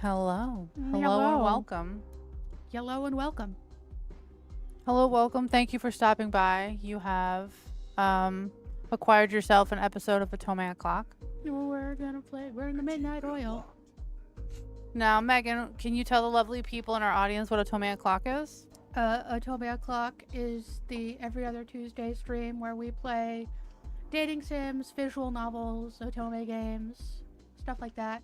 Hello. Hello and Hello. welcome. Hello and welcome. Hello, welcome. Thank you for stopping by. You have acquired yourself an episode of Otome Clock. We're in the Midnight Oil. Now, Megan, can you tell the lovely people in our audience what Otome Clock is? Otome Clock is the every other Tuesday stream where we play dating sims, visual novels, Otome games, stuff like that.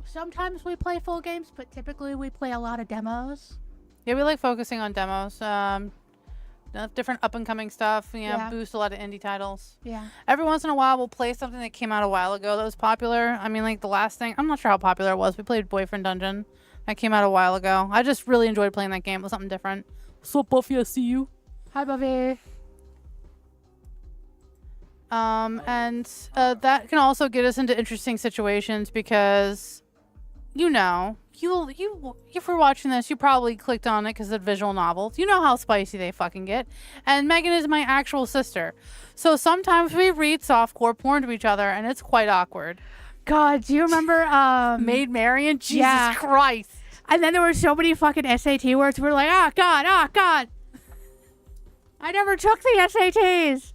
Sometimes we play full games, but typically we play a lot of demos. Yeah, we like focusing on demos. Different up-and-coming stuff. Yeah. Boost a lot of indie titles. Yeah. Every once in a while, we'll play something that came out a while ago that was popular. I mean, like the last thing, I'm not sure how popular it was. We played Boyfriend Dungeon. That came out a while ago. I just really enjoyed playing that game. It was something different. What's up, Buffy? I see you. Hi, Buffy. And that can also get us into interesting situations because, if we're watching this, you probably clicked on it because of visual novels. You know how spicy they fucking get. And Megan is my actual sister. So sometimes we read softcore porn to each other and it's quite awkward. God, do you remember, Maid Marian? Jesus yeah. Christ. And then there were so many fucking SAT words. We're like, oh, God. I never took the SATs.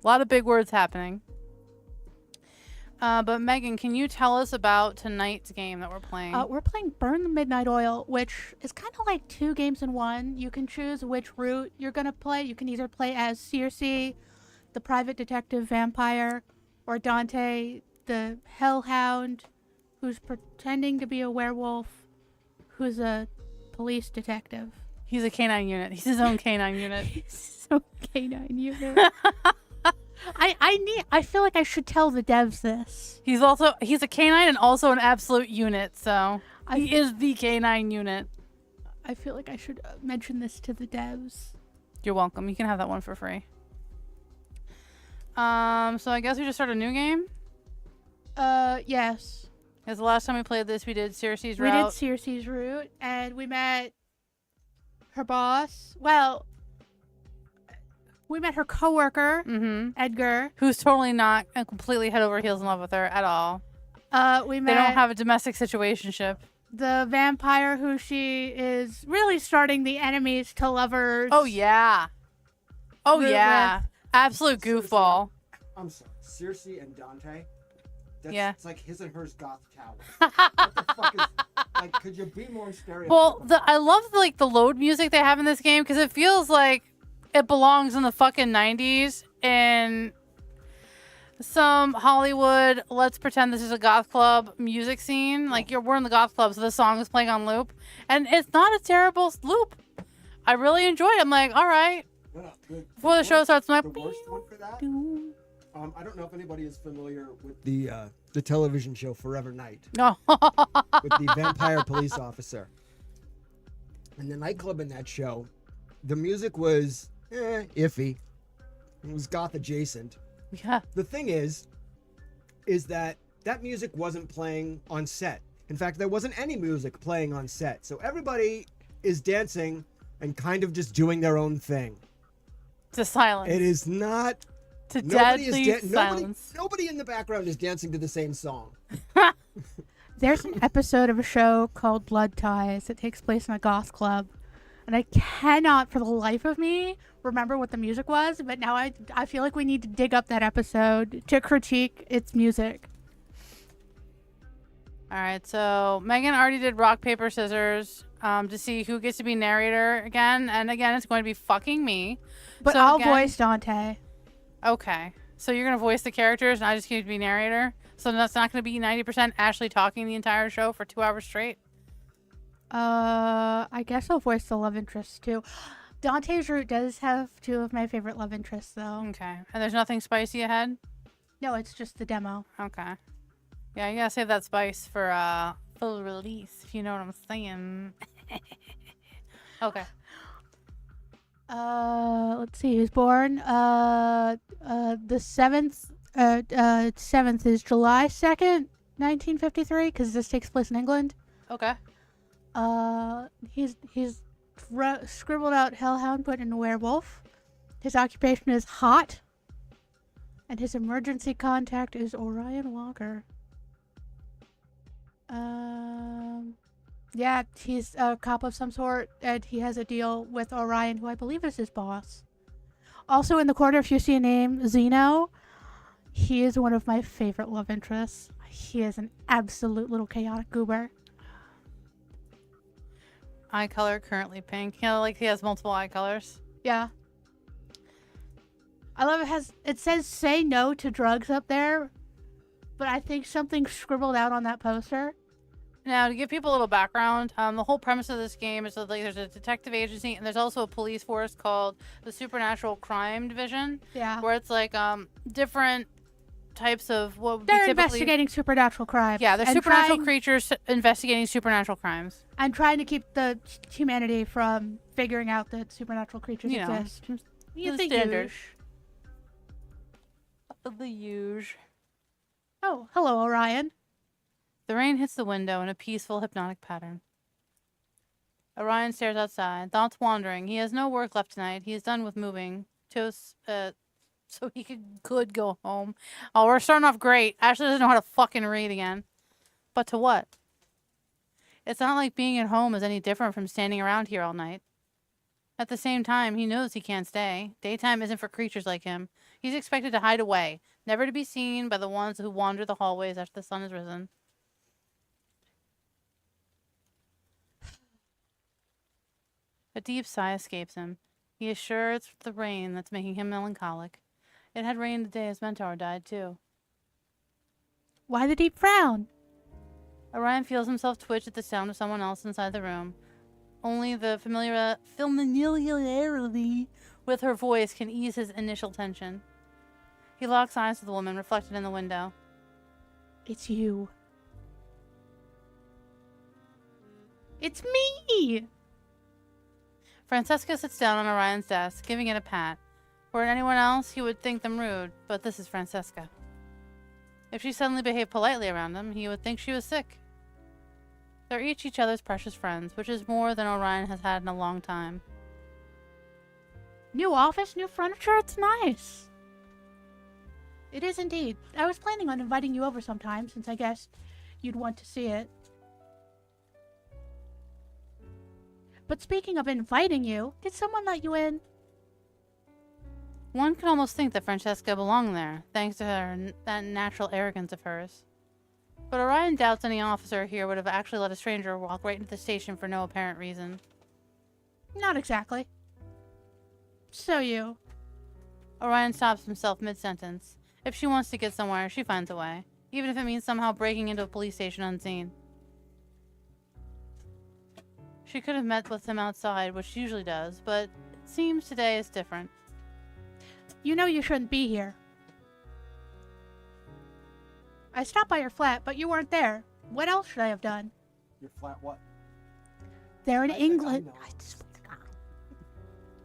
A lot of big words happening. But Megan, can you tell us about tonight's game that we're playing? We're playing Burn the Midnight Oil, which is kind of like two games in one. You can choose which route you're going to play. You can either play as Circe, the private detective vampire, or Dante, the hellhound, who's pretending to be a werewolf, who's a police detective. He's a canine unit. He's his own canine unit. He's so canine unit. I feel like I should tell the devs this. He's a canine and also an absolute unit, so he is the canine unit. I feel like I should mention this to the devs. You're welcome. You can have that one for free. So I guess we just start a new game? Yes. Because the last time we played this, we did Circe's route. We did Circe's route, and we met her boss. Well, we met her coworker, Edgar, who's totally not and completely head over heels in love with her at all. We met. They don't have a domestic situationship. The vampire, who she is really starting the enemies to lovers. Oh yeah. Absolute goofball. I'm sorry, Circe and Dante. Yeah. It's like his and hers goth tower. What the fuck is, like, could you be more stereotypical? Well, I love the load music they have in this game because it feels like it belongs in the fucking 90s in some Hollywood, let's pretend this is a goth club music scene. Like, we're in the goth club, so this song is playing on loop. And it's not a terrible loop. I really enjoy it. I'm like, all right. Before the show starts, I'm like, the worst one for that? I don't know if anybody is familiar with the television show Forever Night. No. With the vampire police officer. And the nightclub in that show, the music was iffy. It was goth adjacent. Yeah. The thing is that music wasn't playing on set. In fact, there wasn't any music playing on set. So everybody is dancing and kind of just doing their own thing. To silence. It is not. To deadly silence. Nobody in the background is dancing to the same song. There's an episode of a show called Blood Ties that takes place in a goth club. And I cannot, for the life of me, remember what the music was. But now I feel like we need to dig up that episode to critique its music. All right, so Megan already did rock, paper, scissors to see who gets to be narrator again. And again, it's going to be fucking me. But so I'll voice Dante. Okay. So you're going to voice the characters and I just get to be narrator? So that's not going to be 90% Ashley talking the entire show for 2 hours straight? I guess I'll voice the love interest too. Dante's route does have 2 of my favorite love interests, though. Okay. And there's nothing spicy ahead? No, it's just the demo. Okay. Yeah, you gotta save that spice for full release, if you know what I'm saying. Okay. Let's see, he was born the 7th is July 2nd, 1953, because this takes place in England. Okay. He's scribbled out hellhound, put in a werewolf. His occupation is hot, and his emergency contact is Orion Walker. Yeah, he's a cop of some sort, and he has a deal with Orion, who I believe is his boss. Also in the corner, if you see a name, Zeno, he is one of my favorite love interests. He is an absolute little chaotic goober. Eye color currently pink. You know, like he has multiple eye colors. Yeah. I love it says say no to drugs up there, but I think something's scribbled out on that poster. Now, to give people a little background, the whole premise of this game is that like, there's a detective agency and there's also a police force called the Supernatural Crime Division. Yeah. Where it's like different types of what would They're be typically... investigating supernatural crimes. Yeah, they're supernatural creatures investigating supernatural crimes. And trying to keep the humanity from figuring out that supernatural creatures exist. You think standard. The huge. Oh, hello, Orion. The rain hits the window in a peaceful, hypnotic pattern. Orion stares outside, thoughts wandering. He has no work left tonight. He is done with moving so he could go home. Oh, we're starting off great. Ashley doesn't know how to fucking read again. But to what? It's not like being at home is any different from standing around here all night. At the same time, he knows he can't stay. Daytime isn't for creatures like him. He's expected to hide away, never to be seen by the ones who wander the hallways after the sun has risen. A deep sigh escapes him. He is sure it's the rain that's making him melancholic. It had rained the day his mentor died, too. Why the deep frown? Orion feels himself twitch at the sound of someone else inside the room. Only the familiarity with her voice can ease his initial tension. He locks eyes with the woman reflected in the window. It's you. It's me! Francesca sits down on Orion's desk, giving it a pat. Were it anyone else, he would think them rude, but this is Francesca. If she suddenly behaved politely around him, he would think she was sick. They're each other's precious friends, which is more than Orion has had in a long time. New office, new furniture, it's nice. It is indeed. I was planning on inviting you over sometime, since I guessed you'd want to see it. But speaking of inviting you, did someone let you in? One could almost think that Francesca belonged there, thanks to that natural arrogance of hers. But Orion doubts any officer here would have actually let a stranger walk right into the station for no apparent reason. Not exactly. So you. Orion stops himself mid-sentence. If she wants to get somewhere, she finds a way, even if it means somehow breaking into a police station unseen. She could have met with him outside, which she usually does, but it seems today is different. You know you shouldn't be here. I stopped by your flat, but you weren't there. What else should I have done? Your flat what? They're in England.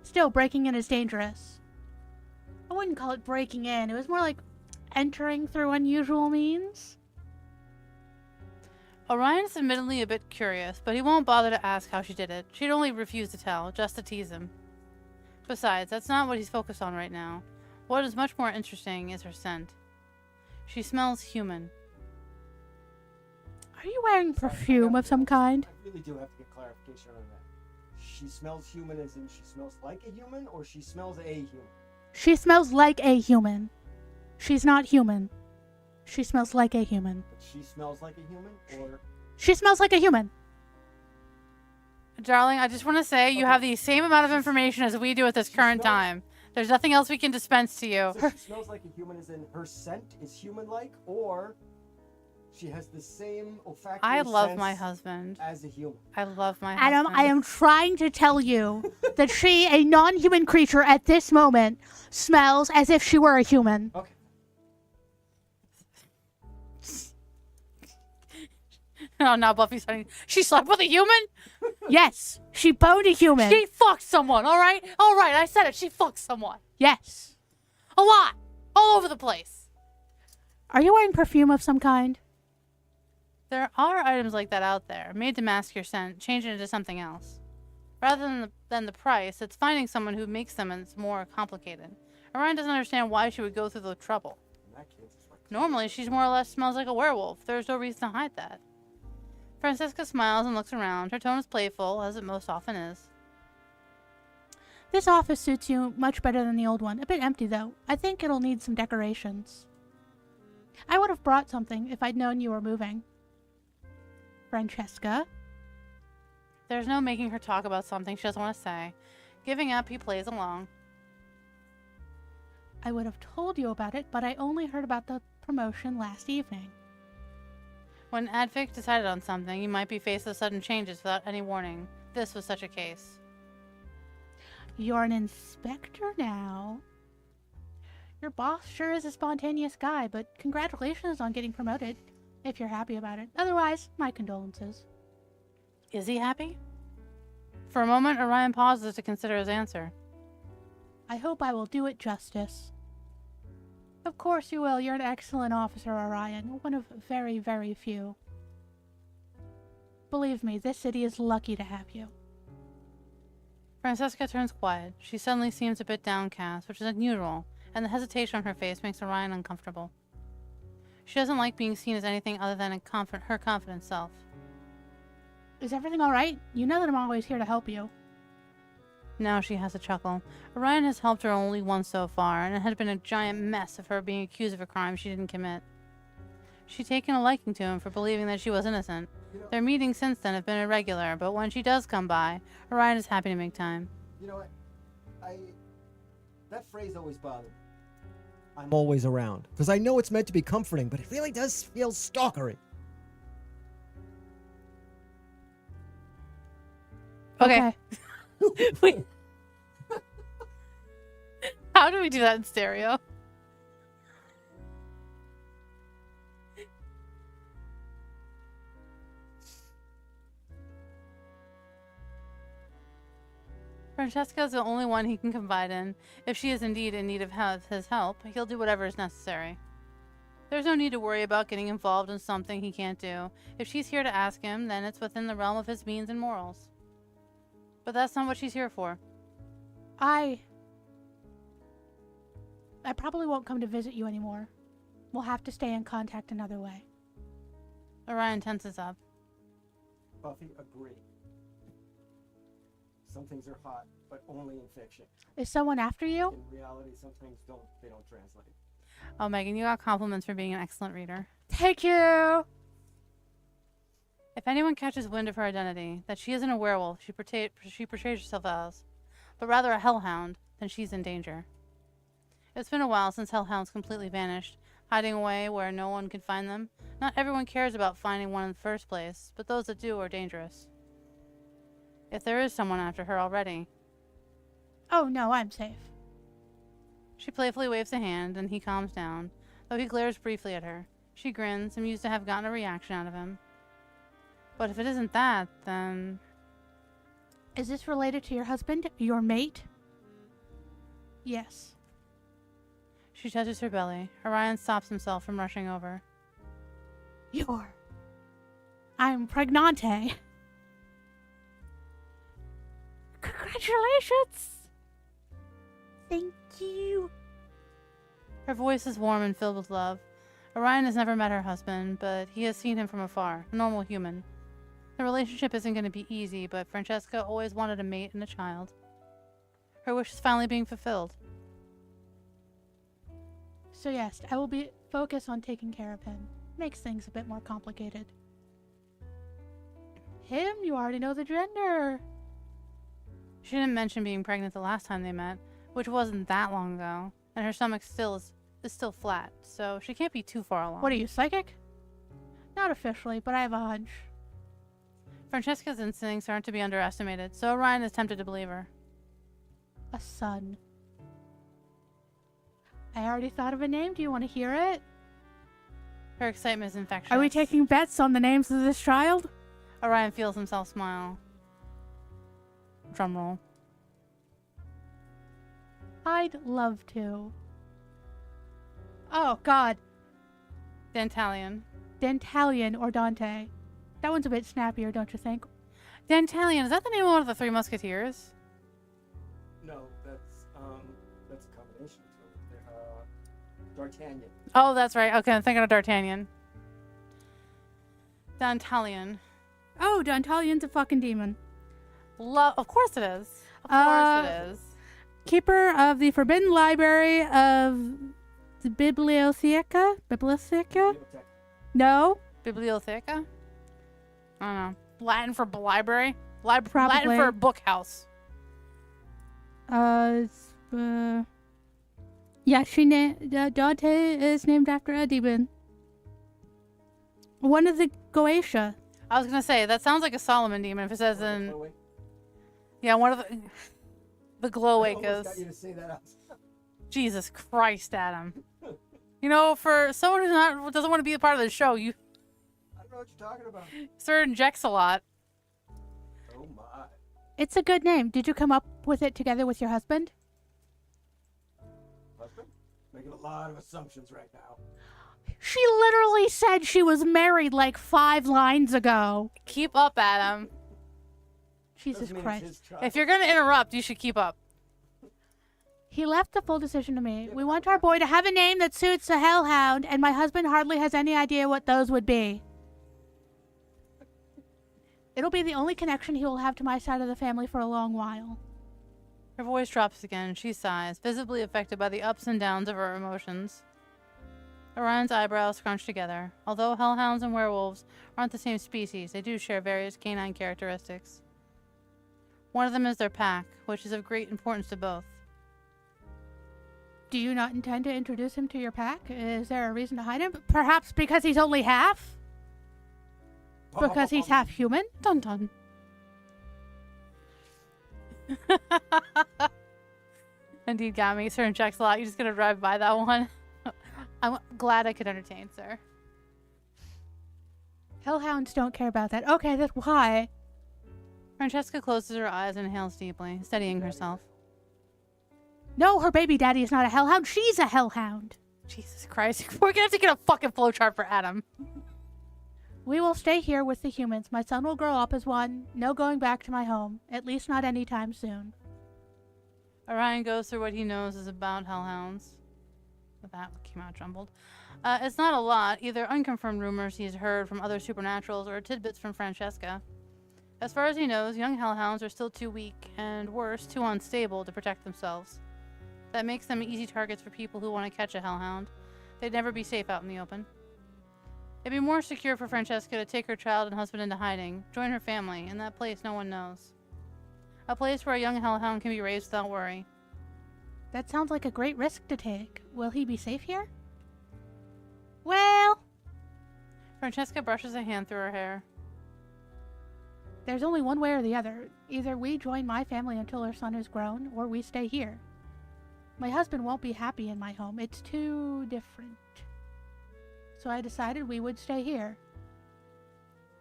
Still, breaking in is dangerous. I wouldn't call it breaking in. It was more like entering through unusual means. Orion is admittedly a bit curious, but he won't bother to ask how she did it. She'd only refuse to tell, just to tease him. Besides, that's not what he's focused on right now. What is much more interesting is her scent. She smells human. Are you wearing perfume of some kind? I really do have to get clarification on that. She smells human as in she smells like a human, or she smells a human? She smells like a human. She's not human. She smells like a human. But she smells like a human, or... She smells like a human. Darling, I just want to say you have the same amount of information as we do at this current time. There's nothing else we can dispense to you. So she smells like a human as in her scent is human-like, or she has the same olfactory I love sense my husband. as a human. I love my Adam, husband. I am trying to tell you that she, a non-human creature at this moment, smells as if she were a human. Okay. Oh, now Buffy's starting. She slept with a human? Yes, she boned a human. She fucked someone, all right? All right, I said it. She fucked someone. Yes. A lot. All over the place. Are you wearing perfume of some kind? There are items like that out there, made to mask your scent, change it into something else. Rather than the price, it's finding someone who makes them, and it's more complicated. Orion doesn't understand why she would go through the trouble. In that case, it's like... Normally, she's more or less smells like a werewolf. There's no reason to hide that. Francesca smiles and looks around. Her tone is playful, as it most often is. This office suits you much better than the old one. A bit empty, though. I think it'll need some decorations. I would have brought something if I'd known you were moving. Francesca? There's no making her talk about something she doesn't want to say. Giving up, he plays along. I would have told you about it, but I only heard about the promotion last evening. When Advic decided on something, you might be faced with sudden changes without any warning. This was such a case. You're an inspector now. Your boss sure is a spontaneous guy, but congratulations on getting promoted, if you're happy about it. Otherwise, my condolences. Is he happy? For a moment, Orion pauses to consider his answer. I hope I will do it justice. Of course you will. You're an excellent officer, Orion. One of very, very few. Believe me, this city is lucky to have you. Francesca turns quiet. She suddenly seems a bit downcast, which is unusual, and the hesitation on her face makes Orion uncomfortable. She doesn't like being seen as anything other than her confident self. Is everything alright? You know that I'm always here to help you. Now she has a chuckle. Orion has helped her only once so far, and it had been a giant mess of her being accused of a crime she didn't commit. She'd taken a liking to him for believing that she was innocent. Their meetings since then have been irregular, but when she does come by, Orion is happy to make time. You know what? That phrase always bothered me. I'm always around. Because I know it's meant to be comforting, but it really does feel stalkery. Okay. Wait. How do we do that in stereo? Francesca is the only one he can confide in. If she is indeed in need of his help, he'll do whatever is necessary. There's no need to worry about getting involved in something he can't do. If she's here to ask him, then it's within the realm of his means and morals. But that's not what she's here for. I probably won't come to visit you anymore. We'll have to stay in contact another way. Orion tenses up. Buffy, agree. Some things are hot, but only in fiction. Is someone after you? In reality, some things don't translate. Oh, Megan, you got compliments for being an excellent reader. Thank you! If anyone catches wind of her identity, that she isn't a werewolf she portrays herself as, but rather a hellhound, then she's in danger. It's been a while since hellhounds completely vanished, hiding away where no one can find them. Not everyone cares about finding one in the first place, but those that do are dangerous. If there is someone after her already. Oh no, I'm safe. She playfully waves a hand, and he calms down, though he glares briefly at her. She grins, amused to have gotten a reaction out of him. But if it isn't that, then... Is this related to your husband? Your mate? Yes. She touches her belly. Orion stops himself from rushing over. I'm pregnante. Congratulations! Thank you. Her voice is warm and filled with love. Orion has never met her husband, but he has seen him from afar, a normal human. The relationship isn't going to be easy, but Francesca always wanted a mate and a child. Her wish is finally being fulfilled. So yes, I will be focused on taking care of him. Makes things a bit more complicated. Him? You already know the gender. She didn't mention being pregnant the last time they met, which wasn't that long ago, and her stomach is still flat, so she can't be too far along. What are you, psychic? Not officially, but I have a hunch. Francesca's instincts aren't to be underestimated, so Orion is tempted to believe her. A son. I already thought of a name. Do you want to hear it? Her excitement is infectious. Are we taking bets on the names of this child? Orion feels himself smile. Drumroll. I'd love to. Oh, God. Dantalion. Dantalion or Dante. That one's a bit snappier, don't you think? Dantalion, is that the name of one of the Three Musketeers? No, that's a combination. D'Artagnan. Oh, that's right. Okay, I'm thinking of D'Artagnan. Dantalion. Oh, Dantalion's a fucking demon. Of course it is. Of course it is. Keeper of the Forbidden Library of the Bibliotheca? Bibliotheca? No? Bibliotheca? I don't know. Latin for library? Latin Probably. for book house. Yeah, Dante is named after a demon. One of the Goetia. I was gonna say that sounds like a Solomon demon if it says in. Yeah, one of the Glowakas. Got you to say that out. Jesus Christ, Adam. You know, for someone who doesn't want to be a part of the show, you I don't know what you're talking about. sir injects a lot. Oh my. It's a good name. Did you come up with it together with your husband? Husband? Making a lot of assumptions right now. She literally said she was married like 5 lines ago. Keep up, Adam. Jesus Doesn't mean it's Christ. his child. If you're gonna interrupt, you should keep up. He left the full decision to me. We want our boy to have a name that suits a hellhound, and my husband hardly has any idea what those would be. It'll be the only connection he will have to my side of the family for a long while. Her voice drops again. She sighs, visibly affected by the ups and downs of her emotions. Orion's eyebrows scrunch together. Although hellhounds and werewolves aren't the same species, they do share various canine characteristics. One of them is their pack, which is of great importance to both. Do you not intend to introduce him to your pack? Is there a reason to hide him? Perhaps because he's only half? Because he's half human? Dun dun. Indeed, got me. Sir injects a lot. You're just gonna drive by that one. I'm glad I could entertain, sir. Hellhounds don't care about that. Okay, that's why. Francesca closes her eyes and inhales deeply, steadying herself. No, her baby daddy is not a hellhound. She's a hellhound. Jesus Christ. We're gonna have to get a fucking flowchart for Adam. We will stay here with the humans. My son will grow up as one. No going back to my home. At least not anytime soon. Orion goes through what he knows is about hellhounds. That came out jumbled. It's not a lot, either unconfirmed rumors he's heard from other supernaturals or tidbits from Francesca. As far as he knows, young hellhounds are still too weak, and worse, too unstable to protect themselves. That makes them easy targets for people who want to catch a hellhound. They'd never be safe out in the open. It'd be more secure for Francesca to take her child and husband into hiding, join her family, in that place no one knows. A place where a young hellhound can be raised without worry. That sounds like a great risk to take. Will he be safe here? Well, Francesca brushes a hand through her hair. there's only one way or the other. Either we join my family until our son is grown, or we stay here. My husband won't be happy in my home. It's too different. So I decided we would stay here.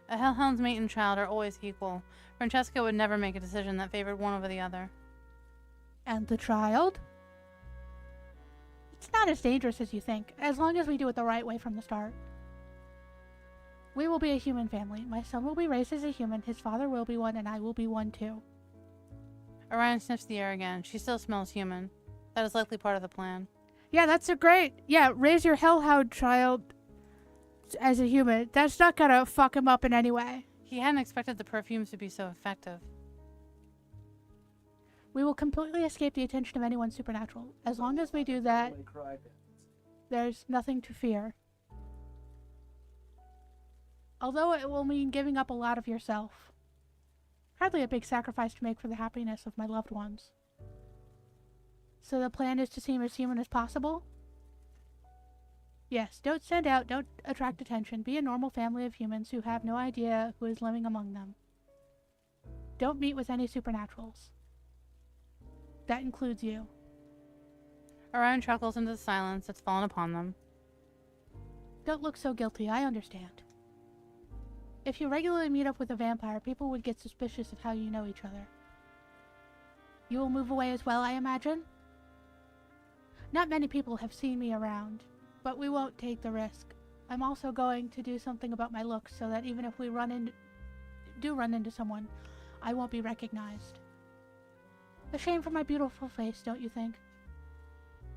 A hellhound's mate and child are always equal. Francesca would never make a decision that favored one over the other. And the child? It's not as dangerous as you think, as long as we do it the right way from the start. We will be a human family. My son will be raised as a human, his father will be one, and I will be one too. Orion sniffs the air again. She still smells human. That is likely part of the plan. Yeah, that's a great... Yeah, raise your hellhound child as a human. That's not gonna fuck him up in any way. He hadn't expected the perfumes to be so effective. We will completely escape the attention of anyone supernatural. As long as we do that, there's nothing to fear. Although it will mean giving up a lot of yourself. Hardly a big sacrifice to make for the happiness of my loved ones. So the plan is to seem as human as possible? Yes, don't stand out, don't attract attention. Be a normal family of humans who have no idea who is living among them. Don't meet with any supernaturals. That includes you. Orion chuckles into the silence that's fallen upon them. Don't look so guilty, I understand. If you regularly meet up with a vampire, people would get suspicious of how you know each other. You will move away as well, I imagine? Not many people have seen me around, but we won't take the risk. I'm also going to do something about my looks so that even if we do run into someone, I won't be recognized. A shame for my beautiful face, don't you think?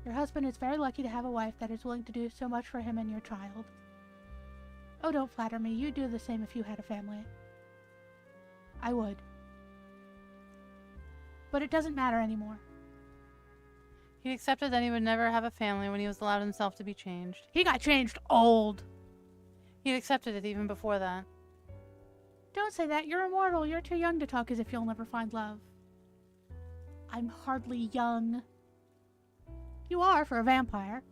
Your husband is very lucky to have a wife that is willing to do so much for him and your child. Oh, don't flatter me. You'd do the same if you had a family. I would. But it doesn't matter anymore. He accepted that he would never have a family when he was allowed himself to be changed. He got changed old. He accepted it even before that. Don't say that. You're immortal. You're too young to talk as if you'll never find love. I'm hardly young. You are for a vampire.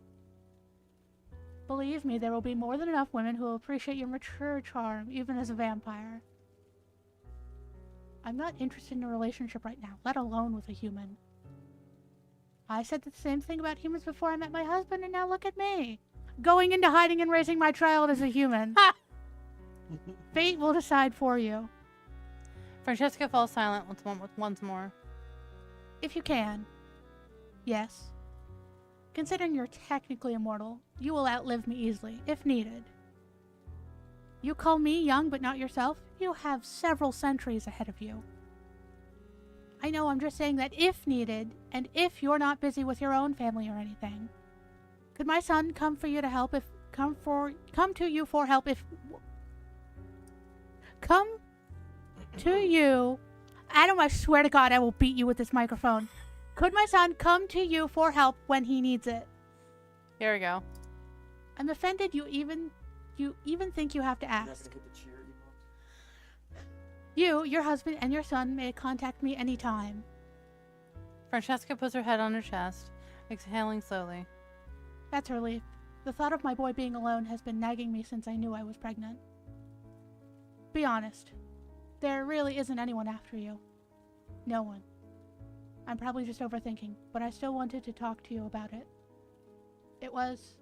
Believe me, there will be more than enough women who will appreciate your mature charm, even as a vampire. I'm not interested in a relationship right now, let alone with a human. I said the same thing about humans before I met my husband, and now look at me. Going into hiding and raising my child as a human. Fate will decide for you. Francesca falls silent once more. If you can. Yes. Considering you're technically immortal, you will outlive me easily, if needed. You call me young but not yourself? You have several centuries ahead of you. I know, I'm just saying that if needed, and if you're not busy with your own family or anything. Could my son come for you to help if... Come to you for help if... Come to you... Adam, I swear to God, I will beat you with this microphone. Could my son come to you for help when he needs it? Here we go. I'm offended you even think you have to ask. You, your husband, and your son may contact me anytime. Francesca puts her head on her chest, exhaling slowly. That's a relief. The thought of my boy being alone has been nagging me since I knew I was pregnant. Be honest. There really isn't anyone after you. No one. I'm probably just overthinking, but I still wanted to talk to you about it. It was...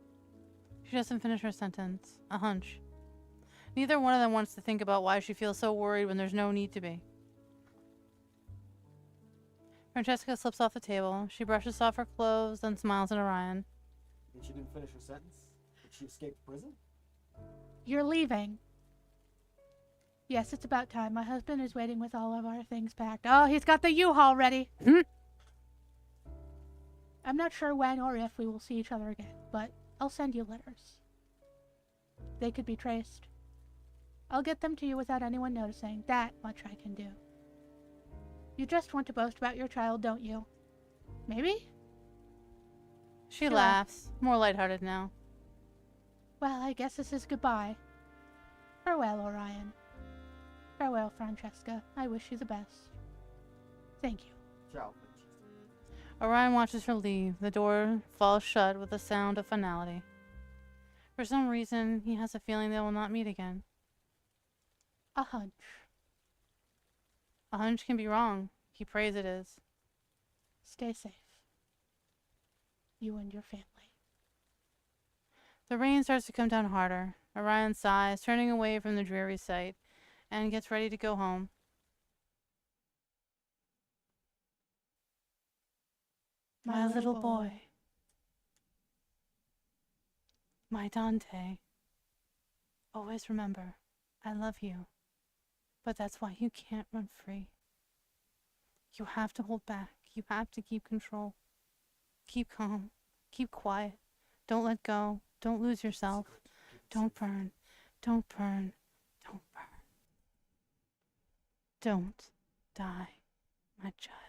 She doesn't finish her sentence. A hunch. Neither one of them wants to think about why she feels so worried when there's no need to be. Francesca slips off the table. She brushes off her clothes, then smiles at Orion. She didn't finish her sentence? Did she escape prison? You're leaving. Yes, it's about time. My husband is waiting with all of our things packed. Oh, he's got the U-Haul ready. I'm not sure when or if we will see each other again, but I'll send you letters. They could be traced. I'll get them to you without anyone noticing. That much I can do. You just want to boast about your child, don't you? Maybe? She laughs, more lighthearted now. Well, I guess this is goodbye. Farewell, Orion. Farewell, Francesca. I wish you the best. Thank you. Ciao. Orion watches her leave. The door falls shut with a sound of finality. For some reason, he has a feeling they will not meet again. A hunch. A hunch can be wrong. He prays it is. Stay safe. You and your family. The rain starts to come down harder. Orion sighs, turning away from the dreary sight, and gets ready to go home. My little boy. My Dante. Always remember, I love you. But that's why you can't run free. You have to hold back. You have to keep control. Keep calm. Keep quiet. Don't let go. Don't lose yourself. Don't burn. Don't burn. Don't burn. Don't die, my child.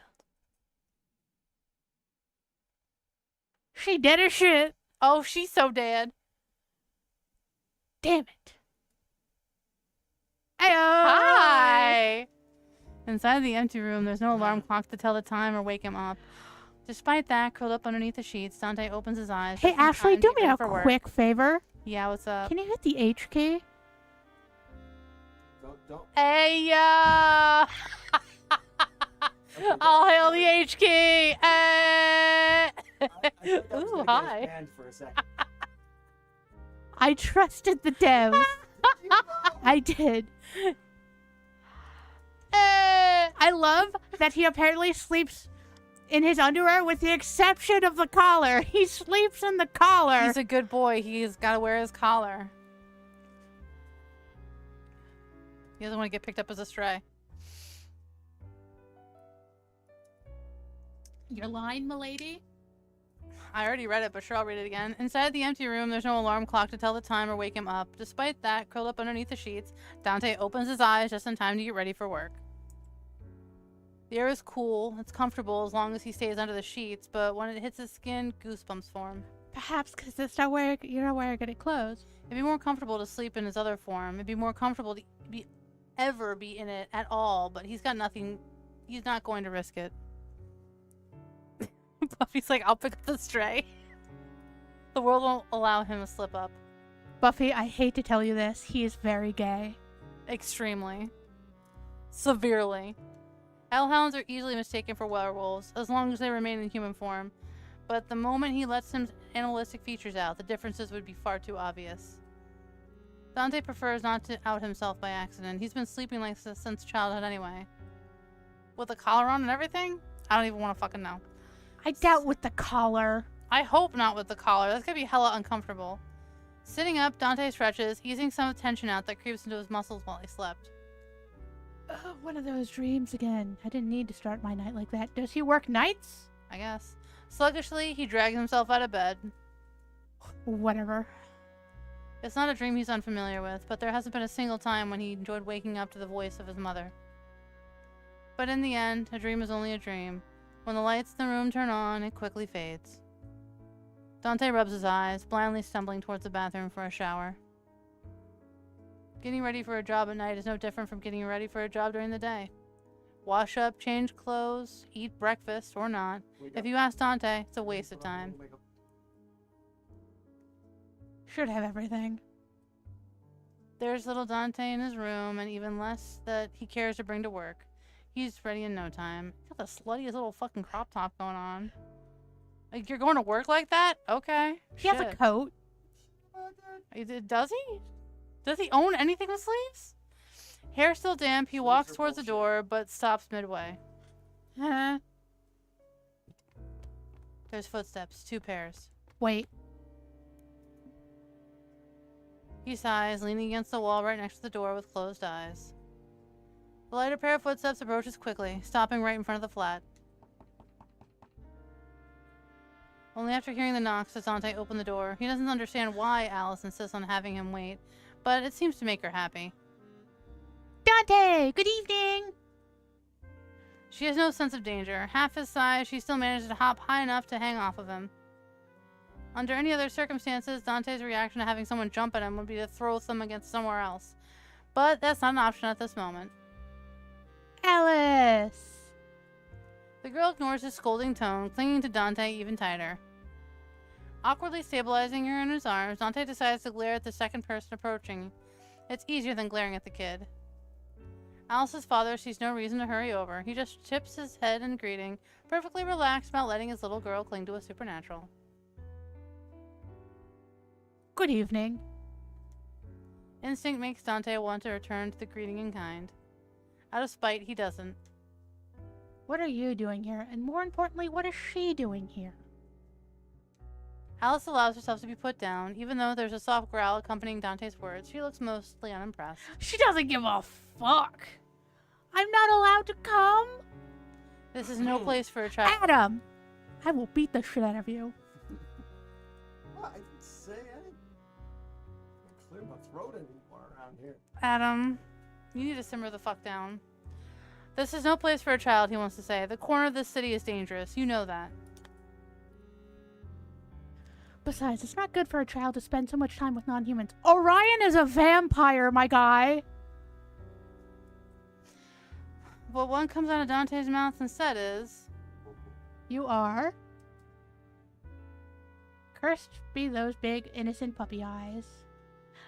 She dead as shit. Oh, she's so dead. Damn it. Hi! Inside the empty room, there's no alarm clock to tell the time or wake him up. Despite that, curled up underneath the sheets, Dante opens his eyes. Hey, Ashley, do me a quick favor. Yeah, what's up? Can you hit the H key? Don't. Hey, I'll hail the H key. I thought that was Ooh, gonna get us hi. banned for a second. I trusted the devs. I did. I love that he apparently sleeps in his underwear with the exception of the collar. He sleeps in the collar. He's a good boy. He's got to wear his collar. He doesn't want to get picked up as a stray. Your line, milady? I already read it, but sure, I'll read it again. Inside the empty room, there's no alarm clock to tell the time or wake him up. Despite that, curled up underneath the sheets, Dante opens his eyes just in time to get ready for work. The air is cool. It's comfortable as long as he stays under the sheets, but when it hits his skin, goosebumps form. Perhaps because you're not wearing any clothes. It'd be more comfortable to sleep in his other form. It'd be more comfortable to ever be in it at all, but he's got nothing. He's not going to risk it. Buffy's like, I'll pick up the stray. The world won't allow him to slip up. Buffy, I hate to tell you this, he is very gay. Extremely. Severely. Hellhounds are easily mistaken for werewolves, as long as they remain in human form. But the moment he lets his animalistic features out, the differences would be far too obvious. Dante prefers not to out himself by accident. He's been sleeping like this since childhood anyway. With a collar on and everything? I don't even want to fucking know. I doubt with the collar. I hope not with the collar. That's gonna be hella uncomfortable. Sitting up, Dante stretches, easing some of the tension out that creeps into his muscles while he slept. One of those dreams again. I didn't need to start my night like that. Does he work nights? I guess. Sluggishly, he drags himself out of bed. Whatever. It's not a dream he's unfamiliar with, but there hasn't been a single time when he enjoyed waking up to the voice of his mother. But in the end, a dream is only a dream. When the lights in the room turn on, it quickly fades. Dante rubs his eyes, blindly stumbling towards the bathroom for a shower. Getting ready for a job at night is no different from getting ready for a job during the day. Wash up, change clothes, eat breakfast, or not. If you ask Dante, it's a waste of time. Should have everything. There's little Dante in his room, and even less that he cares to bring to work. He's ready in no time. He's got the sluttiest little fucking crop top going on. Like, you're going to work like that? Okay. He has a coat. Does he? Does he own anything with sleeves? Hair still damp, he walks towards the door, but stops midway. Huh? There's footsteps, 2 pairs. Wait. He sighs, leaning against the wall right next to the door with closed eyes. The lighter pair of footsteps approaches quickly, stopping right in front of the flat. Only after hearing the knocks does Dante open the door. He doesn't understand why Alice insists on having him wait, but it seems to make her happy. Dante! Good evening! She has no sense of danger. Half his size, she still manages to hop high enough to hang off of him. Under any other circumstances, Dante's reaction to having someone jump at him would be to throw them against somewhere else. But that's not an option at this moment. Alice! The girl ignores his scolding tone, clinging to Dante even tighter. Awkwardly stabilizing her in his arms, Dante decides to glare at the second person approaching. It's easier than glaring at the kid. Alice's father sees no reason to hurry over. He just tips his head in greeting, perfectly relaxed about letting his little girl cling to a supernatural. Good evening. Instinct makes Dante want to return to the greeting in kind. Out of spite, he doesn't. What are you doing here? And more importantly, what is she doing here? Alice allows herself to be put down, even though there's a soft growl accompanying Dante's words. She looks mostly unimpressed. She doesn't give a fuck. I'm not allowed to come? This is no place for a child. Adam! I will beat the shit out of you. Well, I didn't say I didn't clear my throat anymore around here. Adam, you need to simmer the fuck down. This is no place for a child, he wants to say. The corner of this city is dangerous. You know that. Besides, it's not good for a child to spend so much time with non-humans. Orion is a vampire, my guy. What one comes out of Dante's mouth instead is... You are? Cursed be those big, innocent puppy eyes.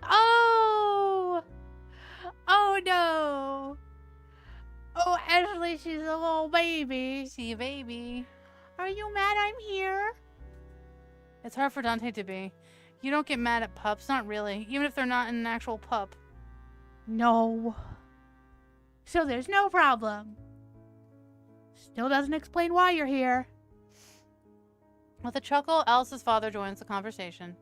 Oh! Oh, no! Oh, Ashley, she's a little baby. See you, baby. Are you mad I'm here? It's hard for Dante to be. You don't get mad at pups, not really. Even if they're not an actual pup. No. So there's no problem. Still doesn't explain why you're here. With a chuckle, Alice's father joins the conversation.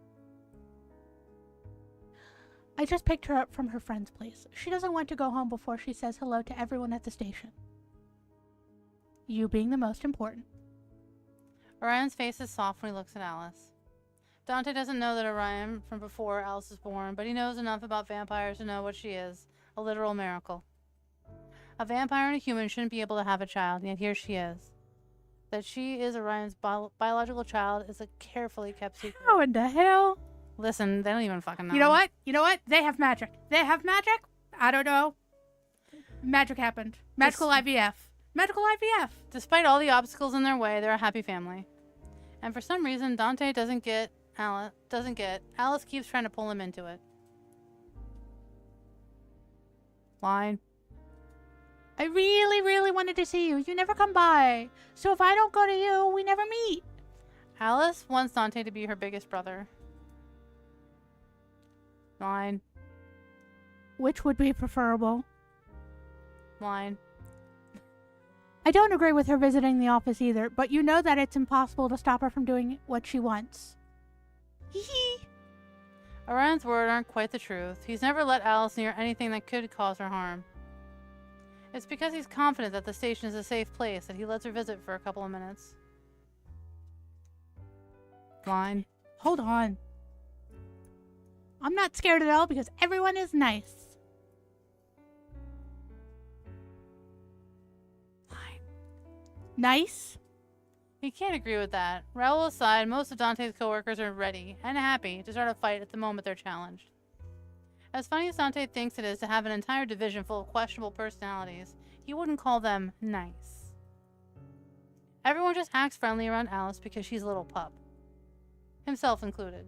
I just picked her up from her friend's place. She doesn't want to go home before she says hello to everyone at the station. You being the most important. Orion's face is soft when he looks at Alice. Dante doesn't know that Orion from before Alice was born, but he knows enough about vampires to know what she is. A literal miracle. A vampire and a human shouldn't be able to have a child, and yet here she is. That she is Orion's biological child is a carefully kept secret. How in the hell? Listen, they don't even fucking know. You know what? You know what? They have magic. They have magic? I don't know. Magic happened. Magical IVF. Magical IVF. Despite all the obstacles in their way, they're a happy family. And for some reason, Dante doesn't get Alice. Alice keeps trying to pull him into it. Line. I really, really wanted to see you. You never come by. So if I don't go to you, we never meet. Alice wants Dante to be her biggest brother. Line. Which would be preferable? Line. I don't agree with her visiting the office either, but you know that it's impossible to stop her from doing what she wants. Hee hee. Orion's words aren't quite the truth. He's never let Alice near anything that could cause her harm. It's because he's confident that the station is a safe place that he lets her visit for a couple of minutes. Line. Hold on. I'm not scared at all because everyone is nice. Line. Nice? He can't agree with that. Raoul aside, most of Dante's coworkers are ready and happy to start a fight at the moment they're challenged. As funny as Dante thinks it is to have an entire division full of questionable personalities, he wouldn't call them nice. Everyone just acts friendly around Alice because she's a little pup. Himself included.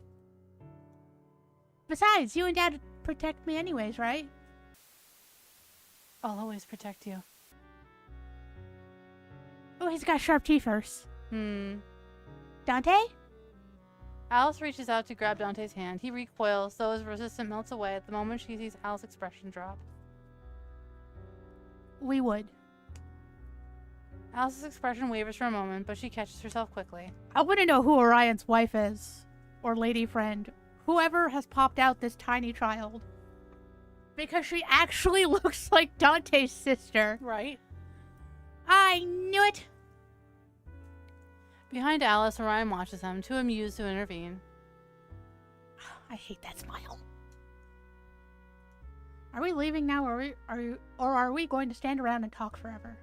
Besides, you and Dad protect me anyways, right? I'll always protect you. Oh, he's got sharp teeth first. Dante? Alice reaches out to grab Dante's hand. He recoils, though his resistance melts away at the moment she sees Alice's expression drop. We would. Alice's expression wavers for a moment, but she catches herself quickly. I want to know who Orion's wife is. Or lady friend. Whoever has popped out this tiny child. Because she actually looks like Dante's sister. Right? I knew it. Behind Alice, Orion watches them, too amused to intervene. I hate that smile. Are we leaving now, or are we going to stand around and talk forever?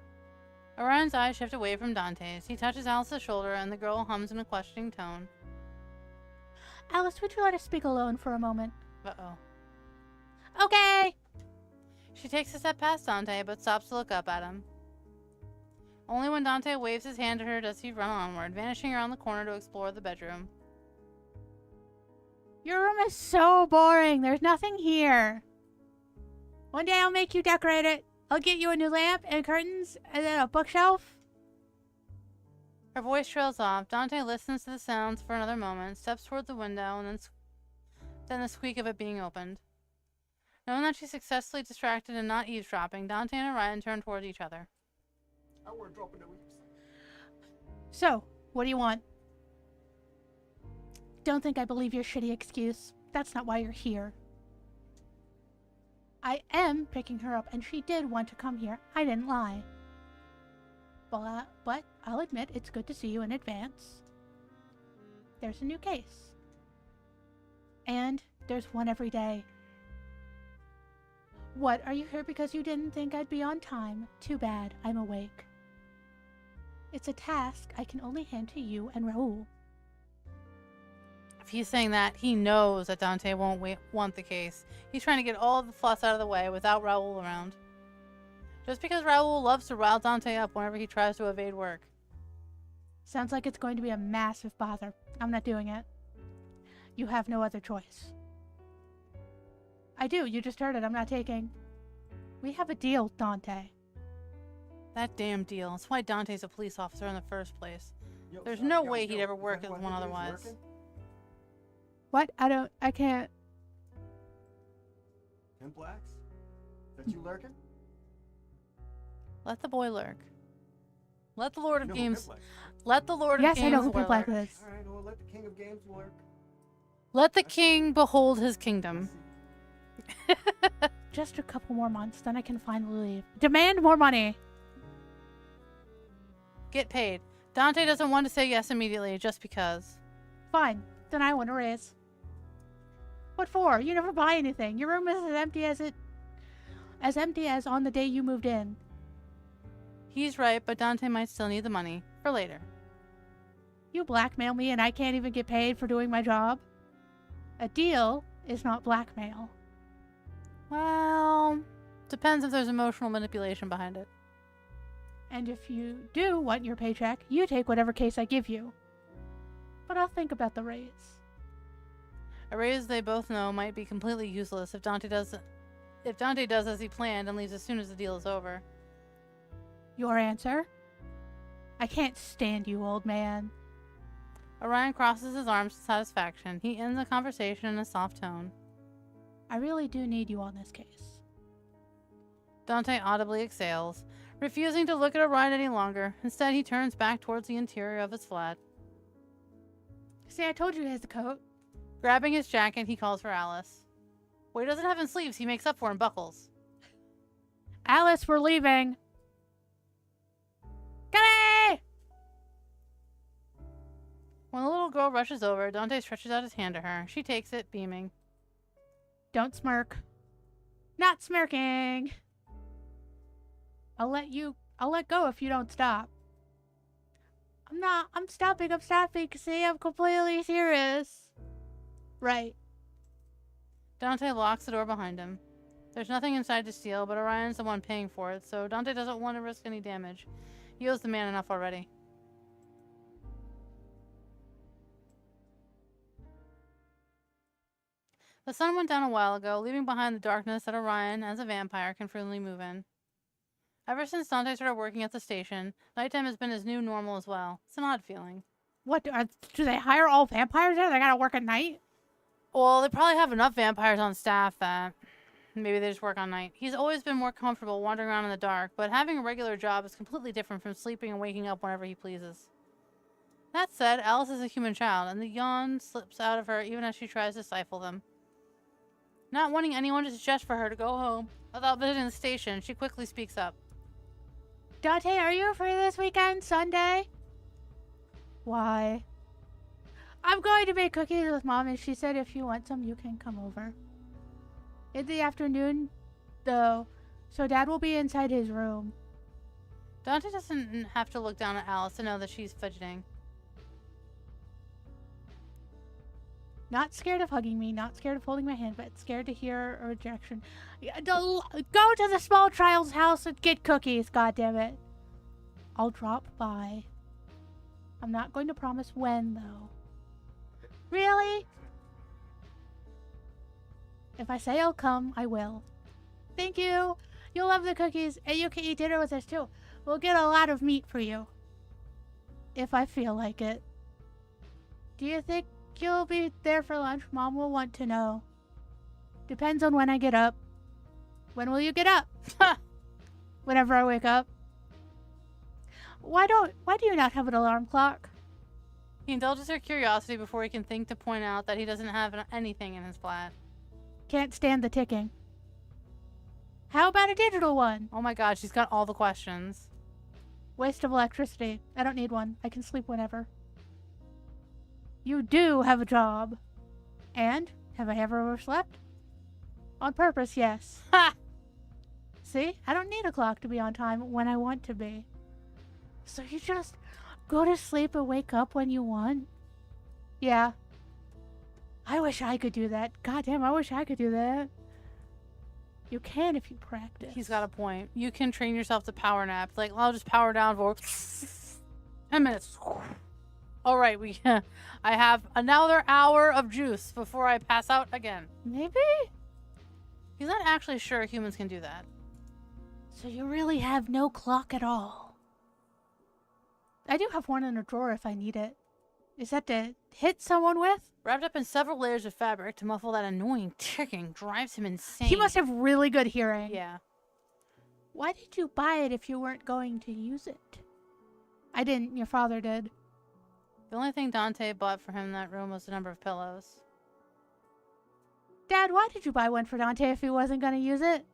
Orion's eyes shift away from Dante's. He touches Alice's shoulder, and the girl hums in a questioning tone. Alice, would you let us speak alone for a moment? Uh-oh. Okay! She takes a step past Dante, but stops to look up at him. Only when Dante waves his hand at her does he run onward, vanishing around the corner to explore the bedroom. Your room is so boring. There's nothing here. One day I'll make you decorate it. I'll get you a new lamp and curtains and then a bookshelf. Her voice trails off. Dante listens to the sounds for another moment, steps toward the window, and then the squeak of it being opened. Knowing that she's successfully distracted and not eavesdropping, Dante and Orion turn toward each other. So, what do you want? Don't think I believe your shitty excuse. That's not why you're here. I am picking her up, and she did want to come here. I didn't lie. But I'll admit it's good to see you in advance. There's a new case. And there's one every day. What, are you here because you didn't think I'd be on time? Too bad, I'm awake. It's a task I can only hand to you and Raoul. If he's saying that, he knows that Dante won't want the case. He's trying to get all of the fuss out of the way without Raoul around. Just because Raoul loves to rile Dante up whenever he tries to evade work. Sounds like it's going to be a massive bother. I'm not doing it. You have no other choice. I do, you just heard it. I'm not taking. We have a deal, Dante. That damn deal. That's why Dante's a police officer in the first place. There's no way he'd ever work as one otherwise. What? I can't. Ten blacks? That you lurking? Let the boy lurk. Let the Lord of Games. Pimp Let the Lord of Yes, Games I know who lurk. Pimp Black is. Alright, well, let the king of games lurk. Let the king behold his kingdom. Just a couple more months, then I can finally leave. Demand more money. Get paid. Dante doesn't want to say yes immediately just because. Fine, then I want a raise. What for? You never buy anything. Your room is as empty as on the day you moved in. He's right, but Dante might still need the money for later. You blackmail me and I can't even get paid for doing my job? A deal is not blackmail. Well, depends if there's emotional manipulation behind it. And if you do want your paycheck, you take whatever case I give you. But I'll think about the raise. A raise they both know might be completely useless if Dante does as he planned and leaves as soon as the deal is over. Your answer? I can't stand you, old man. Orion crosses his arms in satisfaction. He ends the conversation in a soft tone. I really do need you on this case. Dante audibly exhales, refusing to look at Orion any longer. Instead, he turns back towards the interior of his flat. See, I told you he has the coat. Grabbing his jacket, he calls for Alice. What he doesn't have in sleeves, he makes up for in buckles. Alice, we're leaving. Goody! When the little girl rushes over, Dante stretches out his hand to her. She takes it, beaming. Don't smirk. Not smirking. I'll let go if you don't stop. I'm stopping. See, I'm completely serious. Right. Dante locks the door behind him. There's nothing inside to steal, but Orion's the one paying for it, so Dante doesn't want to risk any damage. He owes the man enough already. The sun went down a while ago, leaving behind the darkness that Orion, as a vampire, can freely move in. Ever since Dante started working at the station, nighttime has been his new normal as well. It's an odd feeling. What, do they hire all vampires there? They gotta work at night? Well, they probably have enough vampires on staff that maybe they just work on night. He's always been more comfortable wandering around in the dark, but having a regular job is completely different from sleeping and waking up whenever he pleases. That said, Alice is a human child, and the yawn slips out of her even as she tries to stifle them. Not wanting anyone to suggest for her to go home without visiting the station, she quickly speaks up. Dante, are you free this weekend, Sunday? Why? I'm going to make cookies with Mom, and she said if you want some, you can come over. In the afternoon, though, so Dad will be inside his room. Dante doesn't have to look down at Alice to know that she's fidgeting. Not scared of hugging me, not scared of holding my hand, but scared to hear a rejection. Go to the small child's house and get cookies, goddammit. I'll drop by. I'm not going to promise when, though. Really? If I say I'll come, I will. Thank you. You'll love the cookies, and you can eat dinner with us, too. We'll get a lot of meat for you. If I feel like it. Do you think you'll be there for lunch? Mom will want to know. Depends on when I get up. When will you get up? Whenever I wake up. Why do you not have an alarm clock? He indulges her curiosity before he can think to point out that he doesn't have anything in his flat. Can't stand the ticking. How about a digital one? Oh my god, she's got all the questions. Waste of electricity. I don't need one. I can sleep whenever. You do have a job. And? Have I ever overslept? On purpose, yes. Ha! See? I don't need a clock to be on time when I want to be. So you just go to sleep and wake up when you want? Yeah. I wish I could do that. Goddamn, I wish I could do that. You can if you practice. He's got a point. You can train yourself to power nap. Like, I'll just power down for 10 minutes. All right, I have another hour of juice before I pass out again. Maybe? He's not actually sure humans can do that. So you really have no clock at all? I do have one in a drawer if I need it. Is that to hit someone with? Wrapped up in several layers of fabric to muffle that annoying ticking drives him insane. He must have really good hearing. Yeah. Why did you buy it if you weren't going to use it? I didn't. Your father did. The only thing Dante bought for him in that room was the number of pillows. Dad, why did you buy one for Dante if he wasn't going to use it?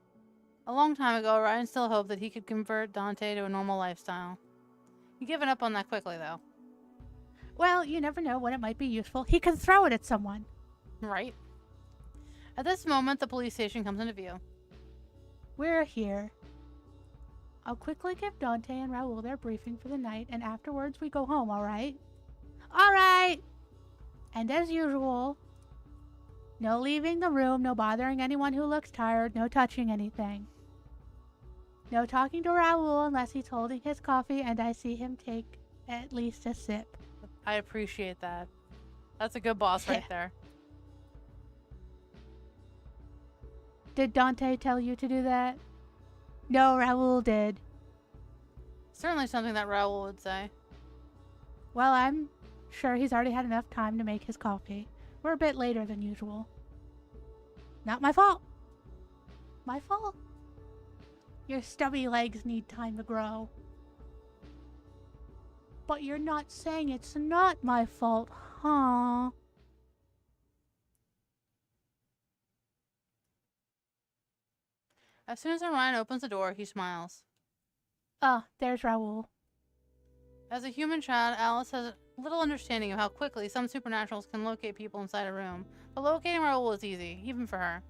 A long time ago, Ryan still hoped that he could convert Dante to a normal lifestyle. He'd given up on that quickly, though. Well, you never know when it might be useful. He can throw it at someone. Right. At this moment, the police station comes into view. We're here. I'll quickly give Dante and Raoul their briefing for the night, and afterwards we go home, alright? Alright! And as usual, no leaving the room, no bothering anyone who looks tired, no touching anything. No talking to Raoul unless he's holding his coffee and I see him take at least a sip. I appreciate that. That's a good boss right there. Did Dante tell you to do that? No, Raoul did. Certainly something that Raoul would say. Well, I'm sure he's already had enough time to make his coffee. We're a bit later than usual. Not my fault. My fault. Your stubby legs need time to grow. But you're not saying it's not my fault, huh? As soon as Orion opens the door, he smiles. Ah, there's Raoul. As a human child, Alice has little understanding of how quickly some supernaturals can locate people inside a room. But locating Raoul is easy, even for her.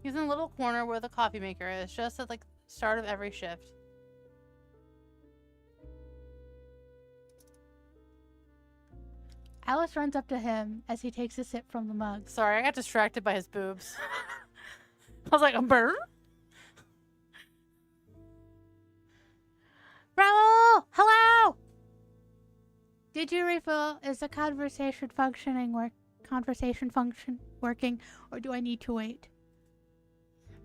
He's in a little corner where the coffee maker is, just at the start of every shift. Alice runs up to him as he takes a sip from the mug. Sorry, I got distracted by his boobs. I was like, a bird? Raoul! Hello! Did you refill? Is the conversation working, or do I need to wait?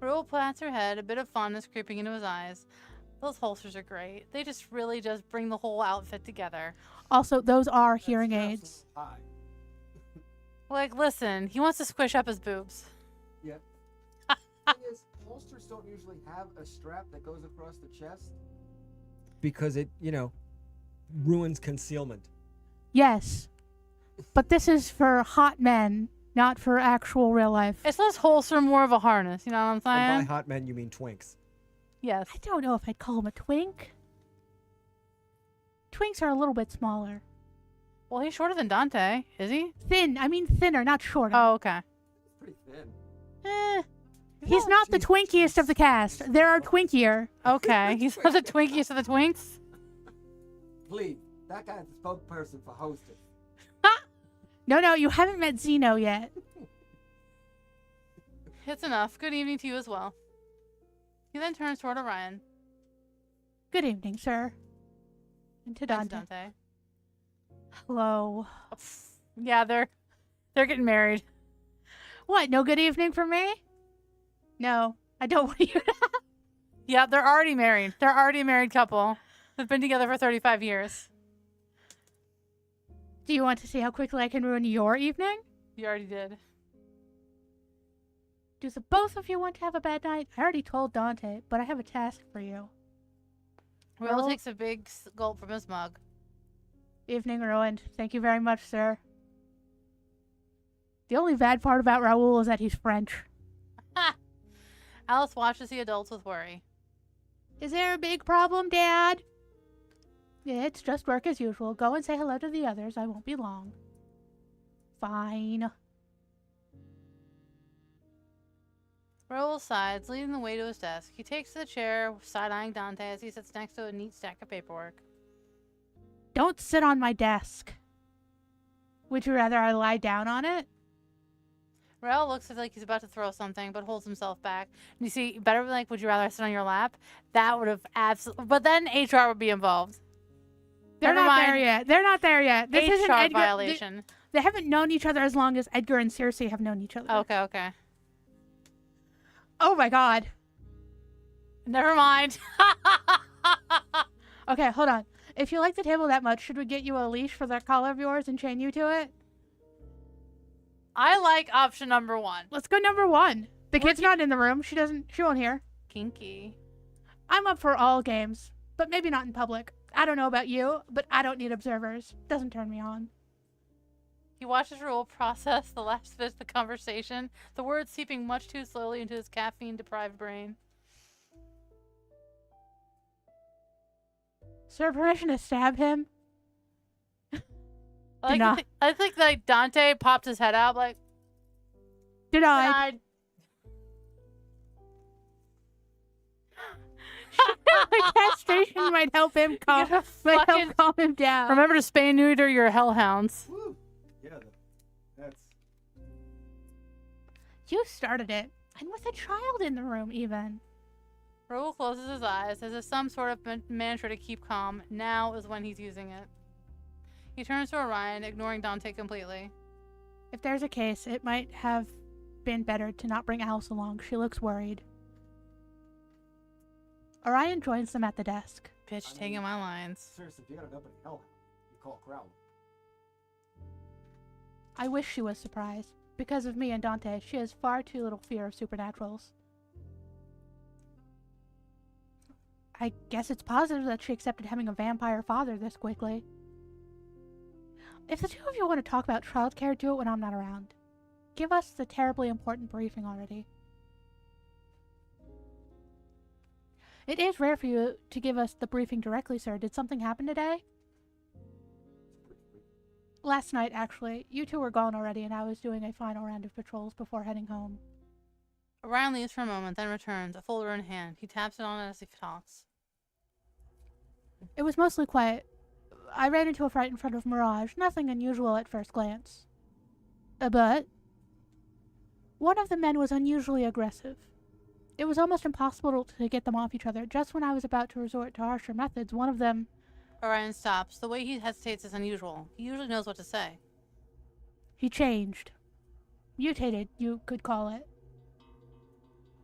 Raoul plants her head, a bit of fondness creeping into his eyes. Those holsters are great. They just really just bring the whole outfit together. Also, those are hearing aids. Like, listen, he wants to squish up his boobs. Yeah. Thing is, holsters don't usually have a strap that goes across the chest. Because it, ruins concealment. Yes. But this is for hot men, not for actual real life. It's less holster, more of a harness. You know what I'm saying? And by hot men, you mean twinks. Yes. I don't know if I'd call him a twink. Twinks are a little bit smaller. Well, he's shorter than Dante, is he? Thin. I mean thinner, not shorter. Oh, okay. It's pretty thin. He's not the twinkiest of the cast. There are twinkier. Okay. He's not the twinkiest of the twinks? Please, that guy's the spokesperson for hostess. No, you haven't met Zeno yet. It's enough. Good evening to you as well. He then turns toward Orion. Good evening, sir. And to Thanks, Dante. Dante. Hello. Oh, yeah, they're getting married. What, no good evening for me? No, I don't want you to. Yeah, they're already married. They're already a married couple. They've been together for 35 years. Do you want to see how quickly I can ruin your evening? You already did. Do the both of you want to have a bad night? I already told Dante, but I have a task for you. Will Well- takes a big gulp from his mug. Evening ruined. Thank you very much, sir. The only bad part about Raoul is that he's French. Alice watches the adults with worry. Is there a big problem, Dad? Yeah, it's just work as usual. Go and say hello to the others. I won't be long. Fine. Raoul sighs, leading the way to his desk. He takes the chair, side-eyeing Dante as he sits next to a neat stack of paperwork. Don't sit on my desk. Would you rather I lie down on it? Raoul looks like he's about to throw something, but holds himself back. And you see, better be like, would you rather I sit on your lap? That would have absolutely... But then HR would be involved. They're Never not mind. there yet. They're not there yet. This isn't HR Edgar. violation. They haven't known each other as long as Edgar and Circe have known each other. Okay. Oh my god. Never mind. Okay, hold on. If you like the table that much, should we get you a leash for that collar of yours and chain you to it? I like option number 1. Let's go number 1. The kid's not in the room. She won't hear. Kinky. I'm up for all games, but maybe not in public. I don't know about you, but I don't need observers. Doesn't turn me on. He watches Raoul process the last bit of the conversation, the words seeping much too slowly into his caffeine-deprived brain. Sir, permission to stab him? I think like Dante popped his head out like, Denied. Castration might help him calm, gotta might fucking- help calm him down. Remember to spay and neuter your hellhounds. Woo. Yeah, that's. You started it, and with a child in the room, even. Raoul closes his eyes as if some sort of mantra to keep calm. Now is when he's using it. He turns to Orion, ignoring Dante completely. If there's a case, it might have been better to not bring Alice along. She looks worried. Orion joins them at the desk. Bitch, taking my lines. Seriously, if you got an opening hellhound, you call a crowd. I wish she was surprised. Because of me and Dante, she has far too little fear of supernaturals. I guess it's positive that she accepted having a vampire father this quickly. If the two of you want to talk about childcare, do it when I'm not around. Give us the terribly important briefing already. It is rare for you to give us the briefing directly, sir. Did something happen today? Last night, actually. You two were gone already, and I was doing a final round of patrols before heading home. Orion leaves for a moment, then returns, a folder in hand. He taps it on it as he talks. It was mostly quiet. I ran into a fight in front of Mirage. Nothing unusual at first glance. But one of the men was unusually aggressive. It was almost impossible to get them off each other. Just when I was about to resort to harsher methods, one of them... Orion stops. The way he hesitates is unusual. He usually knows what to say. He changed. Mutated, you could call it.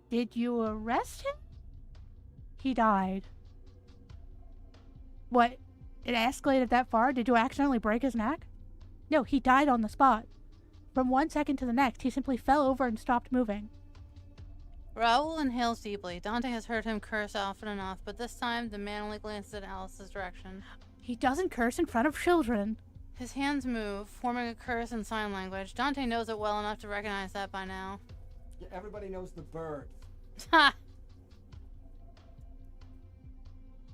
Did you arrest him? He died. What? It escalated that far? Did you accidentally break his neck? No, he died on the spot. From 1 second to the next, he simply fell over and stopped moving. Raoul inhales deeply. Dante has heard him curse often enough, but this time the man only glances in Alice's direction. He doesn't curse in front of children. His hands move, forming a curse in sign language. Dante knows it well enough to recognize that by now. Yeah, everybody knows the bird. Ha!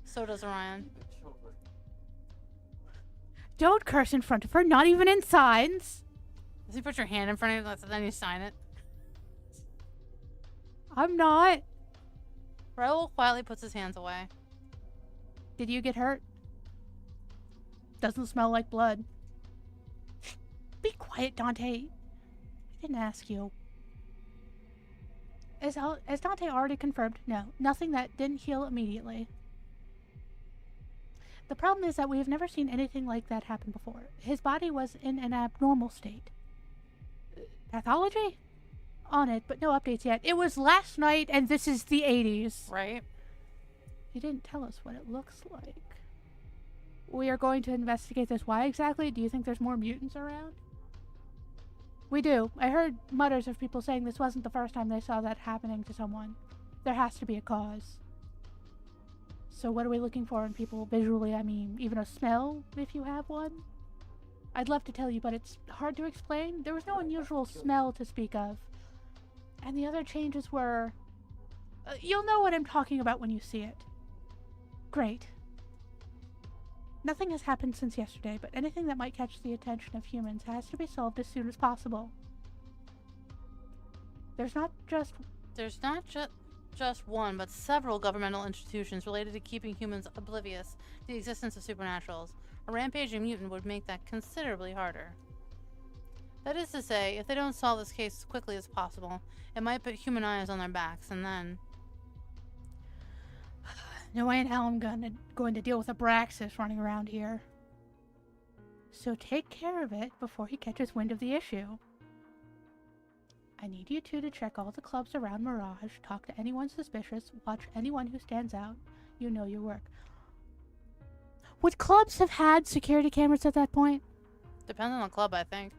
So does Orion. The children. Don't curse in front of her, not even in signs. Does he put your hand in front of you and then you sign it? I'm not. Raoul quietly puts his hands away. Did you get hurt? Doesn't smell like blood. Be quiet, Dante. I didn't ask you. As Dante already confirmed, no, nothing that didn't heal immediately. The problem is that we have never seen anything like that happen before. His body was in an abnormal state. Pathology? On it, but no updates yet. It was last night, and this is the 80s. Right? He didn't tell us what it looks like. We are going to investigate this. Why exactly? Do you think there's more mutants around? We do. I heard mutters of people saying this wasn't the first time they saw that happening to someone. There has to be a cause. So what are we looking for in people visually? I mean, even a smell, if you have one? I'd love to tell you, but it's hard to explain. There was no unusual smell to speak of. And the other changes were... you'll know what I'm talking about when you see it. Great. Nothing has happened since yesterday, but anything that might catch the attention of humans has to be solved as soon as possible. There's not just one, but several governmental institutions related to keeping humans oblivious to the existence of supernaturals. A rampaging mutant would make that considerably harder. That is to say, if they don't solve this case as quickly as possible, it might put human eyes on their backs, and then... No way in hell I'm going to deal with Abraxas running around here. So take care of it before he catches wind of the issue. I need you two to check all the clubs around Mirage, talk to anyone suspicious, watch anyone who stands out. You know your work. Would clubs have had security cameras at that point? Depends on the club, I think.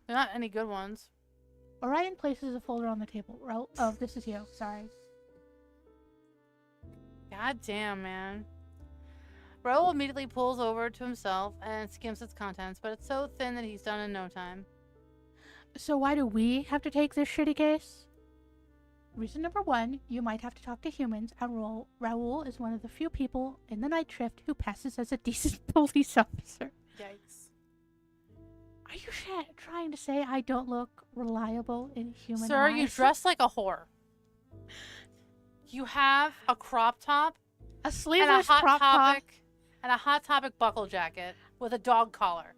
They're not any good ones. Orion places a folder on the table. Oh, this is you. Sorry. God damn, man. Raoul immediately pulls over to himself and skims its contents, but it's so thin that he's done in no time. So why do we have to take this shitty case? Reason number one, you might have to talk to humans, and Raoul is one of the few people in the night shift who passes as a decent police officer. Yikes. Are you trying to say I don't look reliable in human Sir, eyes? you dress like a whore. You have a crop top A and a sleeveless hot crop top. topic and a hot topic buckle jacket with a dog collar.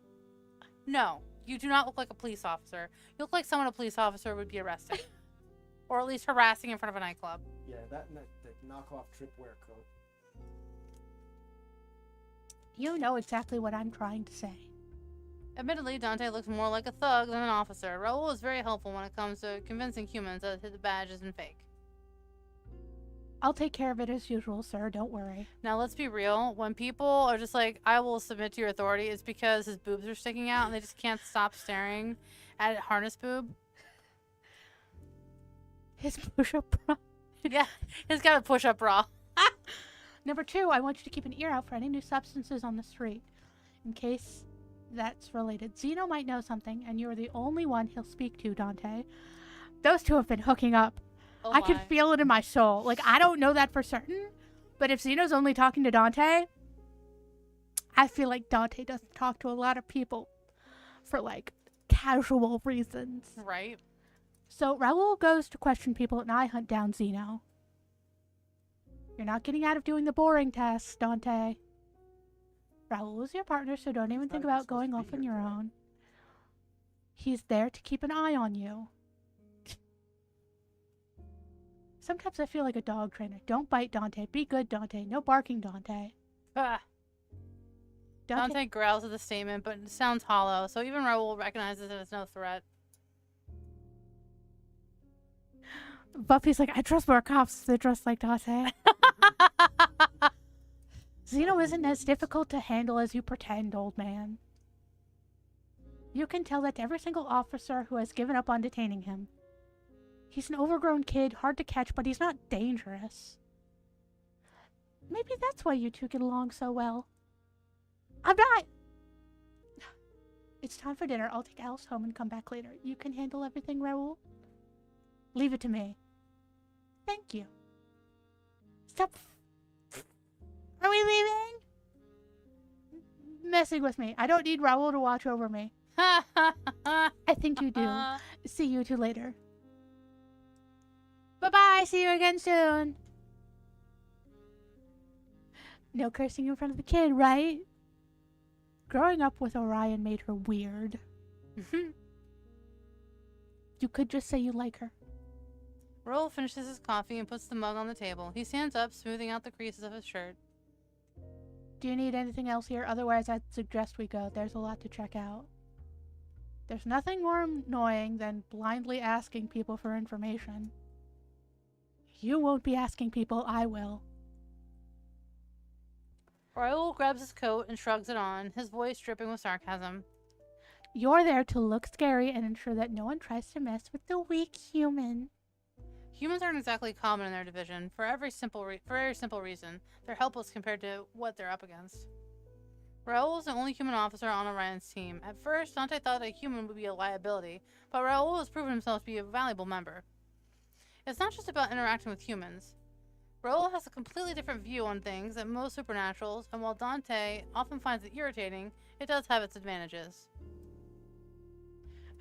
No, you do not look like a police officer. You look like someone a police officer would be arresting. Or at least harassing in front of a nightclub. Yeah, that knockoff tripwear coat. You know exactly what I'm trying to say. Admittedly, Dante looks more like a thug than an officer. Raoul is very helpful when it comes to convincing humans that the badge isn't fake. I'll take care of it as usual, sir. Don't worry. Now, let's be real. When people are just like, I will submit to your authority, it's because his boobs are sticking out and they just can't stop staring at harness boob. His push-up bra. Yeah, he's got a push-up bra. Number 2, I want you to keep an ear out for any new substances on the street. In case that's related. Zeno might know something, and you're the only one he'll speak to, Dante. Those two have been hooking up. Oh I can my. feel it in my soul. Like, I don't know that for certain, but if Zeno's only talking to Dante, I feel like Dante doesn't talk to a lot of people for, like, casual reasons. Right? So Raoul goes to question people, and I hunt down Zeno. You're not getting out of doing the boring tests, Dante. Raoul is your partner, so don't even think about going off on your own. He's there to keep an eye on you. Sometimes I feel like a dog trainer. Don't bite, Dante. Be good, Dante. No barking, Dante. Ah. Dante growls at the statement, but it sounds hollow, so even Raoul recognizes it as no threat. Buffy's like, I trust more cops if they dress like Dante. Zeno isn't as difficult to handle as you pretend, old man. You can tell that to every single officer who has given up on detaining him. He's an overgrown kid, hard to catch, but he's not dangerous. Maybe that's why you two get along so well. I'm not... It's time for dinner. I'll take Alice home and come back later. You can handle everything, Raoul? Leave it to me. Thank you. Stop. Are we leaving? Messing with me. I don't need Raoul to watch over me. I think you do. See you two later. Bye-bye. See you again soon. No cursing in front of the kid, right? Growing up with Orion made her weird. You could just say you like her. Raoul finishes his coffee and puts the mug on the table. He stands up, smoothing out the creases of his shirt. Do you need anything else here? Otherwise, I'd suggest we go. There's a lot to check out. There's nothing more annoying than blindly asking people for information. You won't be asking people, I will. Raoul grabs his coat and shrugs it on, his voice dripping with sarcasm. You're there to look scary and ensure that no one tries to mess with the weak human. Humans aren't exactly common in their division, for a very simple reason. They're helpless compared to what they're up against. Raoul is the only human officer on Orion's team. At first, Dante thought a human would be a liability, but Raoul has proven himself to be a valuable member. It's not just about interacting with humans. Raoul has a completely different view on things than most supernaturals, and while Dante often finds it irritating, it does have its advantages.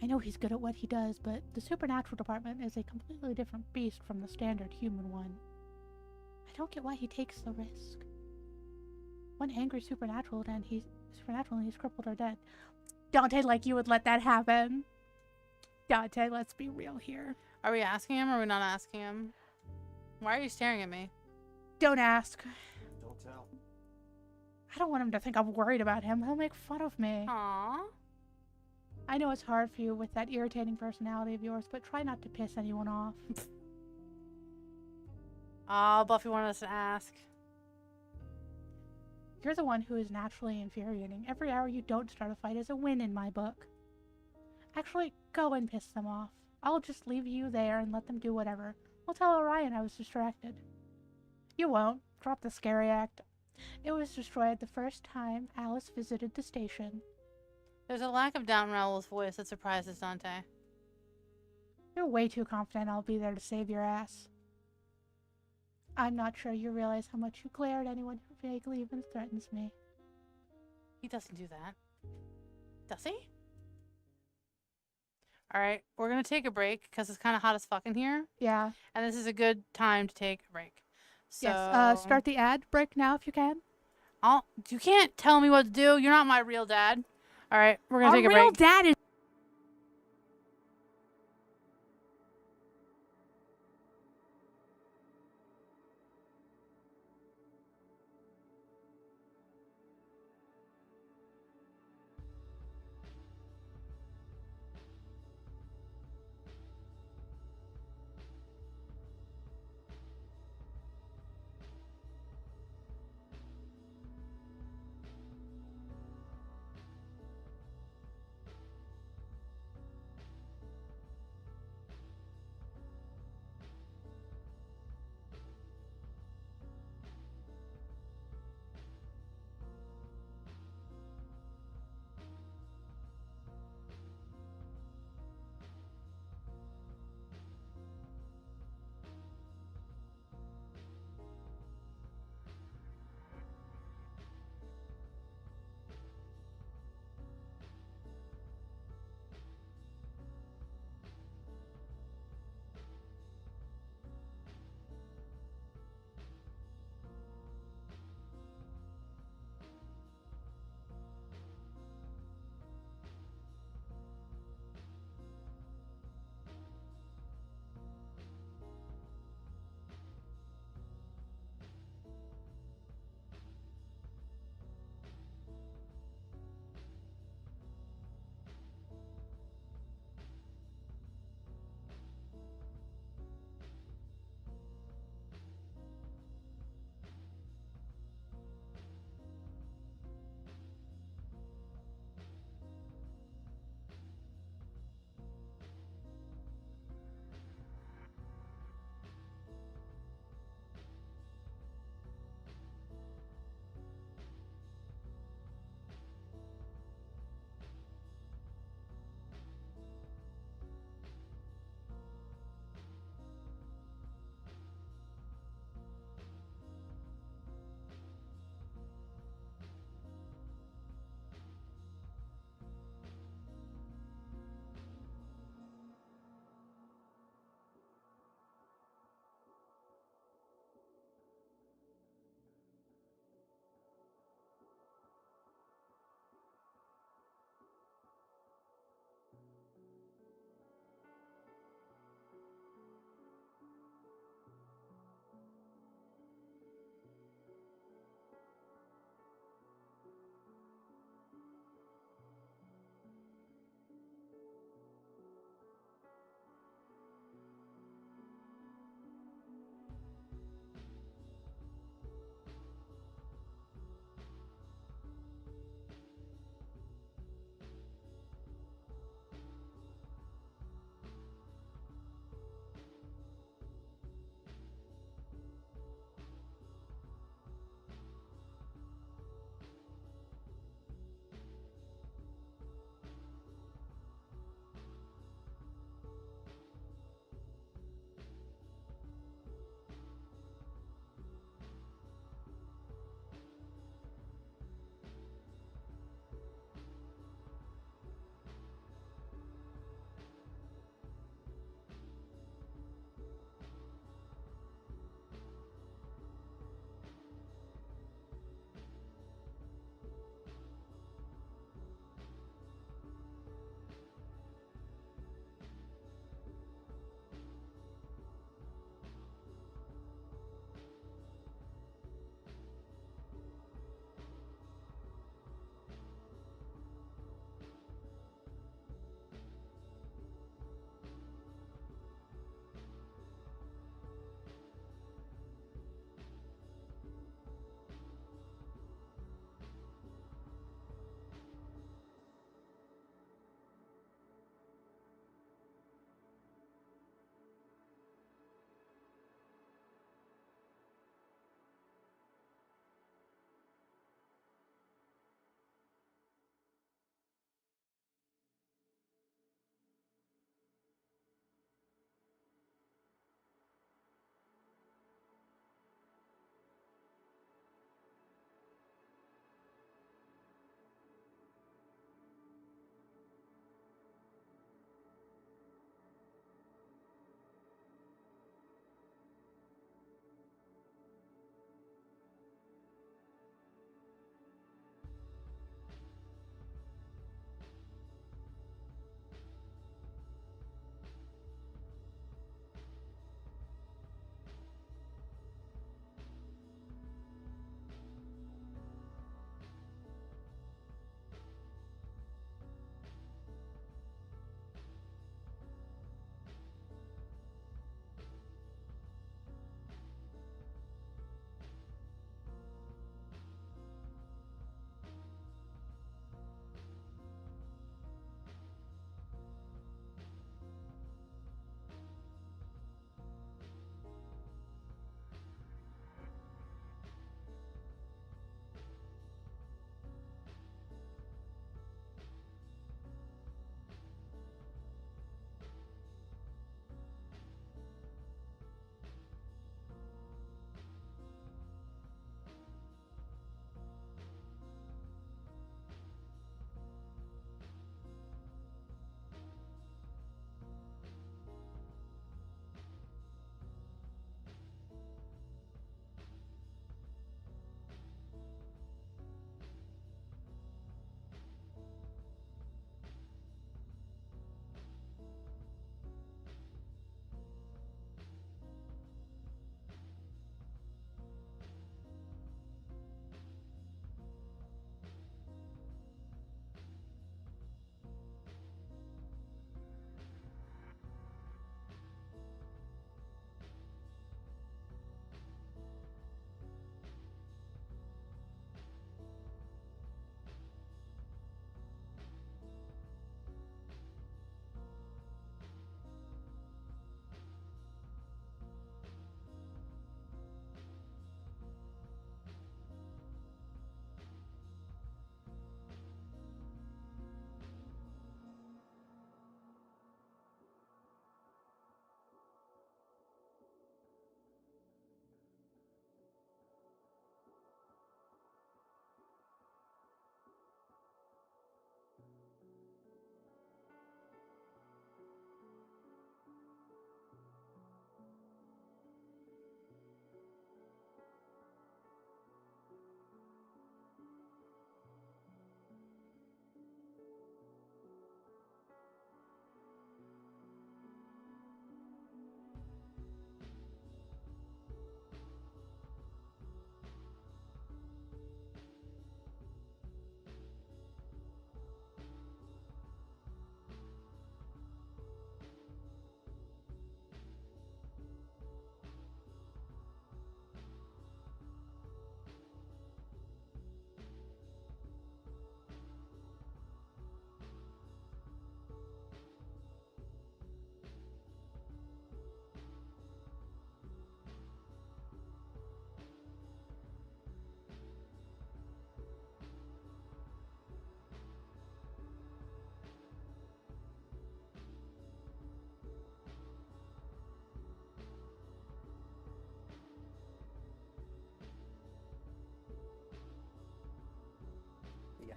I know he's good at what he does, but the supernatural department is a completely different beast from the standard human one. I don't get why he takes the risk. One angry supernatural and he's crippled or dead. Dante, like you would let that happen. Dante, let's be real here. Are we asking him or are we not asking him? Why are you staring at me? Don't ask. Don't tell. I don't want him to think I'm worried about him. He'll make fun of me. Aww. I know it's hard for you with that irritating personality of yours, but try not to piss anyone off. Oh, Buffy wanted us to ask. You're the one who is naturally infuriating. Every hour you don't start a fight is a win in my book. Actually, go and piss them off. I'll just leave you there and let them do whatever. I'll tell Orion I was distracted. You won't. Drop the scary act. It was destroyed the first time Alice visited the station. There's a lack of doubt in Raoul's voice that surprises Dante. You're way too confident I'll be there to save your ass. I'm not sure you realize how much you glare at anyone who vaguely even threatens me. He doesn't do that. Does he? Alright, we're gonna take a break because it's kind of hot as fuck in here. Yeah. And this is a good time to take a break. So Yes. Start the ad break now if you can. You can't tell me what to do. You're not my real dad. All right, we're gonna Our take a real break. dad is.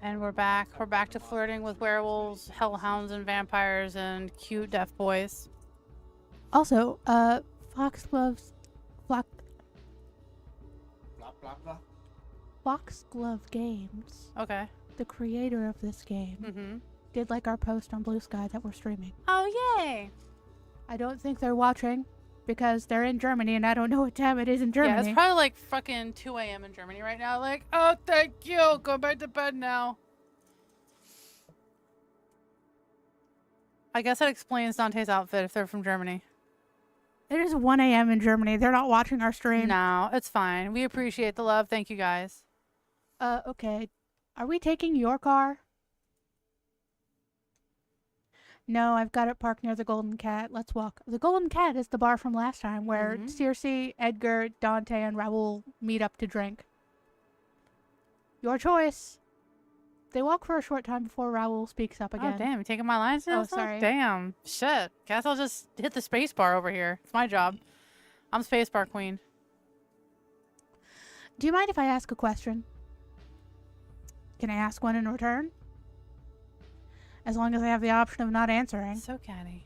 And we're back. We're back to flirting with werewolves, hellhounds, and vampires, and cute deaf boys. Also, Foxglove Games, Okay. the creator of this game, Mm-hmm. did like our post on Blue Sky that we're streaming. Oh, yay! I don't think they're watching because they're in Germany and I don't know what time it is in Germany. Yeah, it's probably like fucking 2 a.m. in Germany right now. Like, oh, thank you. Go back to bed now. I guess that explains Dante's outfit if they're from Germany. It is 1 a.m. in Germany. They're not watching our stream. No, it's fine. We appreciate the love. Thank you, guys. Okay. Are we taking your car? No, I've got it parked near the Golden Cat. Let's walk. The Golden Cat is the bar from last time where Circe, Edgar, Dante, and Raoul meet up to drink. Your choice. They walk for a short time before Raoul speaks up again. Oh, damn. You taking my lines now? Oh, sorry. Damn. Shit. Guess I'll just hit the space bar over here. It's my job. I'm space bar queen. Do you mind if I ask a question? Can I ask one in return? As long as I have the option of not answering. So catty.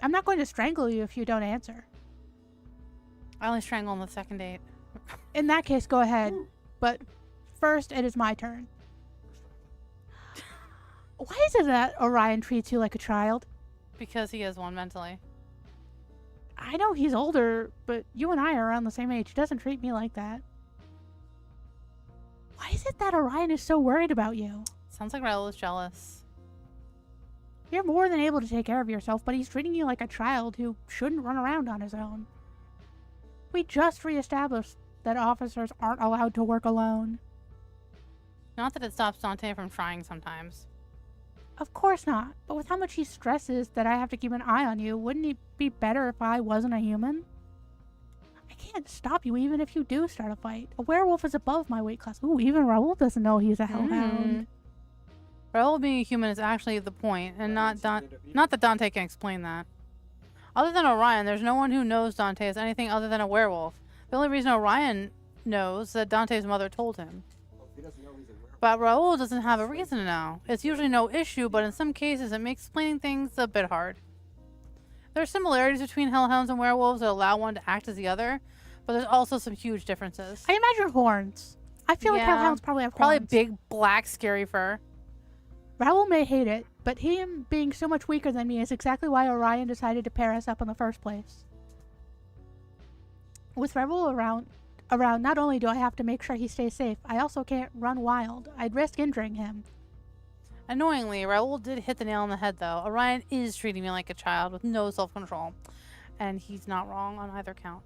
I'm not going to strangle you if you don't answer. I only strangle on the second date. In that case, go ahead. But first, it is my turn. Why is it that Orion treats you like a child? Because he is one mentally. I know he's older, but you and I are around the same age. He doesn't treat me like that. Why is it that Orion is so worried about you? Sounds like Raoul is jealous. You're more than able to take care of yourself, but he's treating you like a child who shouldn't run around on his own. We just reestablished that officers aren't allowed to work alone. Not that it stops Dante from trying sometimes. Of course not, but with how much he stresses that I have to keep an eye on you, wouldn't it be better if I wasn't a human? I can't stop you even if you do start a fight. A werewolf is above my weight class. Ooh, even Raoul doesn't know he's a hellhound. Raoul being a human is actually the point, and not that Dante can explain that. Other than Orion, there's no one who knows Dante as anything other than a werewolf. The only reason Orion knows that Dante's mother told him. But Raoul doesn't have a reason to know. It's usually no issue, but in some cases it makes explaining things a bit hard. There are similarities between hellhounds and werewolves that allow one to act as the other, but there's also some huge differences. I imagine horns. I feel like hellhounds probably have horns. Probably big, black, scary fur. Raoul may hate it, but him being so much weaker than me is exactly why Orion decided to pair us up in the first place. With Raoul around, not only do I have to make sure he stays safe, I also can't run wild. I'd risk injuring him. Annoyingly, Raoul did hit the nail on the head, though. Orion is treating me like a child with no self-control, and he's not wrong on either count.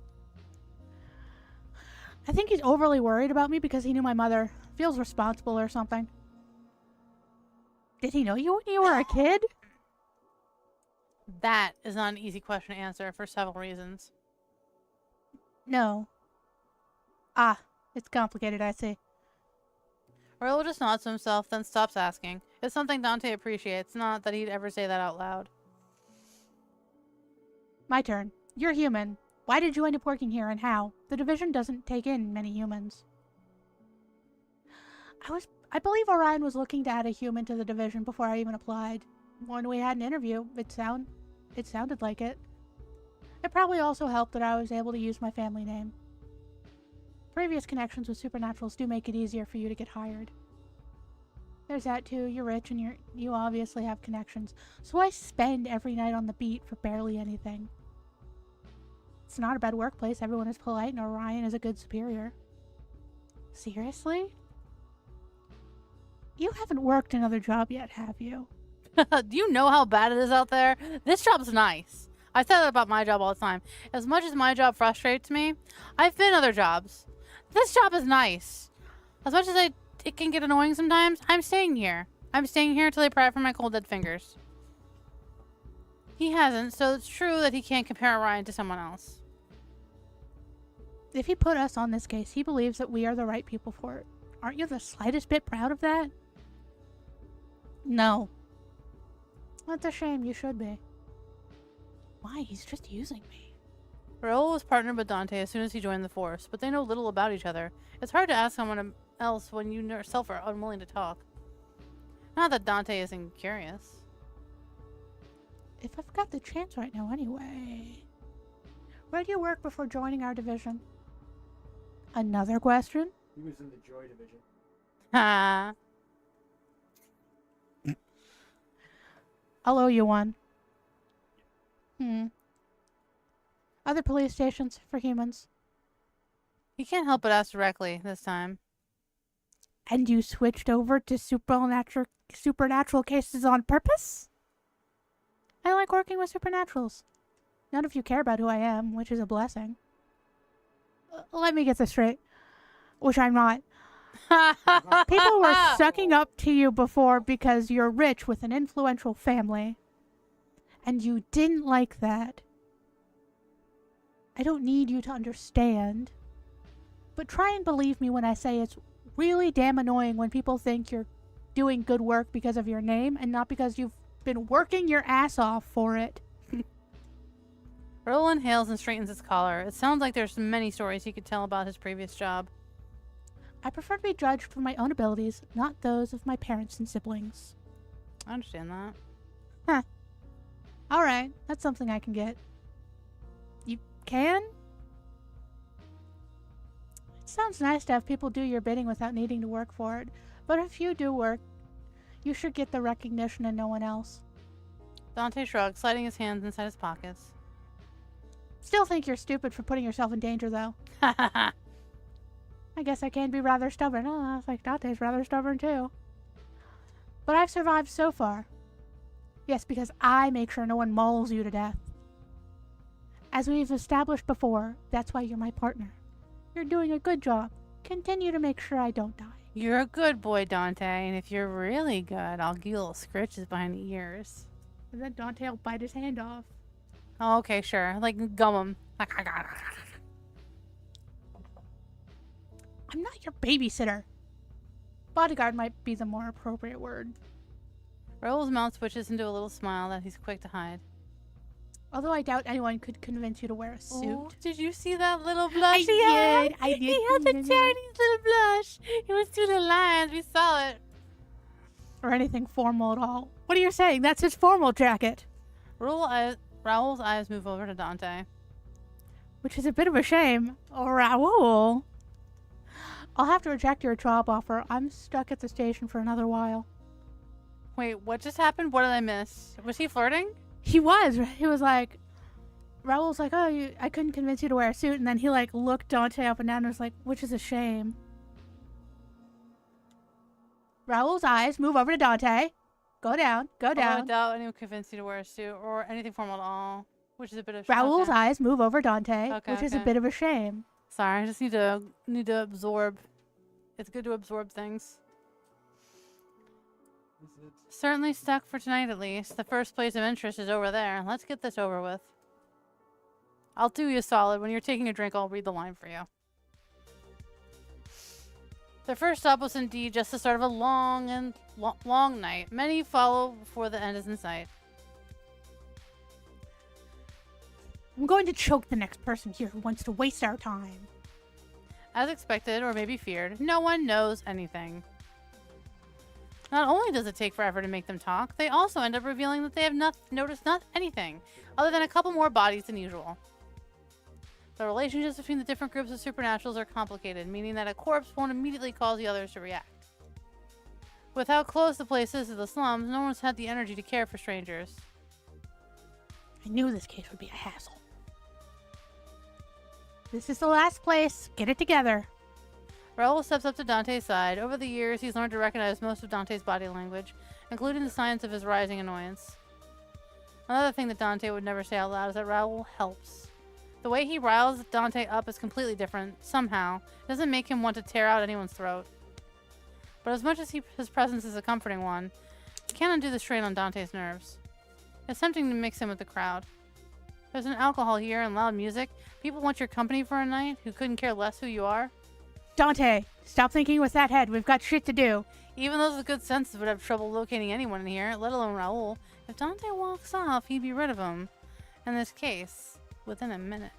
I think he's overly worried about me because he knew my mother. Feels responsible or something. Did he know you when you were a kid? That is not an easy question to answer for several reasons. No. Ah, it's complicated, I see. Raoul just nods to himself, then stops asking. It's something Dante appreciates, not that he'd ever say that out loud. My turn. You're human. Why did you end up working here and how? The division doesn't take in many humans. I believe Orion was looking to add a human to the division before I even applied. When we had an interview, it sounded like it. It probably also helped that I was able to use my family name. Previous connections with supernaturals do make it easier for you to get hired. There's that too. You're rich and you obviously have connections. So I spend every night on the beat for barely anything. It's not a bad workplace. Everyone is polite and Orion is a good superior. Seriously? You haven't worked another job yet, have you? Do you know how bad it is out there? This job's nice. I say that about my job all the time. As much as my job frustrates me, I've been in other jobs. This job is nice. As much as it can get annoying sometimes, I'm staying here. I'm staying here until they pry from my cold dead fingers. He hasn't, so it's true that he can't compare Orion to someone else. If he put us on this case, he believes that we are the right people for it. Aren't you the slightest bit proud of that? No. That's a shame. You should be. Why? He's just using me. Raoul was partnered with Dante as soon as he joined the force, but they know little about each other. It's hard to ask someone else when you yourself are unwilling to talk. Not that Dante isn't curious. If I've got the chance right now anyway. Where do you work before joining our division? Another question? He was in the Joy division. Ha! I'll owe you one. Other police stations for humans. He can't help but ask directly this time. And you switched over to supernatural cases on purpose? I like working with supernaturals. None of you care about who I am, which is a blessing. Let me get this straight. Which I'm not. People were sucking up to you before because you're rich with an influential family. And you didn't like that. I don't need you to understand. But try and believe me when I say it's really damn annoying when people think you're doing good work because of your name and not because you've been working your ass off for it. Raoul inhales and straightens his collar. It sounds like there's many stories he could tell about his previous job. I prefer to be judged for my own abilities, not those of my parents and siblings. I understand that. Huh. Alright, that's something I can get. You can? It sounds nice to have people do your bidding without needing to work for it, but if you do work, you should get the recognition and no one else. Dante shrugs, sliding his hands inside his pockets. Still think you're stupid for putting yourself in danger, though. I guess I can be rather stubborn. Oh, I think Dante's rather stubborn, too. But I've survived so far. Yes, because I make sure no one mauls you to death. As we've established before, that's why you're my partner. You're doing a good job. Continue to make sure I don't die. You're a good boy, Dante, and if you're really good, I'll give you little scritches behind the ears. And then Dante will bite his hand off. Oh, okay, sure. Like, gum him. I'm not your babysitter. Bodyguard might be the more appropriate word. Raoul's mouth switches into a little smile that he's quick to hide. Although I doubt anyone could convince you to wear a suit. Ooh, did you see that little blush he I had? did. He had the tiniest little blush. It was 2 little lines. We saw it. Or anything formal at all. What are you saying? That's his formal jacket. Raoul's eyes move over to Dante. Which is a bit of a shame. Oh, Raoul. I'll have to reject your job offer. I'm stuck at the station for another while. Wait, what just happened? What did I miss? Was he flirting? He was. He was like... Raoul's like, oh, I couldn't convince you to wear a suit. And then he like looked Dante up and down and was like, which is a shame. Raoul's eyes move over to Dante. Go down. Go I down. doubt anyone convinced you to wear a suit or anything formal at all. Which is a bit of Raoul's okay. eyes move over Dante, Okay, which is a okay. bit of a shame. Sorry, I just need to absorb. It's good to absorb things. Is it? Certainly stuck for tonight at least. The first place of interest is over there. Let's get this over with. I'll do you a solid. When you're taking a drink, I'll read the line for you. The first stop was indeed just the start of a long night. Many follow before the end is in sight. I'm going to choke the next person here who wants to waste our time. As expected, or maybe feared, no one knows anything. Not only does it take forever to make them talk, they also end up revealing that they have noticed anything other than a couple more bodies than usual. The relationships between the different groups of supernaturals are complicated, meaning that a corpse won't immediately cause the others to react. With how close the place is to the slums, no one's had the energy to care for strangers. I knew this case would be a hassle. This is the last place. Get it together. Raoul steps up to Dante's side. Over the years, he's learned to recognize most of Dante's body language, including the signs of his rising annoyance. Another thing that Dante would never say out loud is that Raoul helps. The way he riles Dante up is completely different, somehow. It doesn't make him want to tear out anyone's throat. But as much as his presence is a comforting one, it can't undo the strain on Dante's nerves. It's tempting to mix in with the crowd. There's an alcohol here and loud music. People want your company for a night who couldn't care less who you are. Dante, stop thinking with that head. We've got shit to do. Even those with good senses would have trouble locating anyone in here, let alone Raoul. If Dante walks off, he'd be rid of him. In this case, within a minute.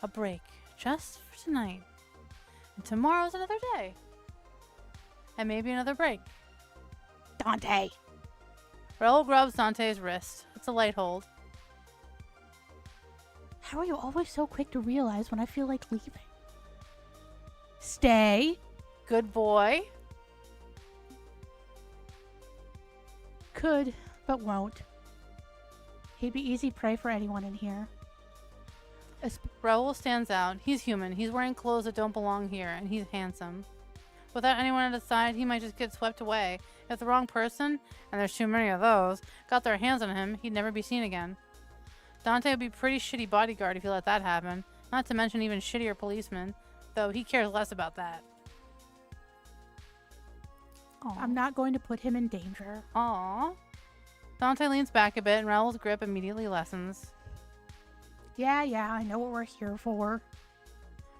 A break, just for tonight. And tomorrow's another day. And maybe another break. Dante. Raoul grabs Dante's wrist. It's a light hold. How are you always so quick to realize when I feel like leaving? Stay. Good boy. Could, but won't. He'd be easy prey for anyone in here. Raoul stands out. He's human. He's wearing clothes that don't belong here, and he's handsome. Without anyone at his side, he might just get swept away. If the wrong person, and there's too many of those, got their hands on him, he'd never be seen again. Dante would be a pretty shitty bodyguard if he let that happen. Not to mention even shittier policemen, though he cares less about that. Aww. I'm not going to put him in danger. Aww. Dante leans back a bit, and Raoul's grip immediately lessens. Yeah, I know what we're here for.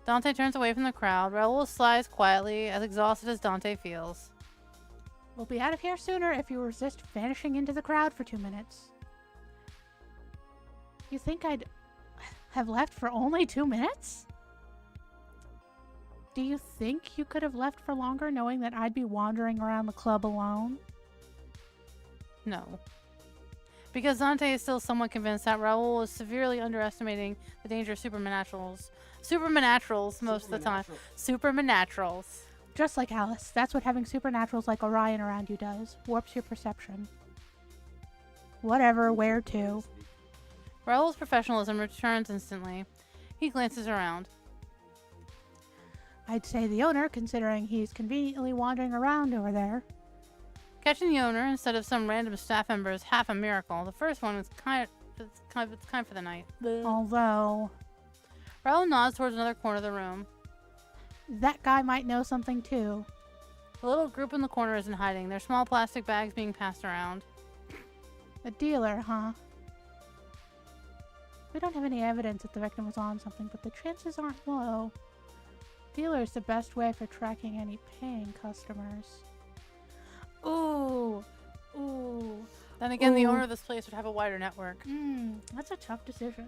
Dante turns away from the crowd. Raoul slides quietly, as exhausted as Dante feels. We'll be out of here sooner if you resist vanishing into the crowd for 2 minutes. You think I'd have left for only 2 minutes? Do you think you could have left for longer knowing that I'd be wandering around the club alone? No. Because Dante is still somewhat convinced that Raoul is severely underestimating the danger of supernaturals. Supernaturals most of the time. Supernaturals. Just like Alice, that's what having supernaturals like Orion around you does. Warps your perception. Whatever, where to? Raoul's professionalism returns instantly. He glances around. I'd say the owner, considering he's conveniently wandering around over there. Catching the owner instead of some random staff member is half a miracle. The first one is kind for the night. Although, Raoul nods towards another corner of the room. that guy might know something too. The little group in the corner isn't hiding. Their small plastic bags being passed around. A dealer, huh? We don't have any evidence that the victim was on something, but the chances aren't low. Dealer is the best way for tracking any paying customers. Ooh. Then again, the Ooh. owner of this place would have a wider network. That's a tough decision.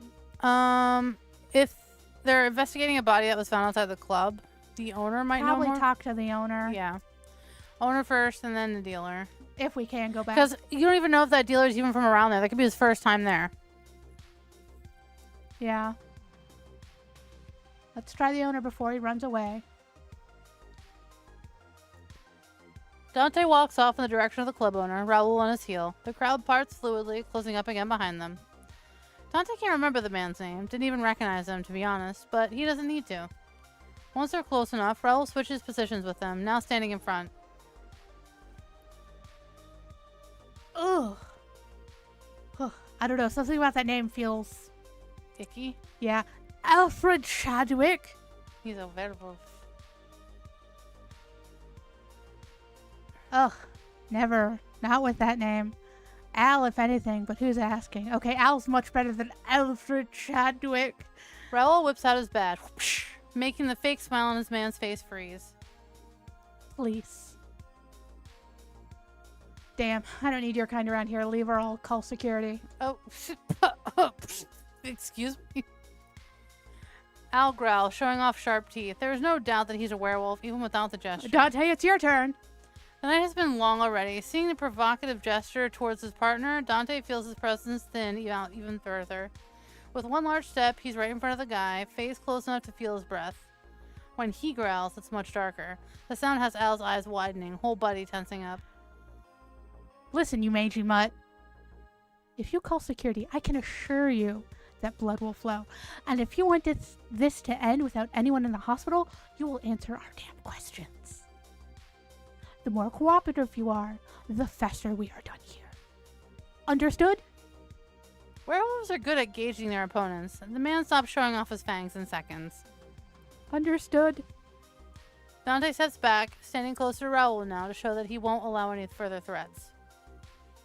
If they're investigating a body that was found outside the club, the owner might Probably know more. talk to the owner. Yeah. Owner first and then the dealer. If we can go back. Because you don't even know if that dealer is even from around there. That could be his first time there. Yeah. Let's try the owner before he runs away. Dante walks off in the direction of the club owner, Raoul on his heel. The crowd parts fluidly, closing up again behind them. Dante can't remember the man's name, didn't even recognize him, to be honest, but he doesn't need to. Once they're close enough, Raoul switches positions with them, now standing in front. Ugh. I don't know, something about that name feels... Icky? Yeah. Alfred Chadwick? He's a werewolf. Ugh. Never. Not with that name. Al, if anything, but who's asking? Okay, Al's much better than Alfred Chadwick. Raoul whips out his bat, whoosh, making the fake smile on his man's face freeze. Police. Damn, I don't need your kind around here. Leave or I'll call security. Oh, excuse me. Al growls, showing off sharp teeth. There is no doubt that he's a werewolf, even without the gesture. Dante, it's your turn. The night has been long already. Seeing the provocative gesture towards his partner, Dante feels his presence thin out even further. With one large step, he's right in front of the guy, face close enough to feel his breath. When he growls, it's much darker. The sound has Al's eyes widening, whole body tensing up. Listen, you mangy mutt. If you call security, I can assure you that blood will flow. And if you want this to end without anyone in the hospital, you will answer our damn questions. The more cooperative you are, the faster we are done here. Understood? Werewolves are good at gauging their opponents. The man stops showing off his fangs in seconds. Understood. Dante steps back, standing closer to Raoul now to show that he won't allow any further threats.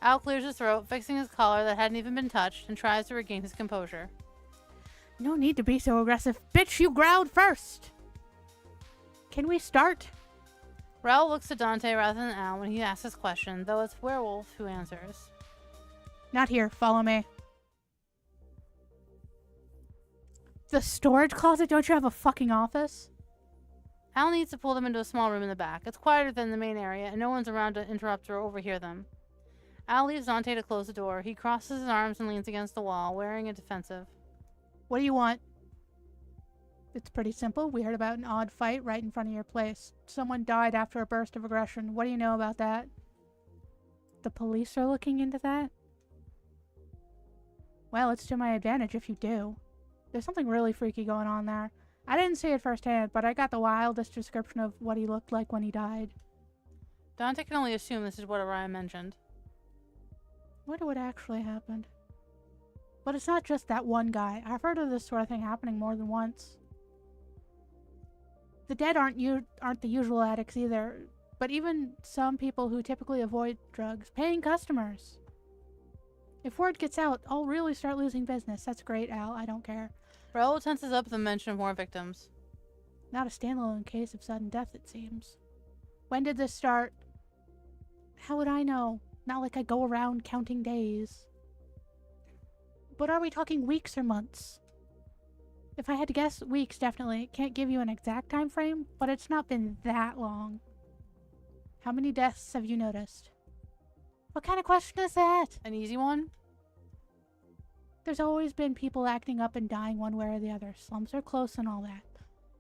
Al clears his throat, fixing his collar that hadn't even been touched, and tries to regain his composure. No need to be so aggressive. Bitch, you growled first. Can we start? Raoul looks to Dante rather than Al when he asks his question, though it's Werewolf who answers. Not here. Follow me. The storage closet? Don't you have a fucking office? Al needs to pull them into a small room in the back. It's quieter than the main area, and no one's around to interrupt or overhear them. Al leaves Dante to close the door. He crosses his arms and leans against the wall, wearing a defensive. What do you want? It's pretty simple. We heard about an odd fight right in front of your place. Someone died after a burst of aggression. What do you know about that? The police are looking into that? Well, it's to my advantage if you do. There's something really freaky going on there. I didn't see it firsthand, but I got the wildest description of what he looked like when he died. Dante can only assume this is what Orion mentioned. Wonder what actually happened. But it's not just that one guy. I've heard of this sort of thing happening more than once. The dead aren't the usual addicts either, but even some people who typically avoid drugs, paying customers. If word gets out, I'll really start losing business. That's great, Al. I don't care. Raoul tenses up at the mention of more victims. Not a standalone case of sudden death, it seems. When did this start? How would I know? Not like I go around counting days. But are we talking weeks or months? If I had to guess, weeks, definitely. Can't give you an exact time frame, but it's not been that long. How many deaths have you noticed? What kind of question is that? An easy one? There's always been people acting up and dying one way or the other. Slums are close and all that.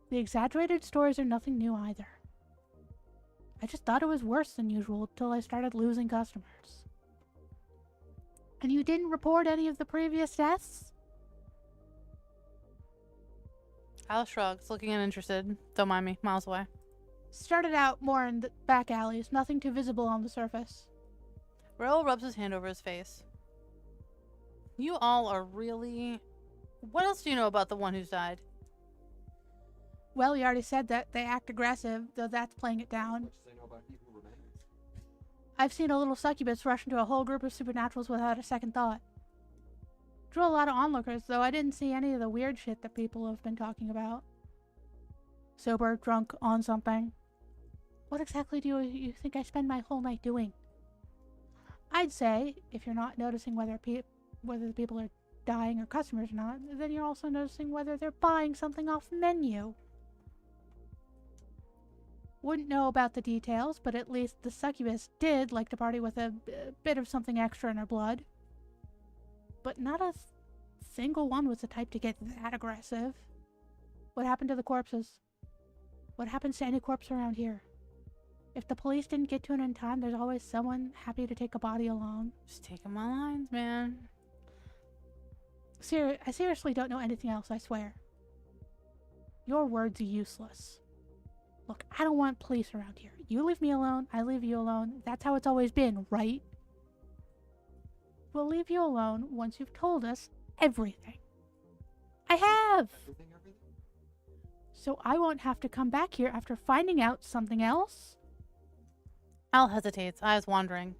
The exaggerated stories are nothing new either. I just thought it was worse than usual till I started losing customers. And you didn't report any of the previous deaths? Al shrugs, looking uninterested. Don't mind me, miles away. Started out more in the back alleys, nothing too visible on the surface. Raoul rubs his hand over his face. You all are really... What else do you know about the one who's died? Well, you already said that they act aggressive, though that's playing it down. Much as I know about he who remains. I've seen a little succubus rush into a whole group of supernaturals without a second thought. Drew a lot of onlookers, though I didn't see any of the weird shit that people have been talking about. Sober, drunk, on something. What exactly do you think I spend my whole night doing? I'd say, if you're not noticing whether the people are dying or customers or not, then you're also noticing whether they're buying something off menu. Wouldn't know about the details, but at least the succubus did like to party with a bit of something extra in her blood. But not a single one was the type to get that aggressive. What happened to the corpses? What happens to any corpse around here? If the police didn't get to it in time, there's always someone happy to take a body along. Just taking my lines, man. I seriously don't know anything else, I swear. Your words are useless. Look, I don't want police around here. You leave me alone, I leave you alone. That's how it's always been, right? We'll leave you alone once you've told us everything. I have! Everything? So I won't have to come back here after finding out something else? Al hesitates, eyes wandering.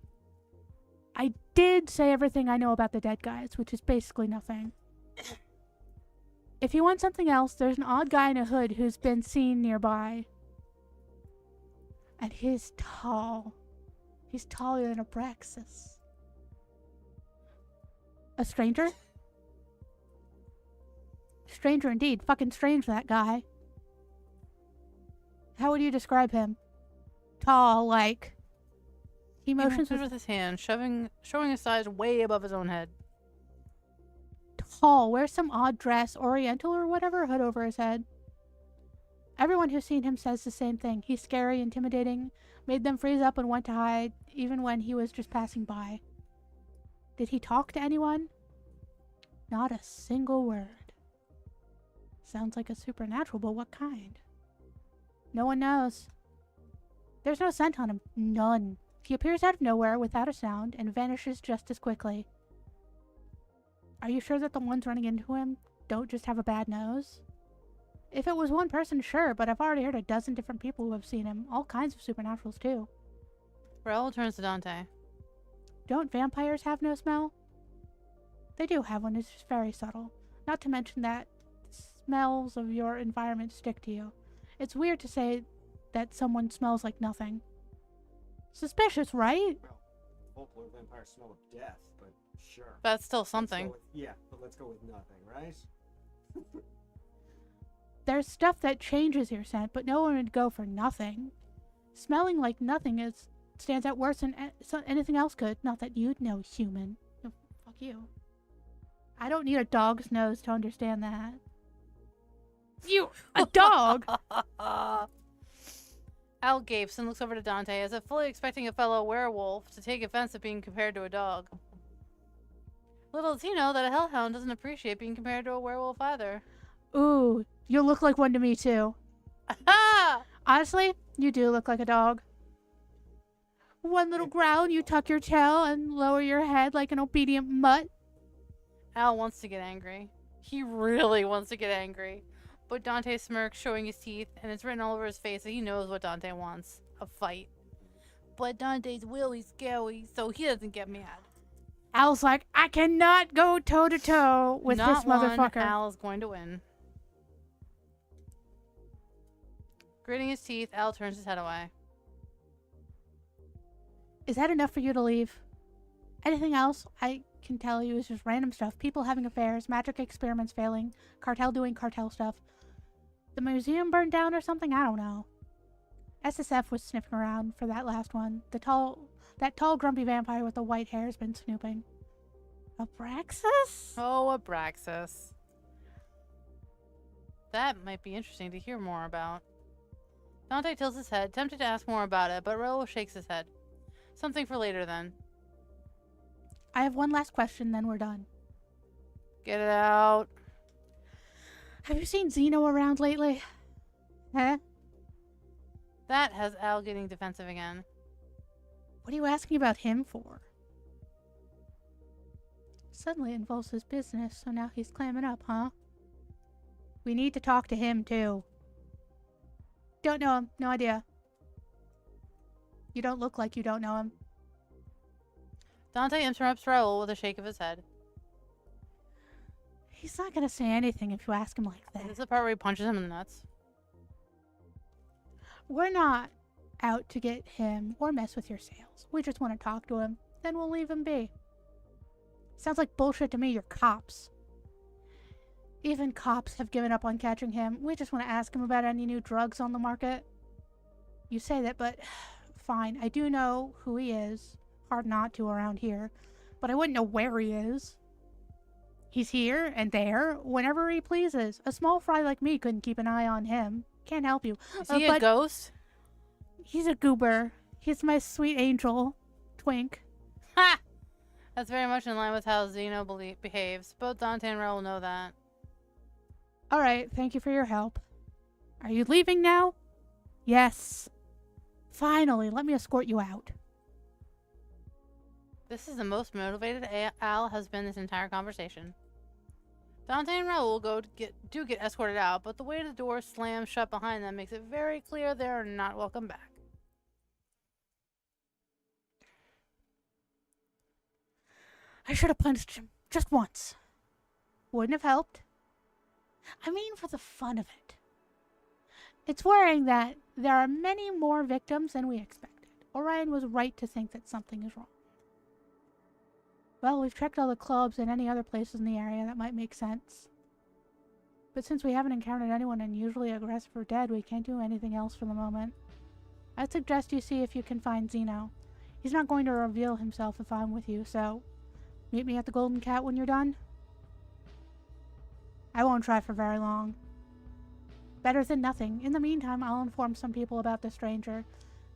I did say everything I know about the dead guys, which is basically nothing. If you want something else, there's an odd guy in a hood who's been seen nearby. And he's tall. He's taller than a Praxis. A stranger? Stranger indeed. Fucking strange, that guy. How would you describe him? Tall, like... He motions with his hand, showing his size way above his own head. Tall, wears some odd dress, oriental or whatever, hood over his head. Everyone who's seen him says the same thing. He's scary, intimidating, made them freeze up and went to hide, even when he was just passing by. Did he talk to anyone? Not a single word. Sounds like a supernatural, but what kind? No one knows. There's no scent on him. None. He appears out of nowhere without a sound and vanishes just as quickly. Are you sure that the ones running into him don't just have a bad nose? If it was one person, sure, but I've already heard a dozen different people who have seen him. All kinds of supernaturals, too. Raoul turns to Dante. Don't vampires have no smell? They do have one, it's just very subtle. Not to mention that smells of your environment stick to you. It's weird to say that someone smells like nothing. Suspicious, right? Well, folklore vampires smell of death, but sure. That's still something. But let's go with nothing, right? There's stuff that changes your scent, but no one would go for nothing. Smelling like nothing stands out worse than anything else could. Not that you'd know, human. No, fuck you. I don't need a dog's nose to understand that. You, a dog? Al gapes and looks over to Dante as if fully expecting a fellow werewolf to take offense at being compared to a dog. Little does he know that a hellhound doesn't appreciate being compared to a werewolf either. Ooh, you look like one to me too. Honestly, you do look like a dog. One little growl, you tuck your tail and lower your head like an obedient mutt. Al wants to get angry. He really wants to get angry. But Dante smirks, showing his teeth, and it's written all over his face that he knows what Dante wants. A fight. But Dante's really scary, so he doesn't get mad. Al's like, I cannot go toe-to-toe with Not this motherfucker. One, Al is going to win. Gritting his teeth, Al turns his head away. Is that enough for you to leave? Anything else I can tell you is just random stuff. People having affairs, magic experiments failing, cartel doing cartel stuff. The museum burned down or something? I don't know. SSF was sniffing around for that last one. That tall grumpy vampire with the white hair has been snooping. Abraxas? Oh, Abraxas. That might be interesting to hear more about. Dante tilts his head, tempted to ask more about it, but Raoul shakes his head. Something for later, then. I have one last question, then we're done. Get it out. Have you seen Zeno around lately? Huh? That has Al getting defensive again. What are you asking about him for? Suddenly it involves his business, so now he's clamming up, huh? We need to talk to him, too. Don't know him. No idea. You don't look like you don't know him. Dante interrupts Raoul with a shake of his head. He's not gonna say anything if you ask him like This is that. the part where he punches him in the nuts. We're not out to get him or mess with your sales. We just want to talk to him. Then we'll leave him be. Sounds like bullshit to me. You're cops. Even cops have given up on catching him. We just want to ask him about any new drugs on the market. You say that, but fine. I do know who he is. Hard not to around here. But I wouldn't know where he is. He's here and there whenever he pleases. A small fry like me couldn't keep an eye on him. Can't help you. Is he a but ghost? he's a goober. He's my sweet angel. Twink. Ha! That's very much in line with how Zeno behaves. Both Dante and Raoul know that. Alright, thank you for your help. Are you leaving now? Yes. Finally, let me escort you out. This is the most motivated Al has been this entire conversation. Dante and Raoul get escorted out, but the way the door slams shut behind them makes it very clear they are not welcome back. I should have punched him just once. Wouldn't have helped. I mean, for the fun of it. It's worrying that there are many more victims than we expected. Orion was right to think that something is wrong. Well, we've checked all the clubs and any other places in the area that might make sense. But since we haven't encountered anyone unusually aggressive or dead, we can't do anything else for the moment. I'd suggest you see if you can find Zeno. He's not going to reveal himself if I'm with you, so meet me at the Golden Cat when you're done. I won't try for very long. Better than nothing. In the meantime, I'll inform some people about the stranger,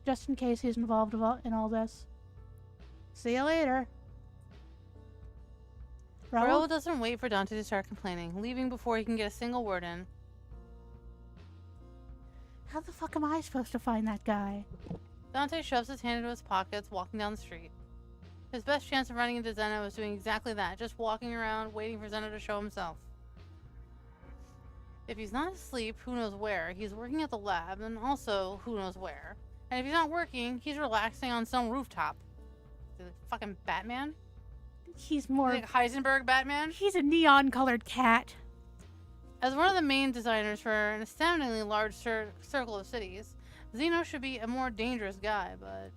just in case he's involved in all this. See you later. Raoul doesn't wait for Dante to start complaining, leaving before he can get a single word in. How the fuck am I supposed to find that guy? Dante shoves his hand into his pockets, walking down the street. His best chance of running into Zeno was doing exactly that, just walking around, waiting for Zeno to show himself. If he's not asleep, who knows where, he's working at the lab, and also who knows where. And if he's not working, he's relaxing on some rooftop. Is he fucking Batman? He's more... Like Heisenberg Batman? He's a neon-colored cat. As one of the main designers for an astoundingly large circle of cities, Zeno should be a more dangerous guy, but...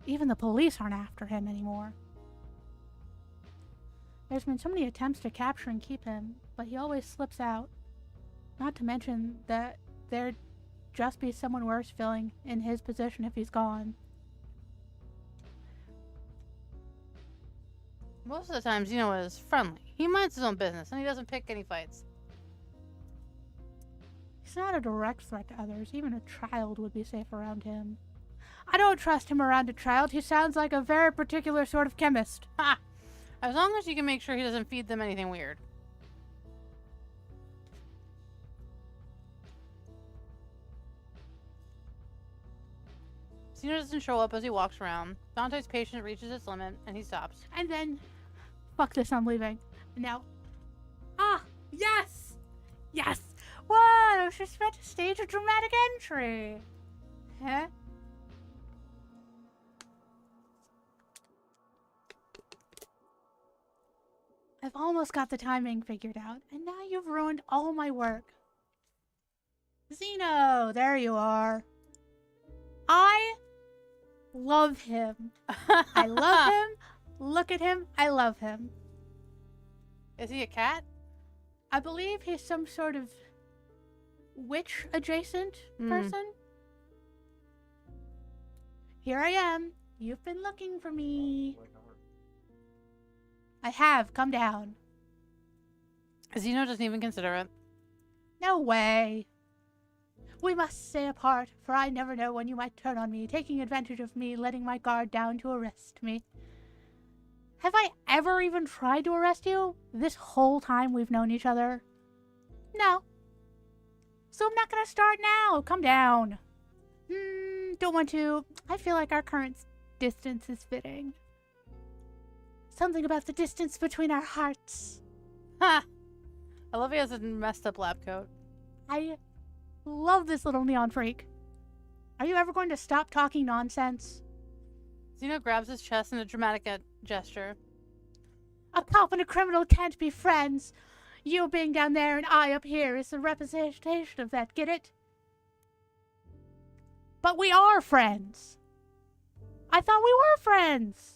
Even the police aren't after him anymore. There's been so many attempts to capture and keep him, but he always slips out. Not to mention that there'd just be someone worse filling in his position if he's gone. Most of the time, Zeno is friendly. He minds his own business, and he doesn't pick any fights. He's not a direct threat to others. Even a child would be safe around him. I don't trust him around a child. He sounds like a very particular sort of chemist. Ha! As long as you can make sure he doesn't feed them anything weird. Zeno doesn't show up as he walks around. Dante's patience reaches its limit, and he stops. And then, fuck this, I'm leaving. And now, yes! Yes! Whoa, I was just about to stage a dramatic entry. Huh? I've almost got the timing figured out, and now you've ruined all my work. Zeno, there you are. I love him. I love him. Look at him. I love him. Is he a cat? I believe he's some sort of witch adjacent person. Here I am. You've been looking for me. I have. Come down. Zeno doesn't even consider it. No way. We must stay apart, for I never know when you might turn on me, taking advantage of me, letting my guard down to arrest me. Have I ever even tried to arrest you? This whole time we've known each other? No. So I'm not gonna start now. Come down. Don't want to. I feel like our current distance is fitting. Something about the distance between our hearts. Ha! I love he has a messed up lab coat. I love this little neon freak. Are you ever going to stop talking nonsense? Zeno grabs his chest in a dramatic gesture. A cop and a criminal can't be friends. You being down there and I up here is the representation of that, get it? But we are friends. I thought we were friends.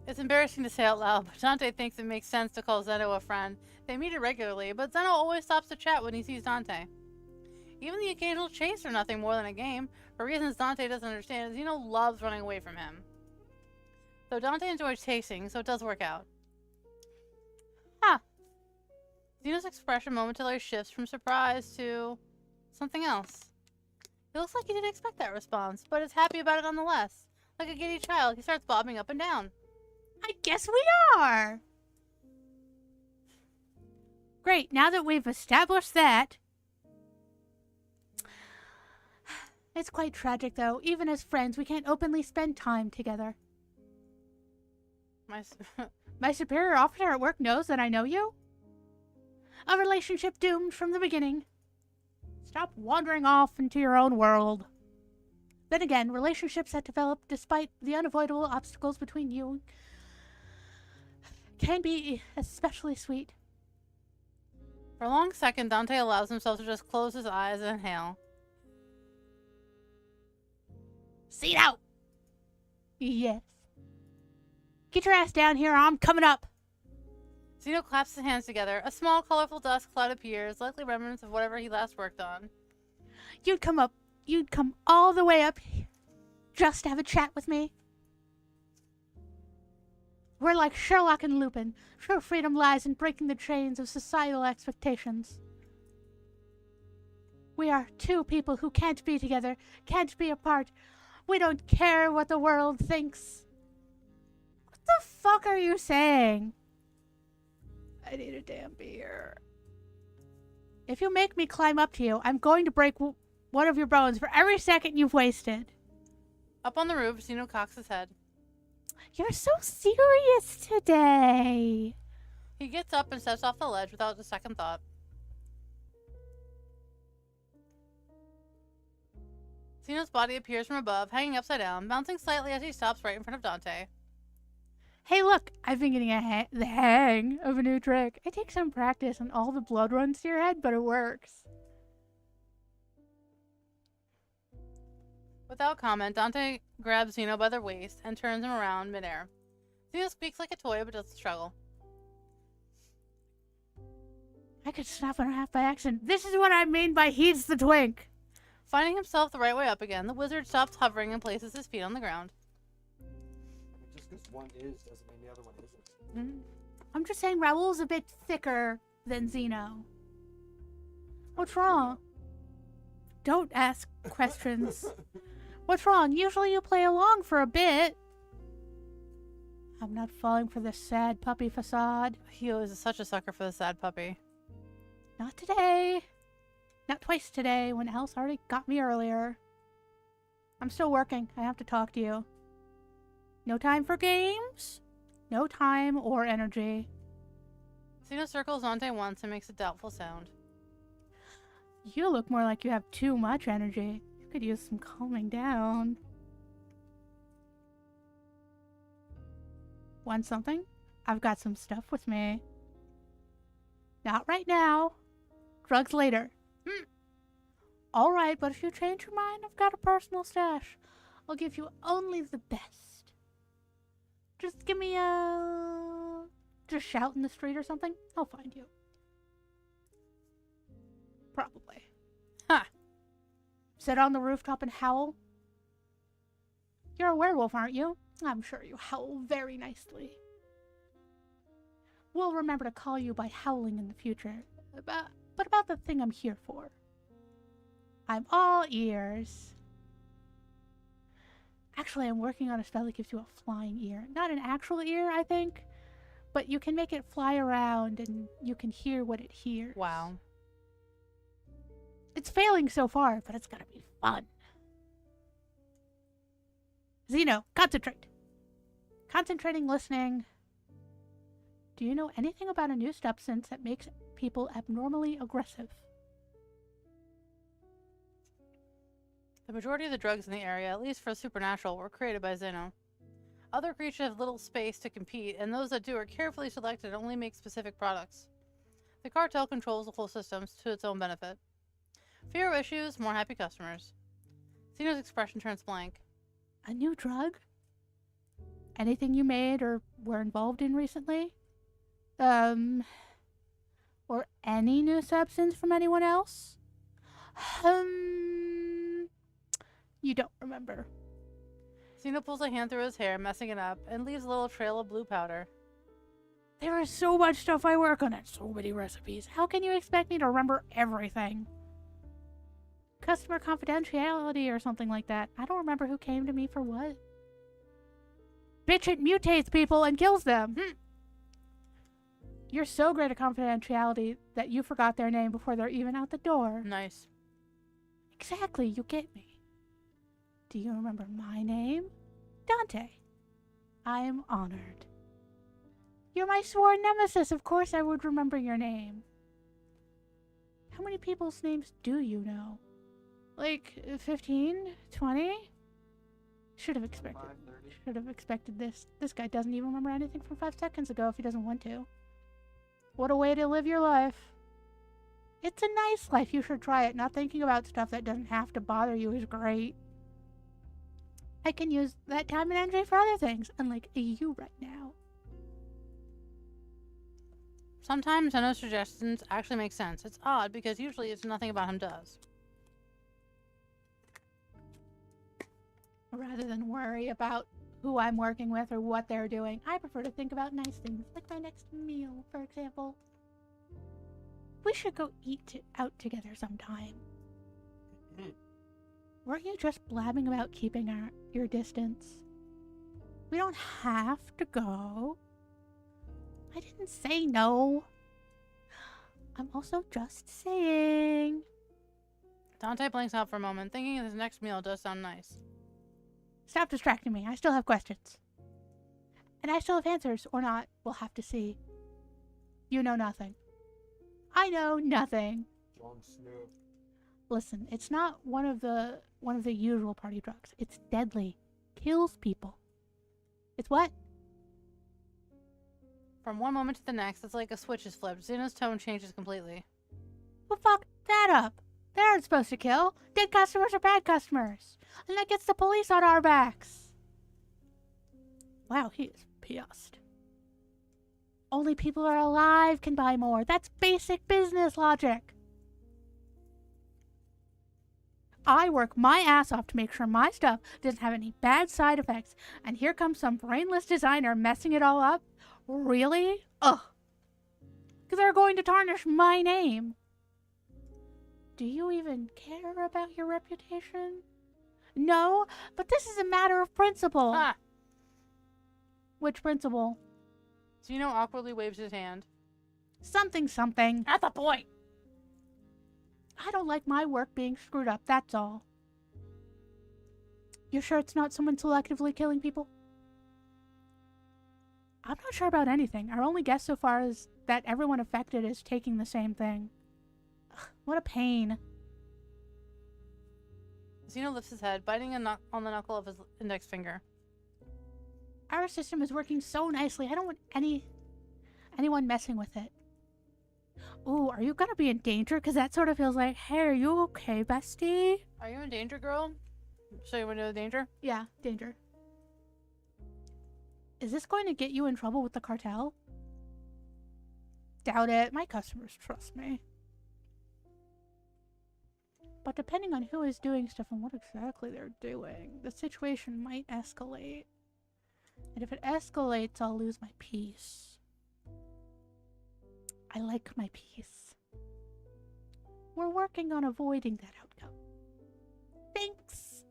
It's embarrassing to say out loud, but Dante thinks it makes sense to call Zeno a friend. They meet irregularly, but Zeno always stops to chat when he sees Dante. Even the occasional chase are nothing more than a game. For reasons Dante doesn't understand, Zeno loves running away from him. Though Dante enjoys chasing, so it does work out. Huh. Zeno's expression momentarily shifts from surprise to something else. It looks like he didn't expect that response, but is happy about it nonetheless. Like a giddy child, he starts bobbing up and down. I guess we are. Great, now that we've established that. It's quite tragic, though. Even as friends, we can't openly spend time together. My superior officer at work knows that I know you. A relationship doomed from the beginning. Stop wandering off into your own world. Then again, relationships that develop despite the unavoidable obstacles between you can be especially sweet. For a long second, Dante allows himself to just close his eyes and inhale. See it out! Yes. Get your ass down here, I'm coming up! Zeno claps his hands together. A small, colorful dust cloud appears, likely remnants of whatever he last worked on. You'd come all the way up here just to have a chat with me? We're like Sherlock and Lupin. True freedom lies in breaking the chains of societal expectations. We are two people who can't be together, can't be apart. We don't care what the world thinks. What the fuck are you saying? I need a damn beer. If you make me climb up to you, I'm going to break one of your bones for every second you've wasted. Up on the roof, Zeno cocks his head. You're so serious today. He gets up and steps off the ledge without a second thought. Zeno's body appears from above, hanging upside down, bouncing slightly as he stops right in front of Dante. Hey, look, I've been getting the hang of a new trick. It takes some practice and all the blood runs to your head, but it works. Without comment, Dante grabs Zeno by the waist and turns him around midair. Zeno speaks like a toy but doesn't struggle. I could snap in half by accident. This is what I mean by he's the twink. Finding himself the right way up again, the wizard stops hovering and places his feet on the ground. I mean, just because one is doesn't mean the other one isn't. I'm just saying Raoul's a bit thicker than Zeno. What's wrong? Don't ask questions. What's wrong? Usually you play along for a bit. I'm not falling for this sad puppy facade. He is such a sucker for the sad puppy. Not today. Not twice today, when Alice already got me earlier. I'm still working. I have to talk to you. No time for games. No time or energy. Zeno circles Dante once and makes a doubtful sound. You look more like you have too much energy. You could use some calming down. Want something? I've got some stuff with me. Not right now. Drugs later. All right, but if you change your mind, I've got a personal stash. I'll give you only the best. Just give me a... Just shout in the street or something. I'll find you. Probably. Ha! Sit on the rooftop and howl. You're a werewolf, aren't you? I'm sure you howl very nicely. We'll remember to call you by howling in the future. But about the thing I'm here for. I'm all ears. Actually, I'm working on a spell that gives you a flying ear. Not an actual ear, I think. But you can make it fly around and you can hear what it hears. Wow. It's failing so far, but it's gonna be fun. Zeno, concentrate. Concentrating, listening. Do you know anything about a new substance that makes people abnormally aggressive? The majority of the drugs in the area, at least for supernatural, were created by Zeno. Other creatures have little space to compete, and those that do are carefully selected and only make specific products. The cartel controls the whole system to its own benefit. Fewer issues, more happy customers. Zeno's expression turns blank. A new drug? Anything you made or were involved in recently? Or any new substance from anyone else? You don't remember. Zeno pulls a hand through his hair, messing it up, and leaves a little trail of blue powder. There is so much stuff I work on and so many recipes. How can you expect me to remember everything? Customer confidentiality or something like that. I don't remember who came to me for what. Bitch, it mutates people and kills them. You're so great at confidentiality that you forgot their name before they're even out the door. Nice. Exactly, you get me. Do you remember my name? Dante. I am honored. You're my sworn nemesis. Of course I would remember your name. How many people's names do you know? Like 15? 20? Should have expected. 5:30. Should have expected this. This guy doesn't even remember anything from 5 seconds ago if he doesn't want to. What a way to live your life. It's a nice life. You should try it. Not thinking about stuff that doesn't have to bother you is great. I can use that time and energy for other things, unlike you right now. Sometimes Zeno's suggestions actually make sense. It's odd because usually it's nothing about him does. Rather than worry about who I'm working with or what they're doing, I prefer to think about nice things, like my next meal, for example. We should go eat out together sometime. Weren't you just blabbing about keeping your distance? We don't have to go. I didn't say no. I'm also just saying. Dante blinks out for a moment, thinking his next meal does sound nice. Stop distracting me. I still have questions. And I still have answers, or not. We'll have to see. You know nothing. I know nothing. Jon Snow. Listen, it's not one of the usual party drugs. It's deadly. Kills people. It's what? From one moment to the next, it's like a switch is flipped. Zeno's tone changes completely. Who fucked that up? They aren't supposed to kill. Dead customers are bad customers. And that gets the police on our backs. Wow, he is pissed. Only people who are alive can buy more. That's basic business logic. I work my ass off to make sure my stuff doesn't have any bad side effects, and here comes some brainless designer messing it all up? Really? Ugh. Because they're going to tarnish my name. Do you even care about your reputation? No, but this is a matter of principle. Ah. Which principle? Zeno awkwardly waves his hand. Something something. At the point! I don't like my work being screwed up, that's all. You sure it's not someone selectively killing people? I'm not sure about anything. Our only guess so far is that everyone affected is taking the same thing. Ugh, what a pain. Zeno lifts his head, biting on the knuckle of his index finger. Our system is working so nicely. I don't want anyone messing with it. Ooh, are you gonna be in danger? Because that sort of feels like, hey, are you okay, bestie? Are you in danger, girl? So you want to know the danger? Yeah, danger. Is this going to get you in trouble with the cartel? Doubt it. My customers trust me. But depending on who is doing stuff and what exactly they're doing, the situation might escalate. And if it escalates, I'll lose my peace. I like my peace. We're working on avoiding that outcome. Thanks!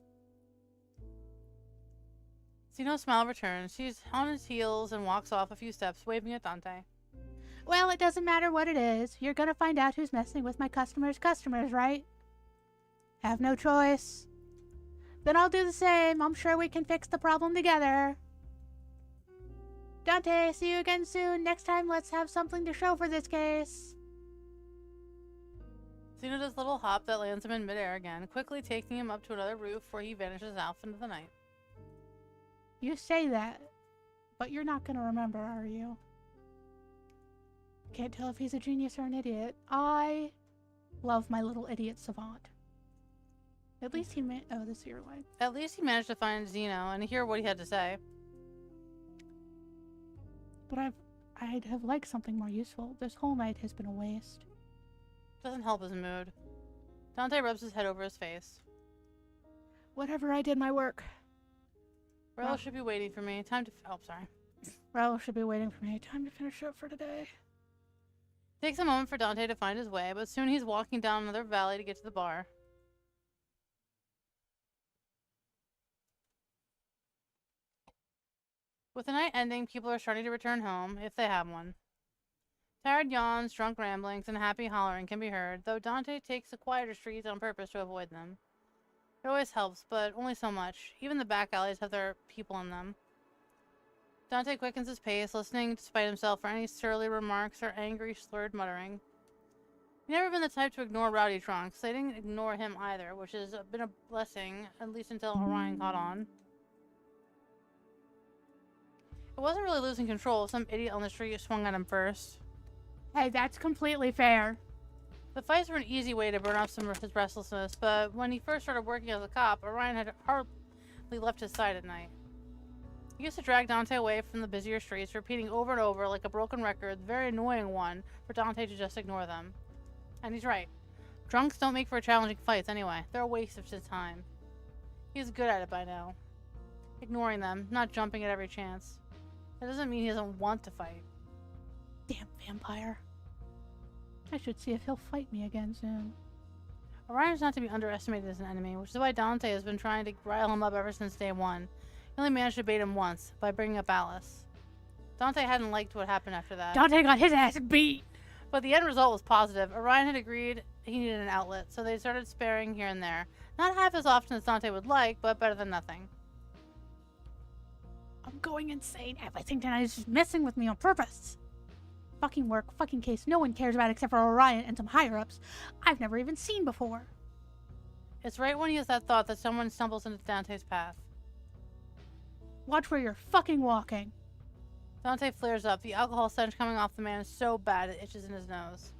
Zeno's smile returns. He's on his heels and walks off a few steps, waving at Dante. Well, it doesn't matter what it is. You're gonna find out who's messing with my customers' customers, right? Have no choice. Then I'll do the same. I'm sure we can fix the problem together. Dante, see you again soon. Next time, let's have something to show for this case. Zeno does a little hop that lands him in midair again, quickly taking him up to another roof where he vanishes off into the night. You say that, but you're not gonna remember, are you? Can't tell if he's a genius or an idiot. I love my little idiot savant. At least he oh, this is your line. At least he managed to find Zeno and hear what he had to say. But I'd have liked something more useful. This whole night has been a waste. Doesn't help his mood. Dante rubs his head over his face. Whatever, I did my work. Raul should be waiting for me. Time to... Oh, sorry. Raul should be waiting for me. Time to finish up for today. It takes a moment for Dante to find his way, but soon he's walking down another valley to get to the bar. With the night ending, people are starting to return home, if they have one. Tired yawns, drunk ramblings, and happy hollering can be heard, though Dante takes the quieter streets on purpose to avoid them. It always helps, but only so much. Even the back alleys have their people in them. Dante quickens his pace, listening despite himself for any surly remarks or angry, slurred muttering. He's never been the type to ignore rowdy drunks. They didn't ignore him either, which has been a blessing, at least until Orion caught on. It wasn't really losing control. Some idiot on the street swung at him first. Hey, that's completely fair. The fights were an easy way to burn off some of his restlessness, but when he first started working as a cop, Orion had hardly left his side at night. He used to drag Dante away from the busier streets, repeating over and over, like a broken record, the very annoying one, for Dante to just ignore them. And he's right. Drunks don't make for challenging fights anyway. They're a waste of his time. He's good at it by now. Ignoring them, not jumping at every chance. That doesn't mean he doesn't want to fight. Damn vampire. I should see if he'll fight me again soon. Orion's not to be underestimated as an enemy, which is why Dante has been trying to rile him up ever since day one. He only managed to bait him once, by bringing up Alice. Dante hadn't liked what happened after that. Dante got his ass beat! But the end result was positive. Orion had agreed he needed an outlet, so they started sparring here and there. Not half as often as Dante would like, but better than nothing. I'm going insane. Everything tonight is just messing with me on purpose. Fucking work, fucking case no one cares about except for Orion and some higher-ups I've never even seen before. It's right when he has that thought that someone stumbles into Dante's path. Watch where you're fucking walking. Dante flares up. The alcohol stench coming off the man is so bad it itches in his nose.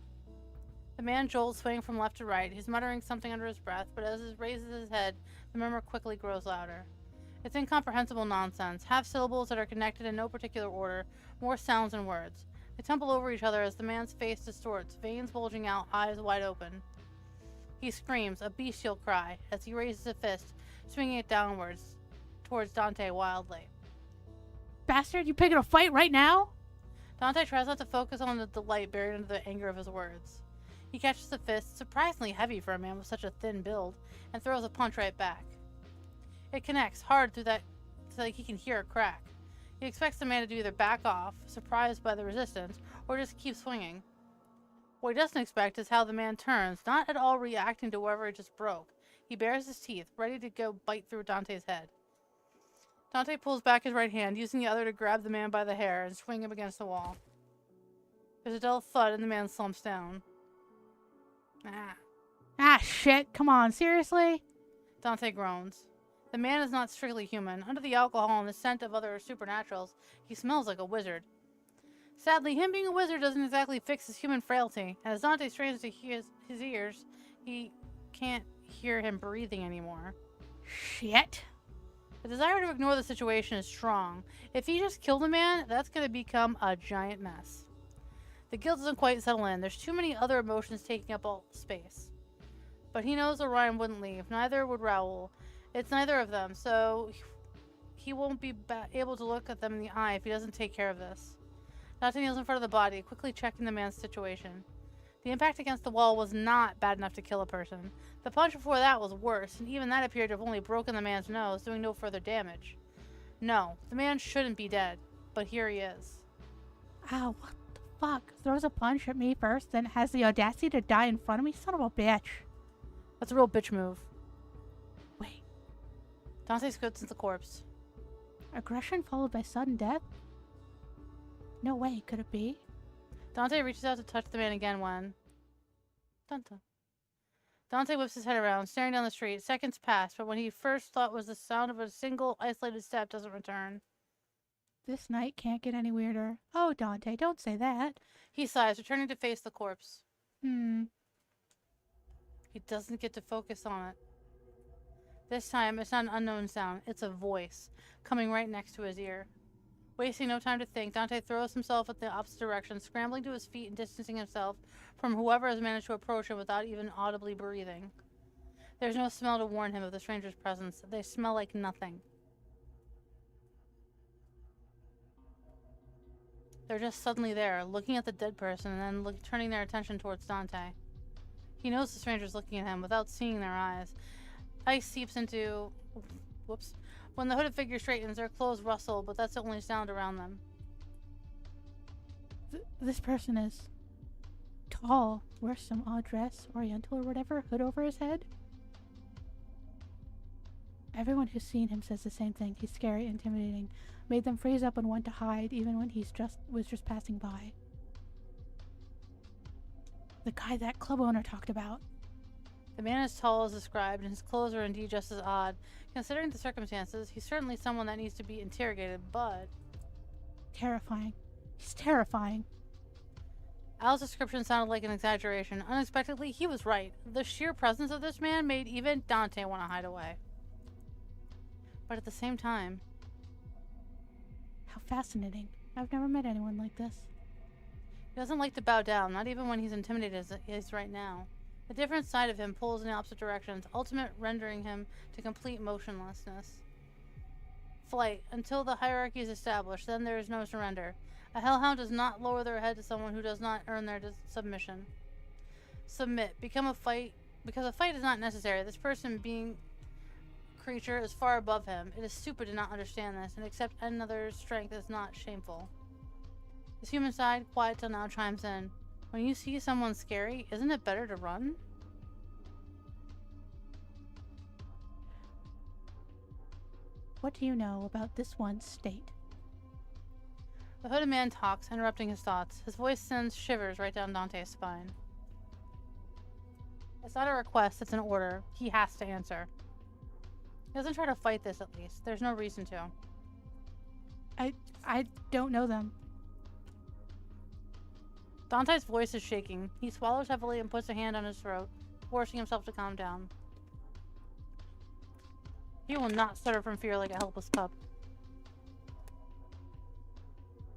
The man jolts, swaying from left to right. He's muttering something under his breath, but as he raises his head, the murmur quickly grows louder. It's incomprehensible nonsense, half syllables that are connected in no particular order, more sounds than words. They tumble over each other as the man's face distorts, veins bulging out, eyes wide open. He screams, a bestial cry, as he raises a fist, swinging it downwards, towards Dante wildly. Bastard, you picking a fight right now? Dante tries not to focus on the delight buried under the anger of his words. He catches the fist, surprisingly heavy for a man with such a thin build, and throws a punch right back. It connects hard through that so that he can hear a crack. He expects the man to either back off, surprised by the resistance, or just keep swinging. What he doesn't expect is how the man turns, not at all reacting to whatever it just broke. He bares his teeth, ready to go bite through Dante's head. Dante pulls back his right hand, using the other to grab the man by the hair and swing him against the wall. There's a dull thud and the man slumps down. Ah, shit. Come on, seriously? Dante groans. The man is not strictly human. Under the alcohol and the scent of other supernaturals, he smells like a wizard. Sadly, him being a wizard doesn't exactly fix his human frailty, and as Dante strains to his ears, he can't hear him breathing anymore. Shit. The desire to ignore the situation is strong. If he just killed a man, that's going to become a giant mess. The guilt doesn't quite settle in. There's too many other emotions taking up all space. But he knows Orion wouldn't leave. Neither would Raoul. It's neither of them, so he won't be able to look at them in the eye if he doesn't take care of this. Dante kneels in front of the body, quickly checking the man's situation. The impact against the wall was not bad enough to kill a person. The punch before that was worse, and even that appeared to have only broken the man's nose, doing no further damage. No, the man shouldn't be dead, but here he is. Ow, what the fuck? Throws a punch at me first, then has the audacity to die in front of me? Son of a bitch. That's a real bitch move. Wait. Dante scoots at the corpse. Aggression followed by sudden death? No way, could it be? Dante reaches out to touch the man again when... Dun-dun. Dante whips his head around, staring down the street. Seconds pass, but what he first thought was the sound of a single, isolated step doesn't return. This night can't get any weirder. Oh, Dante, don't say that. He sighs, returning to face the corpse. Hmm. He doesn't get to focus on it. This time, it's not an unknown sound. It's a voice, coming right next to his ear. Wasting no time to think, Dante throws himself in the opposite direction, scrambling to his feet and distancing himself from whoever has managed to approach him without even audibly breathing. There's no smell to warn him of the stranger's presence. They smell like nothing. They're just suddenly there, looking at the dead person and then turning their attention towards Dante. He knows the stranger's looking at him without seeing their eyes. Ice seeps into... Whoops. When the hooded figure straightens, their clothes rustle, but that's the only sound around them. This person is tall. Wears some odd dress, oriental or whatever, hood over his head. Everyone who's seen him says the same thing. He's scary, intimidating. Made them freeze up and want to hide, even when was just passing by. The guy that club owner talked about. The man is tall as described, and his clothes are indeed just as odd. Considering the circumstances, he's certainly someone that needs to be interrogated, but... Terrifying. He's terrifying. Al's description sounded like an exaggeration. Unexpectedly, he was right. The sheer presence of this man made even Dante want to hide away. But at the same time... How fascinating. I've never met anyone like this. He doesn't like to bow down, not even when he's intimidated as he is right now. A different side of him pulls in the opposite directions, ultimate rendering him to complete motionlessness. Flight. Until the hierarchy is established, then there is no surrender. A hellhound does not lower their head to someone who does not earn their submission. Submit. Because a fight is not necessary. This person being creature is far above him. It is stupid to not understand this, and accept another's strength is not shameful. His human side, quiet till now, chimes in. When you see someone scary, isn't it better to run? What do you know about this one's state? The hooded man talks, interrupting his thoughts. His voice sends shivers right down Dante's spine. It's not a request, it's an order. He has to answer. He doesn't try to fight this, at least. There's no reason to. I don't know them. Dante's voice is shaking. He swallows heavily and puts a hand on his throat, forcing himself to calm down. He will not stutter from fear like a helpless pup.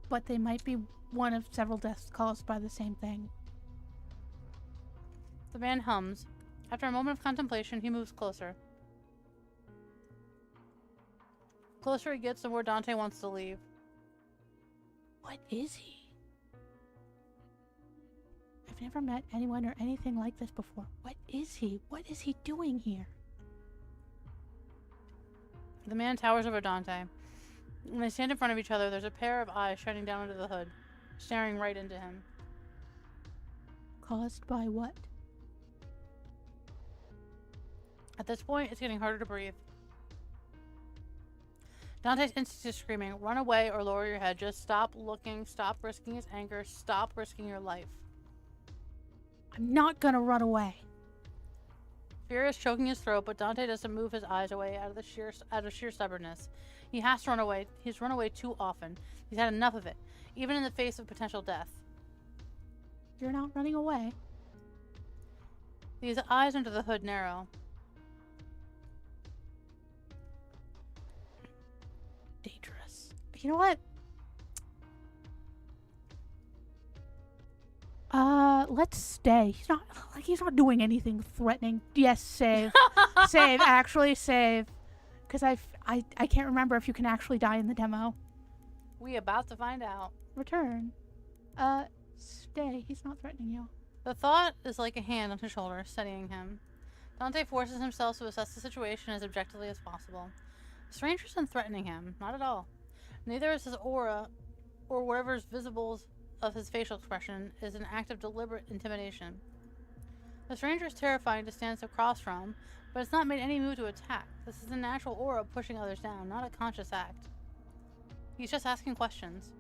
But they might be one of several deaths caused by the same thing. The man hums. After a moment of contemplation, he moves closer. The closer he gets, the more Dante wants to leave. What is he? I've never met anyone or anything like this before. What is he? What is he doing here? The man towers over Dante. When they stand in front of each other, there's a pair of eyes shining down under the hood, staring right into him. Caused by what? At this point, it's getting harder to breathe. Dante's instinct is screaming, run away or lower your head. Just stop looking, stop risking his anger, stop risking your life. I'm not gonna run away. Fear is choking his throat, but Dante doesn't move his eyes away out of sheer stubbornness. He has to run away. He's run away too often. He's had enough of it, even in the face of potential death. You're not running away. These eyes under the hood narrow. Dangerous. You know what? Let's stay. He's not doing anything threatening. Yes, save. Save, actually save. Because I can't remember if you can actually die in the demo. We about to find out. Return. Stay. He's not threatening you. The thought is like a hand on his shoulder, steadying him. Dante forces himself to assess the situation as objectively as possible. The stranger isn't threatening him, not at all. Neither is his aura, or whatever is visible of his facial expression, is an act of deliberate intimidation. The stranger is terrifying to stand so across from, but it's not made any move to attack. This is a natural aura pushing others down, not a conscious act. He's just asking questions.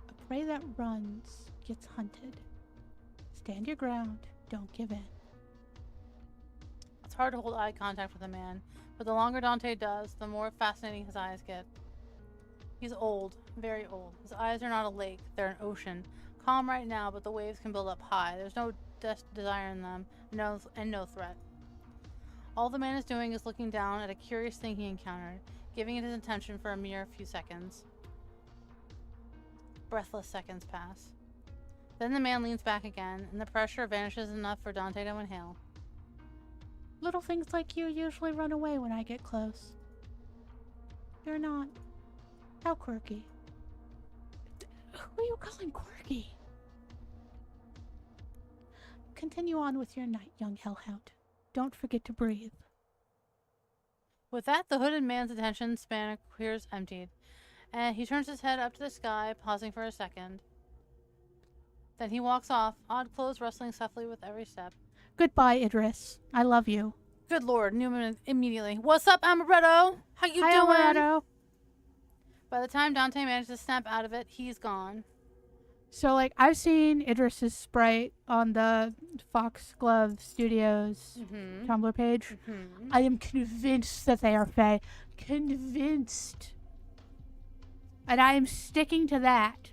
A prey that runs gets hunted. Stand your ground. Don't give in. It's hard to hold eye contact with a man, but the longer Dante does, the more fascinating his eyes get. He's old, very old. His eyes are not a lake, they're an ocean. Calm right now, but the waves can build up high. There's no desire in them, and no threat. All the man is doing is looking down at a curious thing he encountered, giving it his attention for a mere few seconds. Breathless seconds pass. Then the man leans back again, and the pressure vanishes enough for Dante to inhale. Little things like you usually run away when I get close. You're not. How quirky. Who are you calling quirky? Continue on with your night, young hellhound. Don't forget to breathe. With that, the hooded man's attention span appears emptied, and he turns his head up to the sky, pausing for a second. Then he walks off, odd clothes rustling softly with every step. Goodbye, Idris. I love you. Good lord, Newman immediately. What's up, Amaretto? How you Hi, doing? Amaretto. By the time Dante manages to snap out of it, he's gone. So, I've seen Idris's sprite on the Foxglove Studios Tumblr page. I am convinced that they are Fae. Convinced. And I am sticking to that.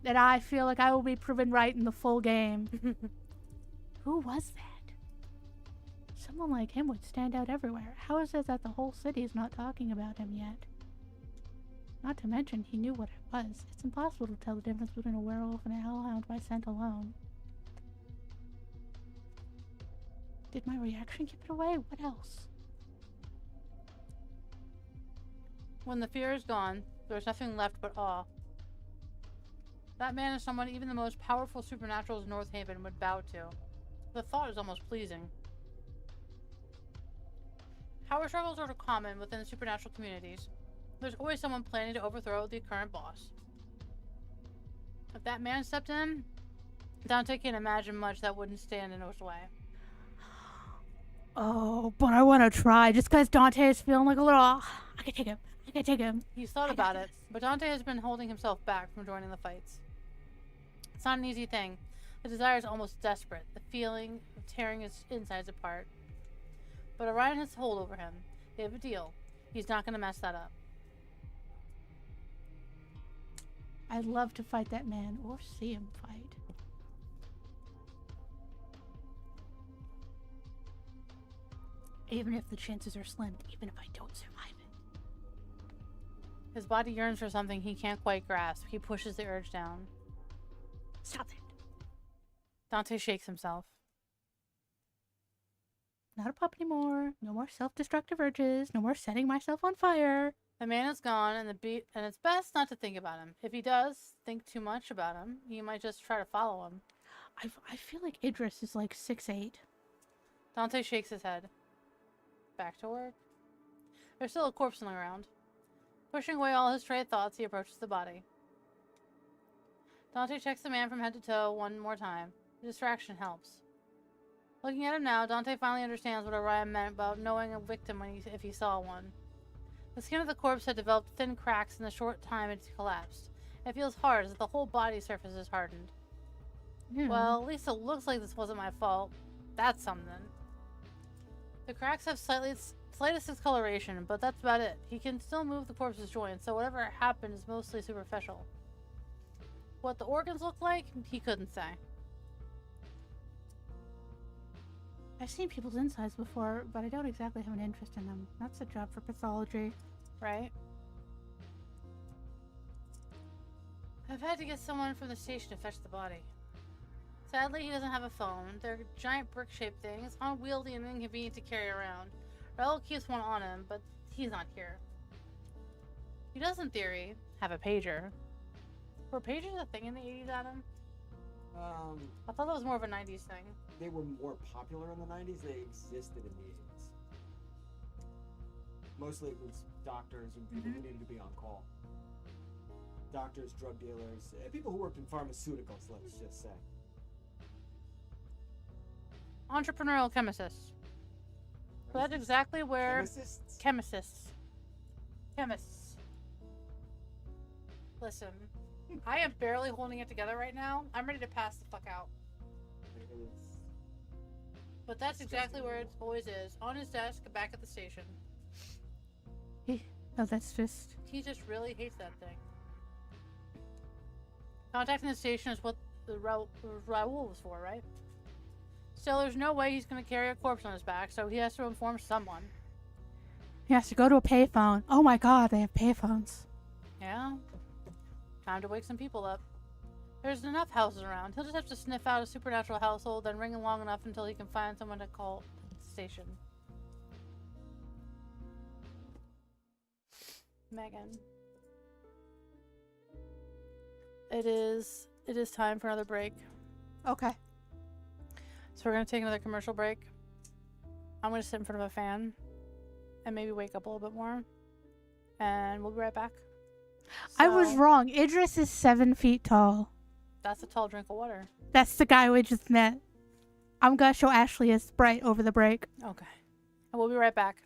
That I feel like I will be proven right in the full game. Who was that? Someone like him would stand out everywhere. How is it that the whole city is not talking about him yet? Not to mention, he knew what it was. It's impossible to tell the difference between a werewolf and a hellhound by scent alone. Did my reaction give it away? What else? When the fear is gone, there's nothing left but awe. That man is someone even the most powerful supernaturals in North Haven would bow to. The thought is almost pleasing. Power struggles are common within the supernatural communities. There's always someone planning to overthrow the current boss. If that man stepped in, Dante can't imagine much that wouldn't stand in his way. Oh, but I want to try. Just because Dante is feeling like a little... I can take him. I can take him. He's thought about it, but Dante has been holding himself back from joining the fights. It's not an easy thing. The desire is almost desperate, the feeling of tearing his insides apart. But Orion has a hold over him. They have a deal. He's not going to mess that up. I'd love to fight that man, or see him fight. Even if the chances are slim, even if I don't survive it. His body yearns for something he can't quite grasp. He pushes the urge down. Stop it. Dante shakes himself. Not a pup anymore. No more self-destructive urges. No more setting myself on fire. The man is gone, and it's best not to think about him. If he does think too much about him, he might just try to follow him. I feel like Idris is like 6'8". Dante shakes his head. Back to work. There's still a corpse on the ground. Pushing away all his stray thoughts, he approaches the body. Dante checks the man from head to toe one more time. The distraction helps. Looking at him now, Dante finally understands what Orion meant about knowing a victim if he saw one. The skin of the corpse had developed thin cracks in the short time it's collapsed. It feels hard, as if the whole body surface is hardened. Yeah. Well, at least it looks like this wasn't my fault. That's something. The cracks have slightest discoloration, but that's about it. He can still move the corpse's joints, so whatever happened is mostly superficial. What the organs look like, he couldn't say. I've seen people's insides before, but I don't exactly have an interest in them. That's a job for pathology. Right? I've had to get someone from the station to fetch the body. Sadly, he doesn't have a phone. They're giant brick-shaped things, unwieldy and inconvenient to carry around. Raul keeps one on him, but he's not here. He does, in theory, have a pager. Were pagers a thing in the 80s, Adam? I thought that was more of a 90s thing. They were more popular in the 90s. They existed in the 80s. Mostly it was doctors and people who needed to be on call. Doctors, drug dealers, people who worked in pharmaceuticals, let's just say. Entrepreneurial chemists. So that's exactly where... Chemists? Chemists. Listen, I am barely holding it together right now. I'm ready to pass the fuck out. But that's exactly where it always is. On his desk, back at the station. Oh, that's just... He just really hates that thing. Contacting the station is what the Raul was for, right? Still, there's no way he's going to carry a corpse on his back, so he has to inform someone. He has to go to a payphone. Oh my god, they have payphones. Yeah. Time to wake some people up. There's enough houses around. He'll just have to sniff out a supernatural household, then ring long enough until he can find someone to call the station. Megan. It is time for another break. Okay. So we're going to take another commercial break. I'm going to sit in front of a fan and maybe wake up a little bit more. And we'll be right back. I was So, wrong. Idris is 7 feet tall. That's a tall drink of water. That's the guy we just met. I'm gonna show Ashley his sprite over the break. Okay. And we'll be right back.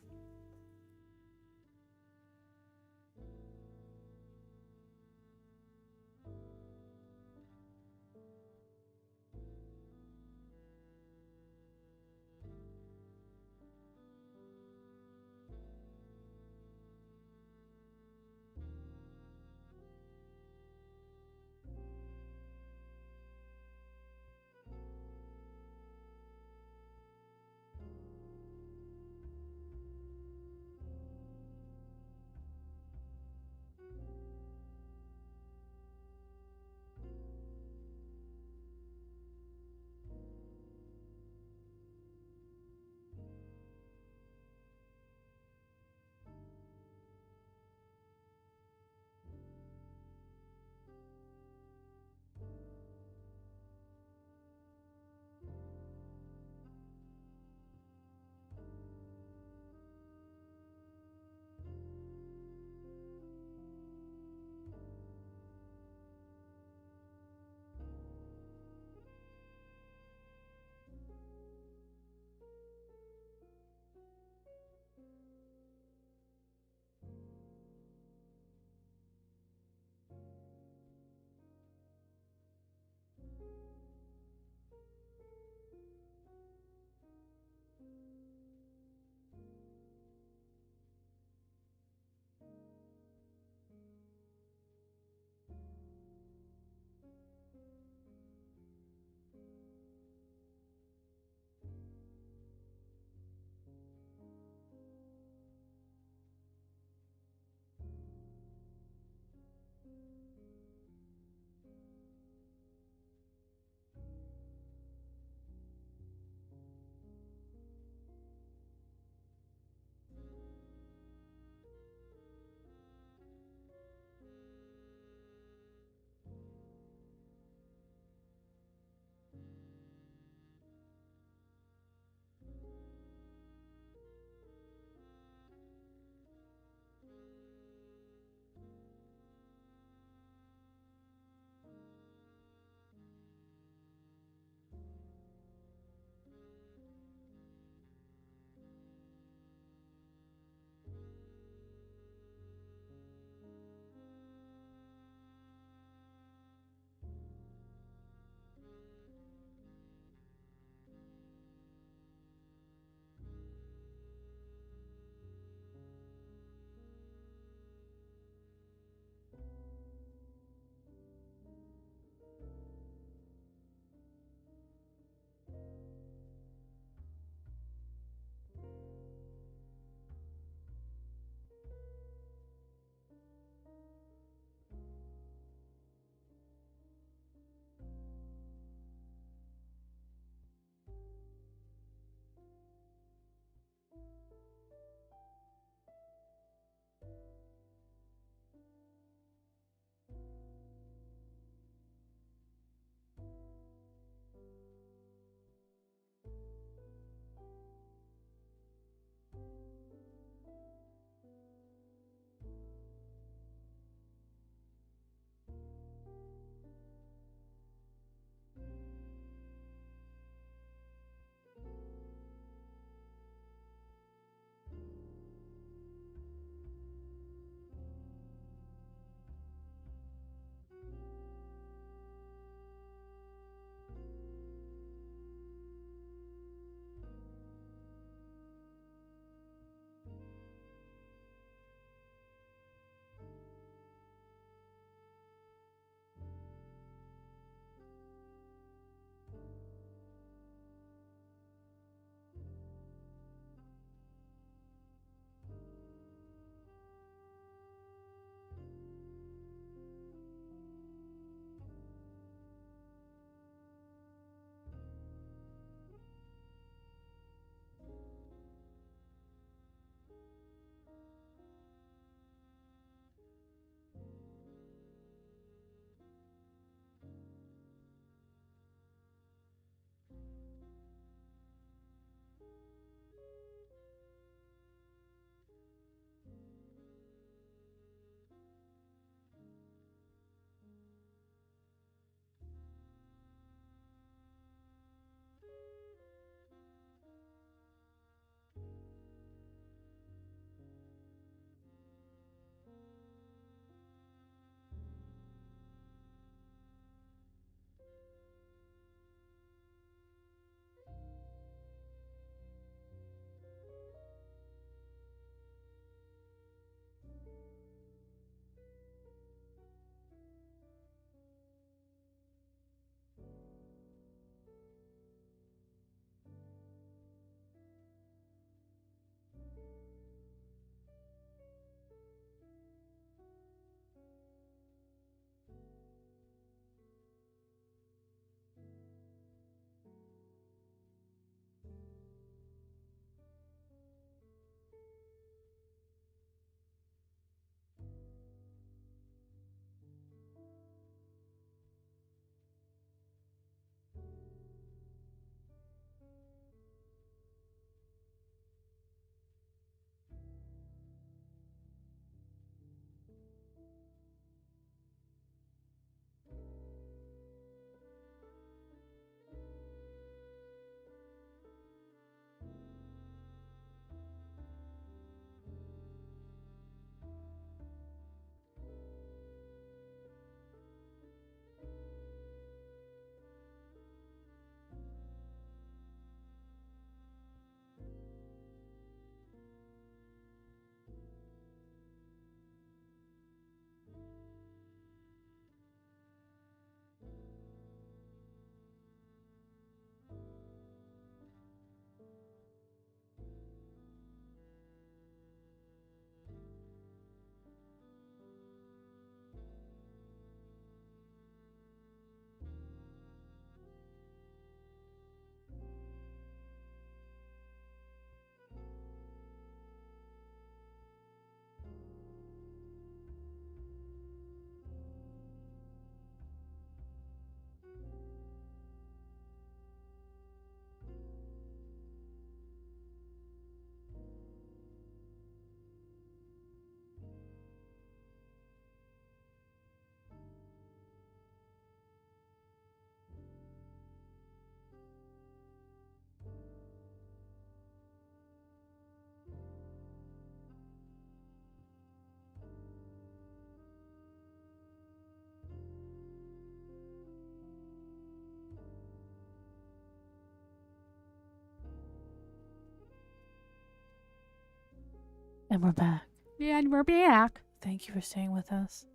And we're back. Yeah, and we're back. Thank you for staying with us.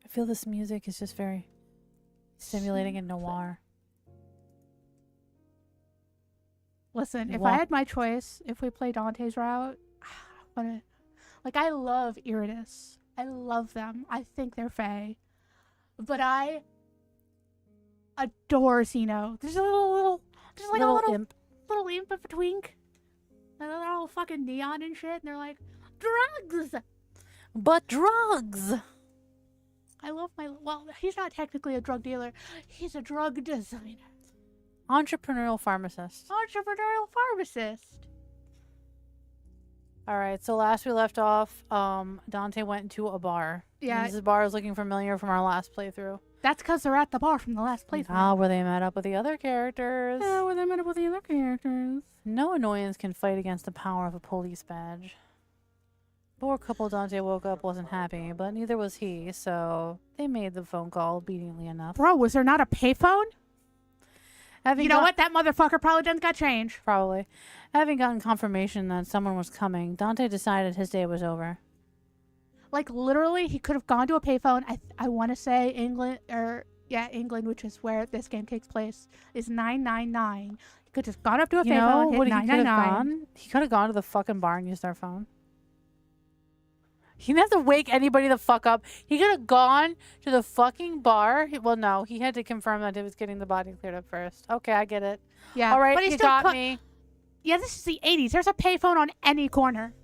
I feel this music is just very stimulating and noir. Listen, if I Walk- had my choice, if we play Dante's route, I love Iridis. I love them. I think they're fae. But I adore Zeno. There's a little imp. little imp of a twink. And they're all fucking neon and shit, and they're like, drugs! But drugs! I love well, he's not technically a drug dealer. He's a drug designer. Entrepreneurial pharmacist. Entrepreneurial pharmacist. All right, so last we left off, Dante went into a bar. Yeah. And this bar is looking familiar from our last playthrough. That's because they're at the bar from the last playthrough. Ah, where they met up with the other characters. Yeah, where they met up with the other characters. No annoyance can fight against the power of a police badge. Poor couple Dante woke up wasn't happy, but neither was he, so they made the phone call obediently enough. Bro, was there not a payphone? Having You know what? That motherfucker probably done got change. Probably. Having gotten confirmation that someone was coming, Dante decided his day was over. Like, literally, he could have gone to a payphone. I want to say England, England, which is where this game takes place, is 999. He could have just gone up to a You know payphone, hit what he could have 999. gone? He could have gone to the fucking bar and used their phone. He didn't have to wake anybody the fuck up. He could have gone to the fucking bar. Well, no, he had to confirm that he was getting the body cleared up first. Okay, I get it. Yeah, All right, but he you still got me. Yeah, this is the 80s. There's a payphone on any corner.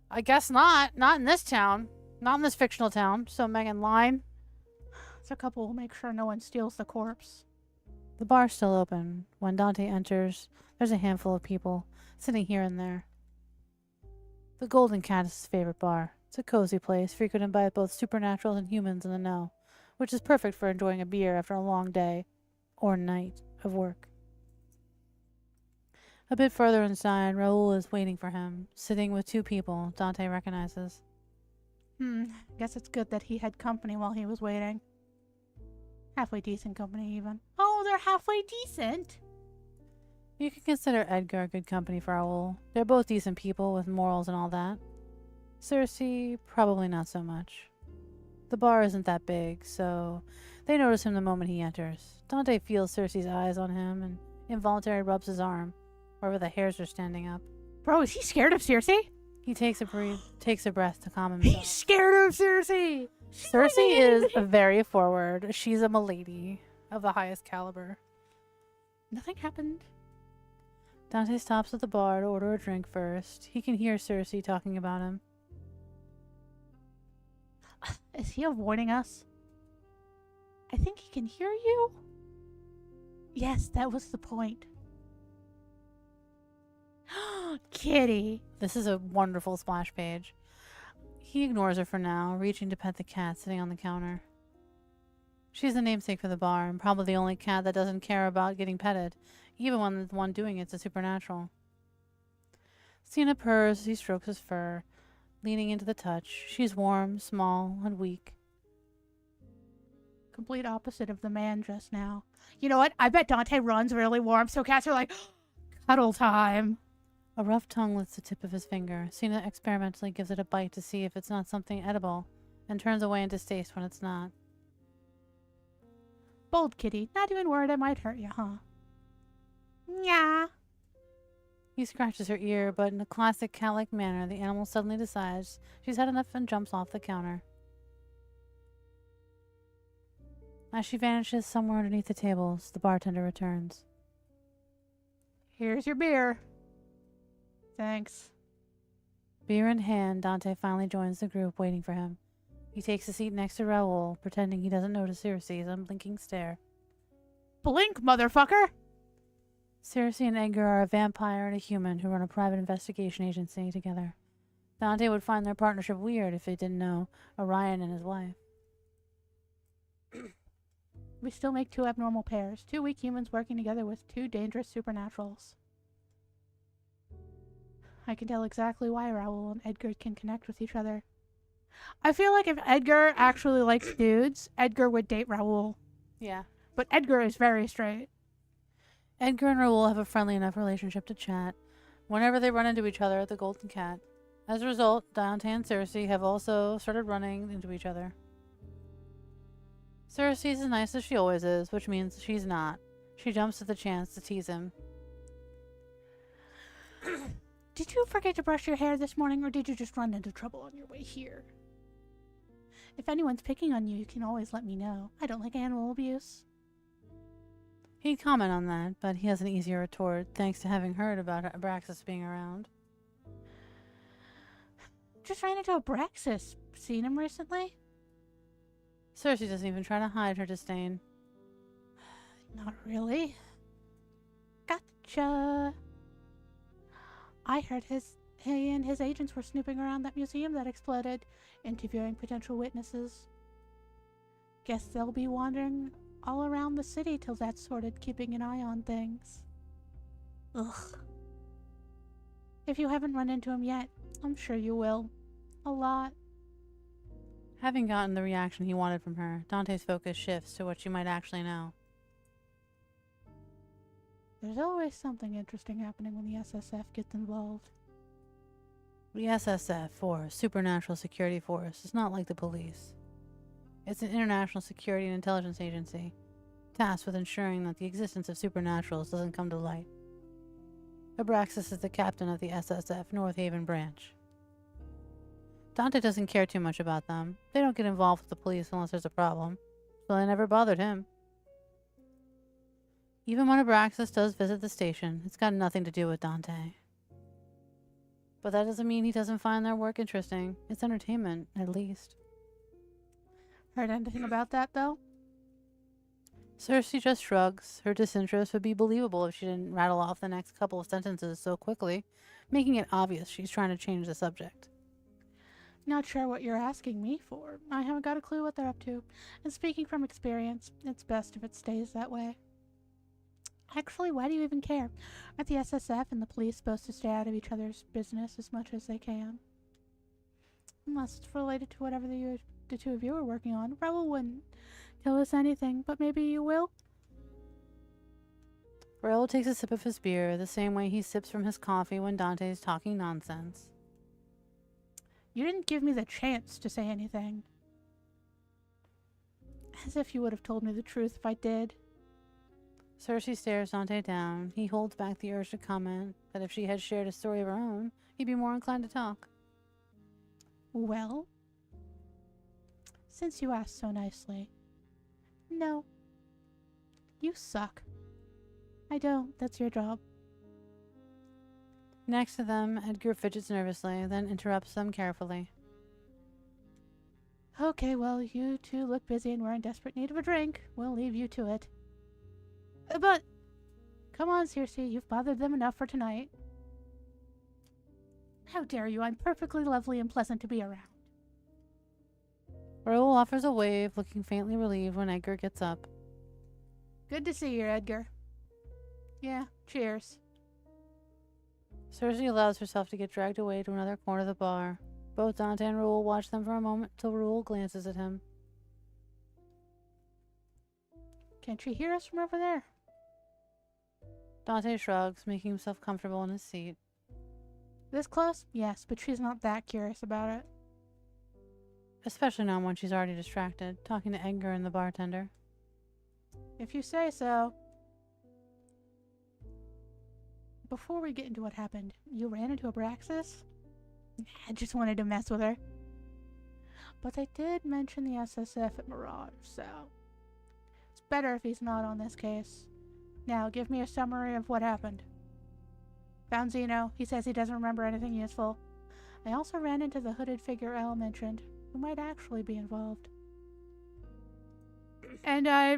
I guess not. Not in this town. Not in this fictional town. So, Megan, line. So a couple will make sure no one steals the corpse. The bar's still open. When Dante enters, there's a handful of people sitting here and there. The Golden Cat is his favorite bar. It's a cozy place, frequented by both supernaturals and humans in the know, which is perfect for enjoying a beer after a long day or night of work. A bit further inside, Raoul is waiting for him, sitting with two people Dante recognizes. Guess it's good that he had company while he was waiting. Halfway decent company, even. Oh, they're halfway decent. You can consider Edgar good company for Raoul. They're both decent people with morals and all that. Cersei, probably not so much. The bar isn't that big, so they notice him the moment he enters. Dante feels Cersei's eyes on him and involuntarily rubs his arm, wherever the hairs are standing up. Bro, is he scared of Cersei? He takes a breath to calm himself. He's scared of Cersei. Cersei is very forward. She's a milady of the highest caliber. Nothing happened. Dante stops at the bar to order a drink first. He can hear Cersei talking about him. Is he avoiding us? I think he can hear you. Yes, that was the point. Kitty. This is a wonderful splash page. He ignores her for now, reaching to pet the cat sitting on the counter. She's the namesake for the bar, and probably the only cat that doesn't care about getting petted, even when the one doing it's a supernatural. Cena purrs as he strokes his fur, leaning into the touch. She's warm, small, and weak. Complete opposite of the man just now. You know what? I bet Dante runs really warm, so cats are like, cuddle time. A rough tongue lifts the tip of his finger. Cena experimentally gives it a bite to see if it's not something edible, and turns away in distaste when it's not. Bold kitty. Not even worried I might hurt you, huh? Yeah. He scratches her ear, but in a classic cat-like manner, the animal suddenly decides she's had enough and jumps off the counter. As she vanishes somewhere underneath the tables, the bartender returns. Here's your beer. Thanks. Beer in hand, Dante finally joins the group waiting for him. He takes a seat next to Raoul, pretending he doesn't notice Cersei's unblinking stare. Blink, motherfucker! Cersei and Edgar are a vampire and a human who run a private investigation agency together. Dante would find their partnership weird if he didn't know Orion and his wife. We still make two abnormal pairs. Two weak humans working together with two dangerous supernaturals. I can tell exactly why Raoul and Edgar can connect with each other. I feel like if Edgar actually likes dudes, Edgar would date Raoul. Yeah. But Edgar is very straight. Edgar and Raoul have a friendly enough relationship to chat whenever they run into each other at the Golden Cat. As a result, Dante and Cersei have also started running into each other. Cersei's as nice as she always is, which means she's not. She jumps at the chance to tease him. Did you forget to brush your hair this morning, or did you just run into trouble on your way here? If anyone's picking on you, you can always let me know. I don't like animal abuse. He'd comment on that, but he has an easier retort thanks to having heard about Abraxas being around. Just ran into Abraxas. Seen him recently? Cersei doesn't even try to hide her disdain. Not really. Gotcha. I heard he and his agents were snooping around that museum that exploded, interviewing potential witnesses. Guess they'll be wandering all around the city till that's sorted, keeping an eye on things. Ugh. If you haven't run into him yet, I'm sure you will. A lot. Having gotten the reaction he wanted from her, Dante's focus shifts to what she might actually know. There's always something interesting happening when the SSF gets involved. The SSF, or Supernatural Security Force, is not like the police. It's an international security and intelligence agency, tasked with ensuring that the existence of supernaturals doesn't come to light. Abraxas is the captain of the SSF North Haven branch. Dante doesn't care too much about them. They don't get involved with the police unless there's a problem, so they never bothered him. Even when Abraxas does visit the station, it's got nothing to do with Dante. But that doesn't mean he doesn't find their work interesting. It's entertainment, at least. Heard anything about that, though? Cersei just shrugs. Her disinterest would be believable if she didn't rattle off the next couple of sentences so quickly, making it obvious she's trying to change the subject. Not sure what you're asking me for. I haven't got a clue what they're up to. And speaking from experience, it's best if it stays that way. Actually, why do you even care? Aren't the SSF and the police supposed to stay out of each other's business as much as they can? Unless it's related to whatever the two of you are working on. Raoul wouldn't tell us anything, but maybe you will? Raoul takes a sip of his beer, the same way he sips from his coffee when Dante's talking nonsense. You didn't give me the chance to say anything. As if you would have told me the truth if I did. Cersei stares Dante down. He holds back the urge to comment that if she had shared a story of her own, he'd be more inclined to talk. Well, since you asked so nicely. No. You suck. I don't. That's your job. Next to them, Edgar fidgets nervously, then interrupts them carefully. Okay, well, you two look busy and we're in desperate need of a drink. We'll leave you to it. But, come on, Cersei, you've bothered them enough for tonight. How dare you? I'm perfectly lovely and pleasant to be around. Raoul offers a wave, looking faintly relieved when Edgar gets up. Good to see you, Edgar. Yeah, cheers. Cersei allows herself to get dragged away to another corner of the bar. Both Dante and Raoul watch them for a moment till Raoul glances at him. Can't she hear us from over there? Dante shrugs, making himself comfortable in his seat. This close? Yes, but she's not that curious about it. Especially not when she's already distracted, talking to Edgar and the bartender. If you say so. Before we get into what happened, you ran into Abraxas? I just wanted to mess with her. But they did mention the SSF at Mirage, so it's better if he's not on this case. Now, give me a summary of what happened. Found Zeno. He says he doesn't remember anything useful. I also ran into the hooded figure Elle mentioned, who might actually be involved. And I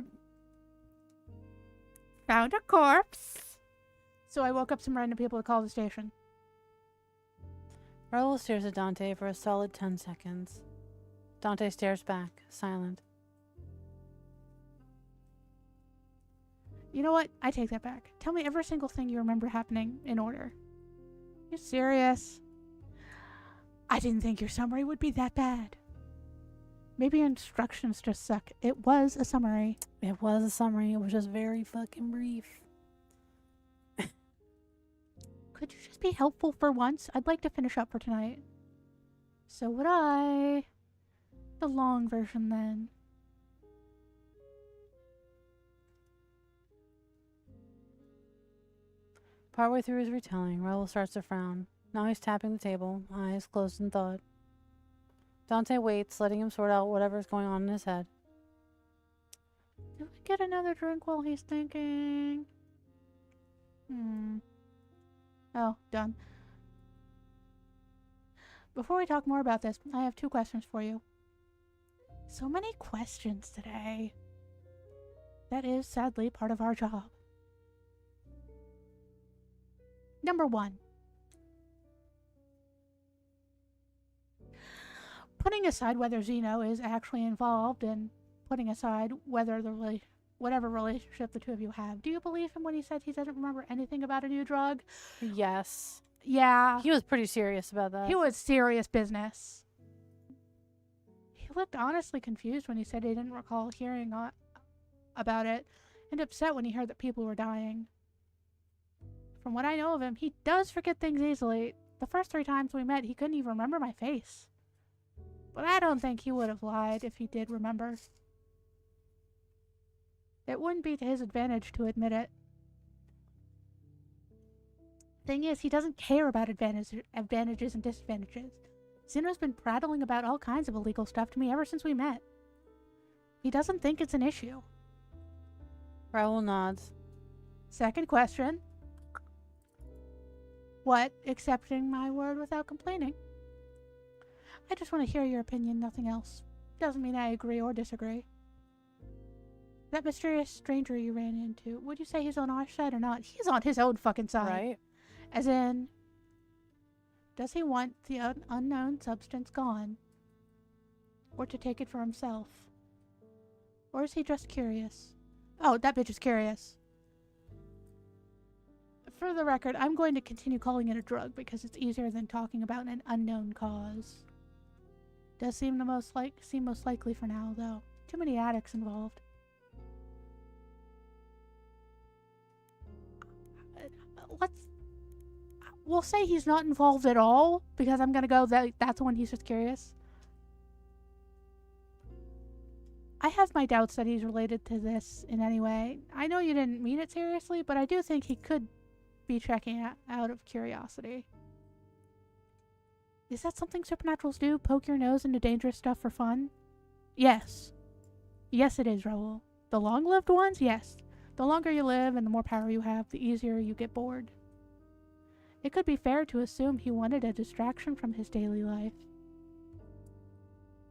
found a corpse. So I woke up some random people to call the station. Raoul stares at Dante for a solid 10 seconds. Dante stares back, silent. You know what? I take that back. Tell me every single thing you remember happening in order. You serious? I didn't think your summary would be that bad. Maybe your instructions just suck. It was a summary. It was a summary. It was just very fucking brief. Could you just be helpful for once? I'd like to finish up for tonight. So would I. The long version then. Partway through his retelling, Raoul starts to frown. Now he's tapping the table, eyes closed in thought. Dante waits, letting him sort out whatever's going on in his head. Did we get another drink while he's thinking? Oh, done. Before we talk more about this, I have 2 questions for you. So many questions today. That is, sadly, part of our job. Number 1. Putting aside whether Zeno is actually involved and putting aside whether whatever relationship the two of you have, do you believe him when he said he doesn't remember anything about a new drug? Yes. Yeah. He was pretty serious about that. He was serious business. He looked honestly confused when he said he didn't recall hearing about it, and upset when he heard that people were dying. From what I know of him, he does forget things easily. The first 3 times we met, he couldn't even remember my face. But I don't think he would have lied if he did remember. It wouldn't be to his advantage to admit it. Thing is, he doesn't care about advantages and disadvantages. Zeno's been prattling about all kinds of illegal stuff to me ever since we met. He doesn't think it's an issue. Raoul nods. Second question. What? Accepting my word without complaining? I just want to hear your opinion, nothing else. Doesn't mean I agree or disagree. That mysterious stranger you ran into, would you say he's on our side or not? He's on his own fucking side. Right? As in, does he want the unknown substance gone? Or to take it for himself? Or is he just curious? Oh, that bitch is curious. For the record, I'm going to continue calling it a drug because it's easier than talking about an unknown cause. Does seem most likely for now, though. Too many addicts involved. We'll say he's not involved at all, because I'm gonna go that's when he's just curious. I have my doubts that he's related to this in any way. I know you didn't mean it seriously, but I do think he could be checking out of curiosity. Is that something supernaturals do? Poke your nose into dangerous stuff for fun? Yes. Yes, it is, Raoul. The long-lived ones? Yes. The longer you live and the more power you have, the easier you get bored. It could be fair to assume he wanted a distraction from his daily life.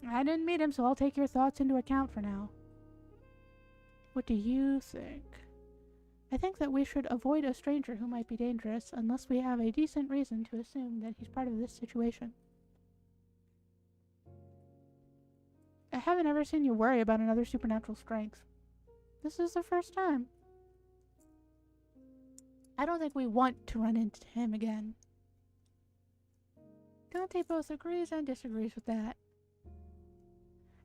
I didn't meet him, so I'll take your thoughts into account for now. What do you think? I think that we should avoid a stranger who might be dangerous unless we have a decent reason to assume that he's part of this situation. I haven't ever seen you worry about another supernatural strength. This is the first time. I don't think we want to run into him again. Dante both agrees and disagrees with that.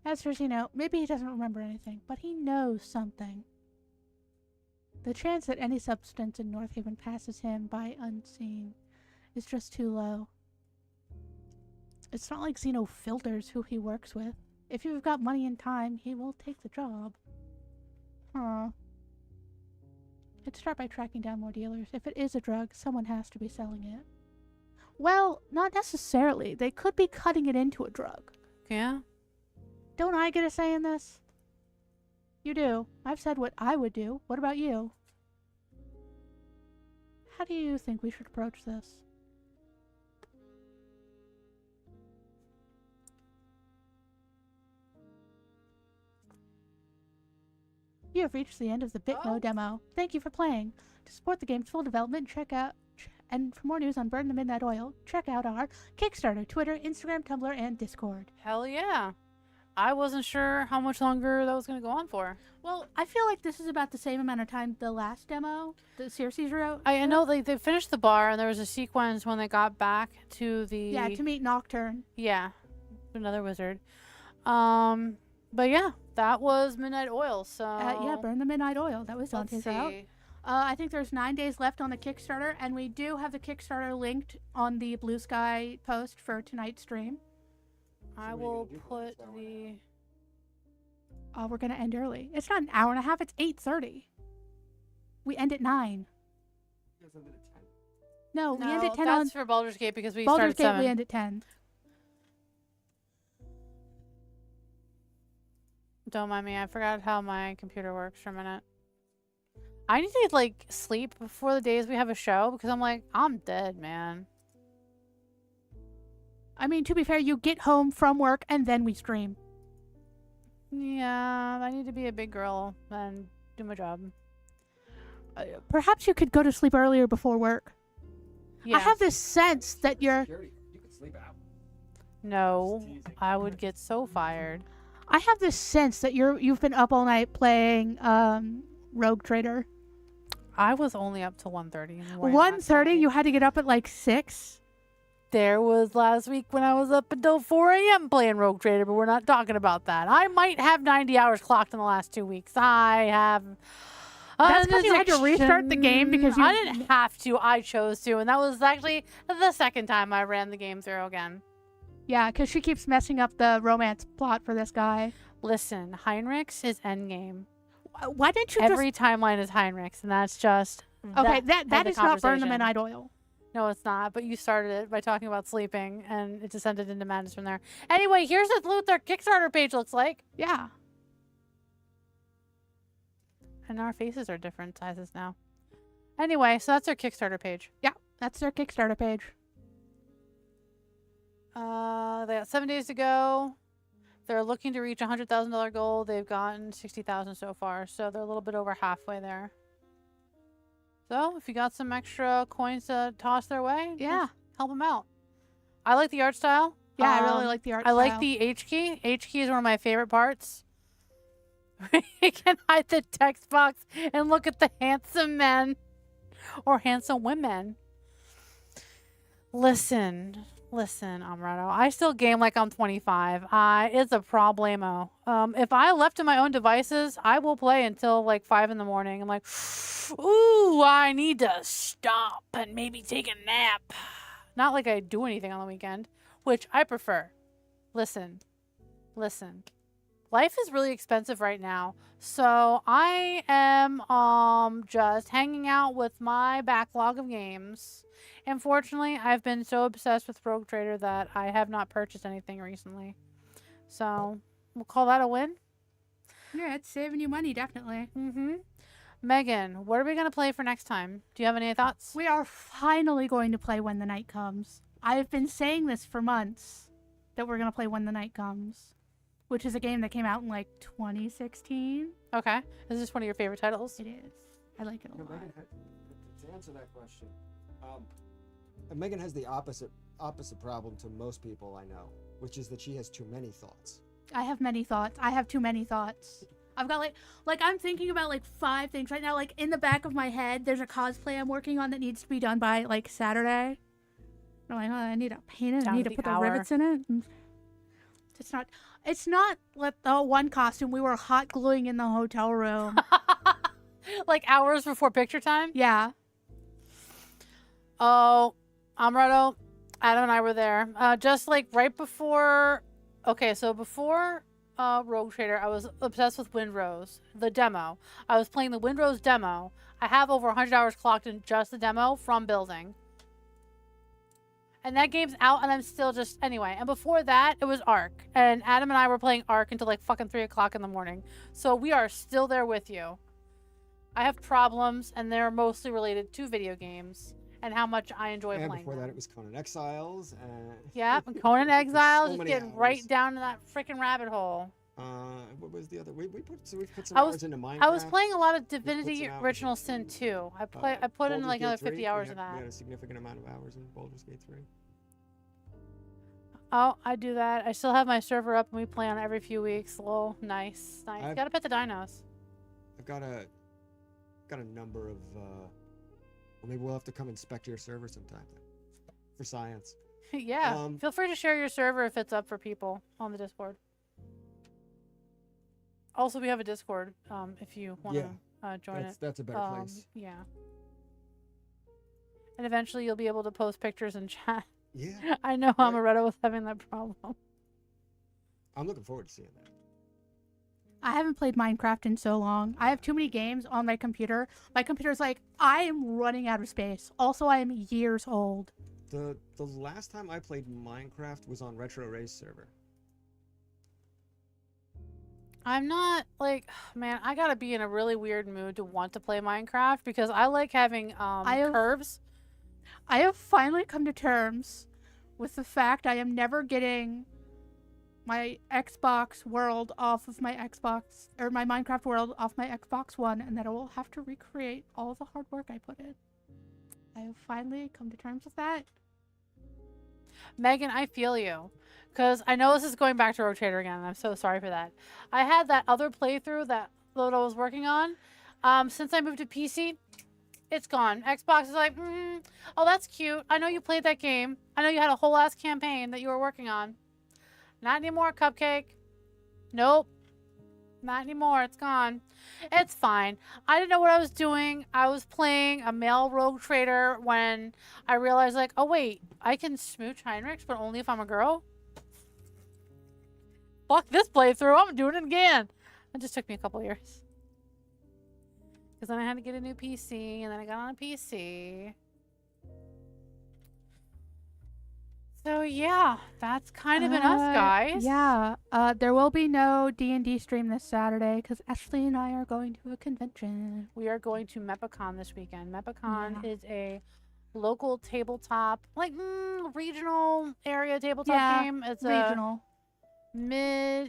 As for Zeno, maybe he doesn't remember anything, but he knows something. The chance that any substance in North Haven passes him by unseen is just too low. It's not like Zeno filters who he works with. If you've got money and time, he will take the job. Let's start by tracking down more dealers. If it is a drug, someone has to be selling it. Well, not necessarily. They could be cutting it into a drug. Yeah? Don't I get a say in this? You do. I've said what I would do. What about you? How do you think we should approach this? You have reached the end of the BitMo demo. Thank you for playing. To support the game's full development, and for more news on Burn the Midnight Oil, check out our Kickstarter, Twitter, Instagram, Tumblr, and Discord. Hell yeah. I wasn't sure how much longer that was going to go on for. Well, I feel like this is about the same amount of time the last demo, the Circe's wrote. I know they finished the bar, and there was a sequence when they got back to the... Yeah, to meet Nocturne. Yeah, another wizard. But yeah, that was Midnight Oil, so... Yeah, Burn the Midnight Oil. That was Dante's route. I think there's 9 days left on the Kickstarter, and we do have the Kickstarter linked on the Blue Sky post for tonight's stream. I what are you will gonna do for the put next hour and a the. We're gonna end early. It's not an hour and a half. It's 8:30. We end at 9. You guys ended at 10. No, we end No, at 10 on that's for Baldur's Gate because we Baldur's started Gate. 7. We end at 10. Don't mind me. I forgot how my computer works for a minute. I need to like sleep before the days we have a show because I'm like, I'm dead, man. I mean, to be fair, you get home from work and then we stream. Yeah, I need to be a big girl and do my job. Perhaps you could go to sleep earlier before work. Yeah. I have this sense that you're. Security, you could sleep out. No, Just teasing. I would get so fired. I have this sense that you've been up all night playing Rogue Trader. I was only up till 1:30 in the morning. 1:30. You had to get up at like 6. There was last week when I was up until 4 a.m. playing Rogue Trader, but we're not talking about that. I might have 90 hours clocked in the last 2 weeks. I have. That's an 'cause you had to restart the game because addiction. you- I didn't have to. I chose to, and that was actually the second time I ran the game through again. Yeah, because she keeps messing up the romance plot for this guy. Listen, Heinrichs is endgame. Why didn't you Every timeline is Heinrichs, and that's just Okay, that type of is not Burn the conversation. Midnight Oil. No, it's not. But you started it by talking about sleeping, and it descended into madness from there. Anyway, here's what their Kickstarter page looks like. Yeah. And our faces are different sizes now. Anyway, so that's their Kickstarter page. Yeah, that's their Kickstarter page. They got 7 days to go. They're looking to reach a $100,000 goal. They've gotten 60,000 so far, so they're a little bit over halfway there. So if you got some extra coins to toss their way, Yeah. just help them out. I like the art style. Yeah, I really like the art I like style. the H key. H key is one of my favorite parts. You can hide the text box and look at the handsome men or handsome women. Listen, Amrado. I still game like I'm 25. It's a problemo. If I left to my own devices, I will play until like 5 in the morning. I'm like, ooh, I need to stop and maybe take a nap. Not like I do anything on the weekend, which I prefer. Listen. Life is really expensive right now, so I am just hanging out with my backlog of games. Unfortunately, I've been so obsessed with Rogue Trader that I have not purchased anything recently. So we'll call that a win. Yeah, it's saving you money, definitely. Mm-hmm. Megan, what are we gonna play for next time? Do you have any thoughts? We are finally going to play When the Night Comes. I've been saying this for months, that we're going to play When the Night Comes, which is a game that came out in like 2016. Okay. Is this one of your favorite titles? It is. I like it a No, lot. Megan, to answer that question, Megan has the opposite problem to most people I know, which is that she has too many thoughts. I have many thoughts. I have too many thoughts. I've got like I'm thinking about like 5 things right now. Like in the back of my head, there's a cosplay I'm working on that needs to be done by like Saturday. I'm like, oh, I need to paint it. Down I need to to the put hour. the rivets in it. And it's not like the one costume we were hot gluing in the hotel room. Like hours before picture time? Yeah. Oh, Amrado, Adam and I were there. Just like right before. Okay, so before Rogue Trader, I was obsessed with Windrose, the demo. I was playing the Windrose demo. I have over 100 hours clocked in just the demo from building. And that game's out, and I'm still just... Anyway, and before that, it was Ark. And Adam and I were playing Ark until like fucking 3 o'clock in the morning. So we are still there with you. I have problems, and they're mostly related to video games and how much I enjoy And playing before them. that, it was Conan Exiles. And Yeah, Conan Exiles, So just many getting hours. right down to that freaking rabbit hole. What was the other? We put some I was- hours into Minecraft. I was playing a lot of put some Divinity hours Original into, Sin 2. I put in Baldur's like Gate another 3. 50 We hours had- of that. We had a significant amount of hours in Baldur's Gate 3. Oh, I do that. I still have my server up and we play on it every few weeks. Lol, nice. I've- Gotta pet the dinos. I've got a number of. Well, maybe we'll have to come inspect your server sometime for science. Yeah, feel free to share your server if it's up for people on the Discord. Also, we have a Discord if you want to join it. That's a better place. Yeah. And eventually you'll be able to post pictures and chat. Yeah. I know Amaretto was having that problem. I'm looking forward to seeing that. I haven't played Minecraft in so long. I have too many games on my computer. My computer's like, I am running out of space. Also, I am years old. The last time I played Minecraft was on Retro Race server. I'm not like, man, I gotta be in a really weird mood to want to play Minecraft because I like having curves. I have finally come to terms with the fact I am never getting my Xbox world off of my Xbox, or my Minecraft world off my Xbox One, and that I will have to recreate all the hard work I put in. I have finally come to terms with that. Megan, I feel you. Because I know this is going back to Rotator again, and I'm so sorry for that. I had that other playthrough that I was working on. Since I moved to PC, it's gone. Xbox is like, oh, that's cute. I know you played that game. I know you had a whole ass campaign that you were working on. Not anymore, Cupcake. Nope. Not anymore. It's gone. It's fine. I didn't know what I was doing. I was playing a male rogue trader when I realized, like, oh, wait. I can smooch Heinrichs, but only if I'm a girl? Fuck this playthrough. I'm doing it again. It just took me a couple years. Because then I had to get a new PC, and then I got on a PC. So yeah, that's kind of been us, guys. Yeah, there will be no D&D stream this Saturday because Ashley and I are going to a convention. We are going to Mepicon this weekend. Mepicon Yeah. is a local tabletop, like regional area tabletop game. It's regional. a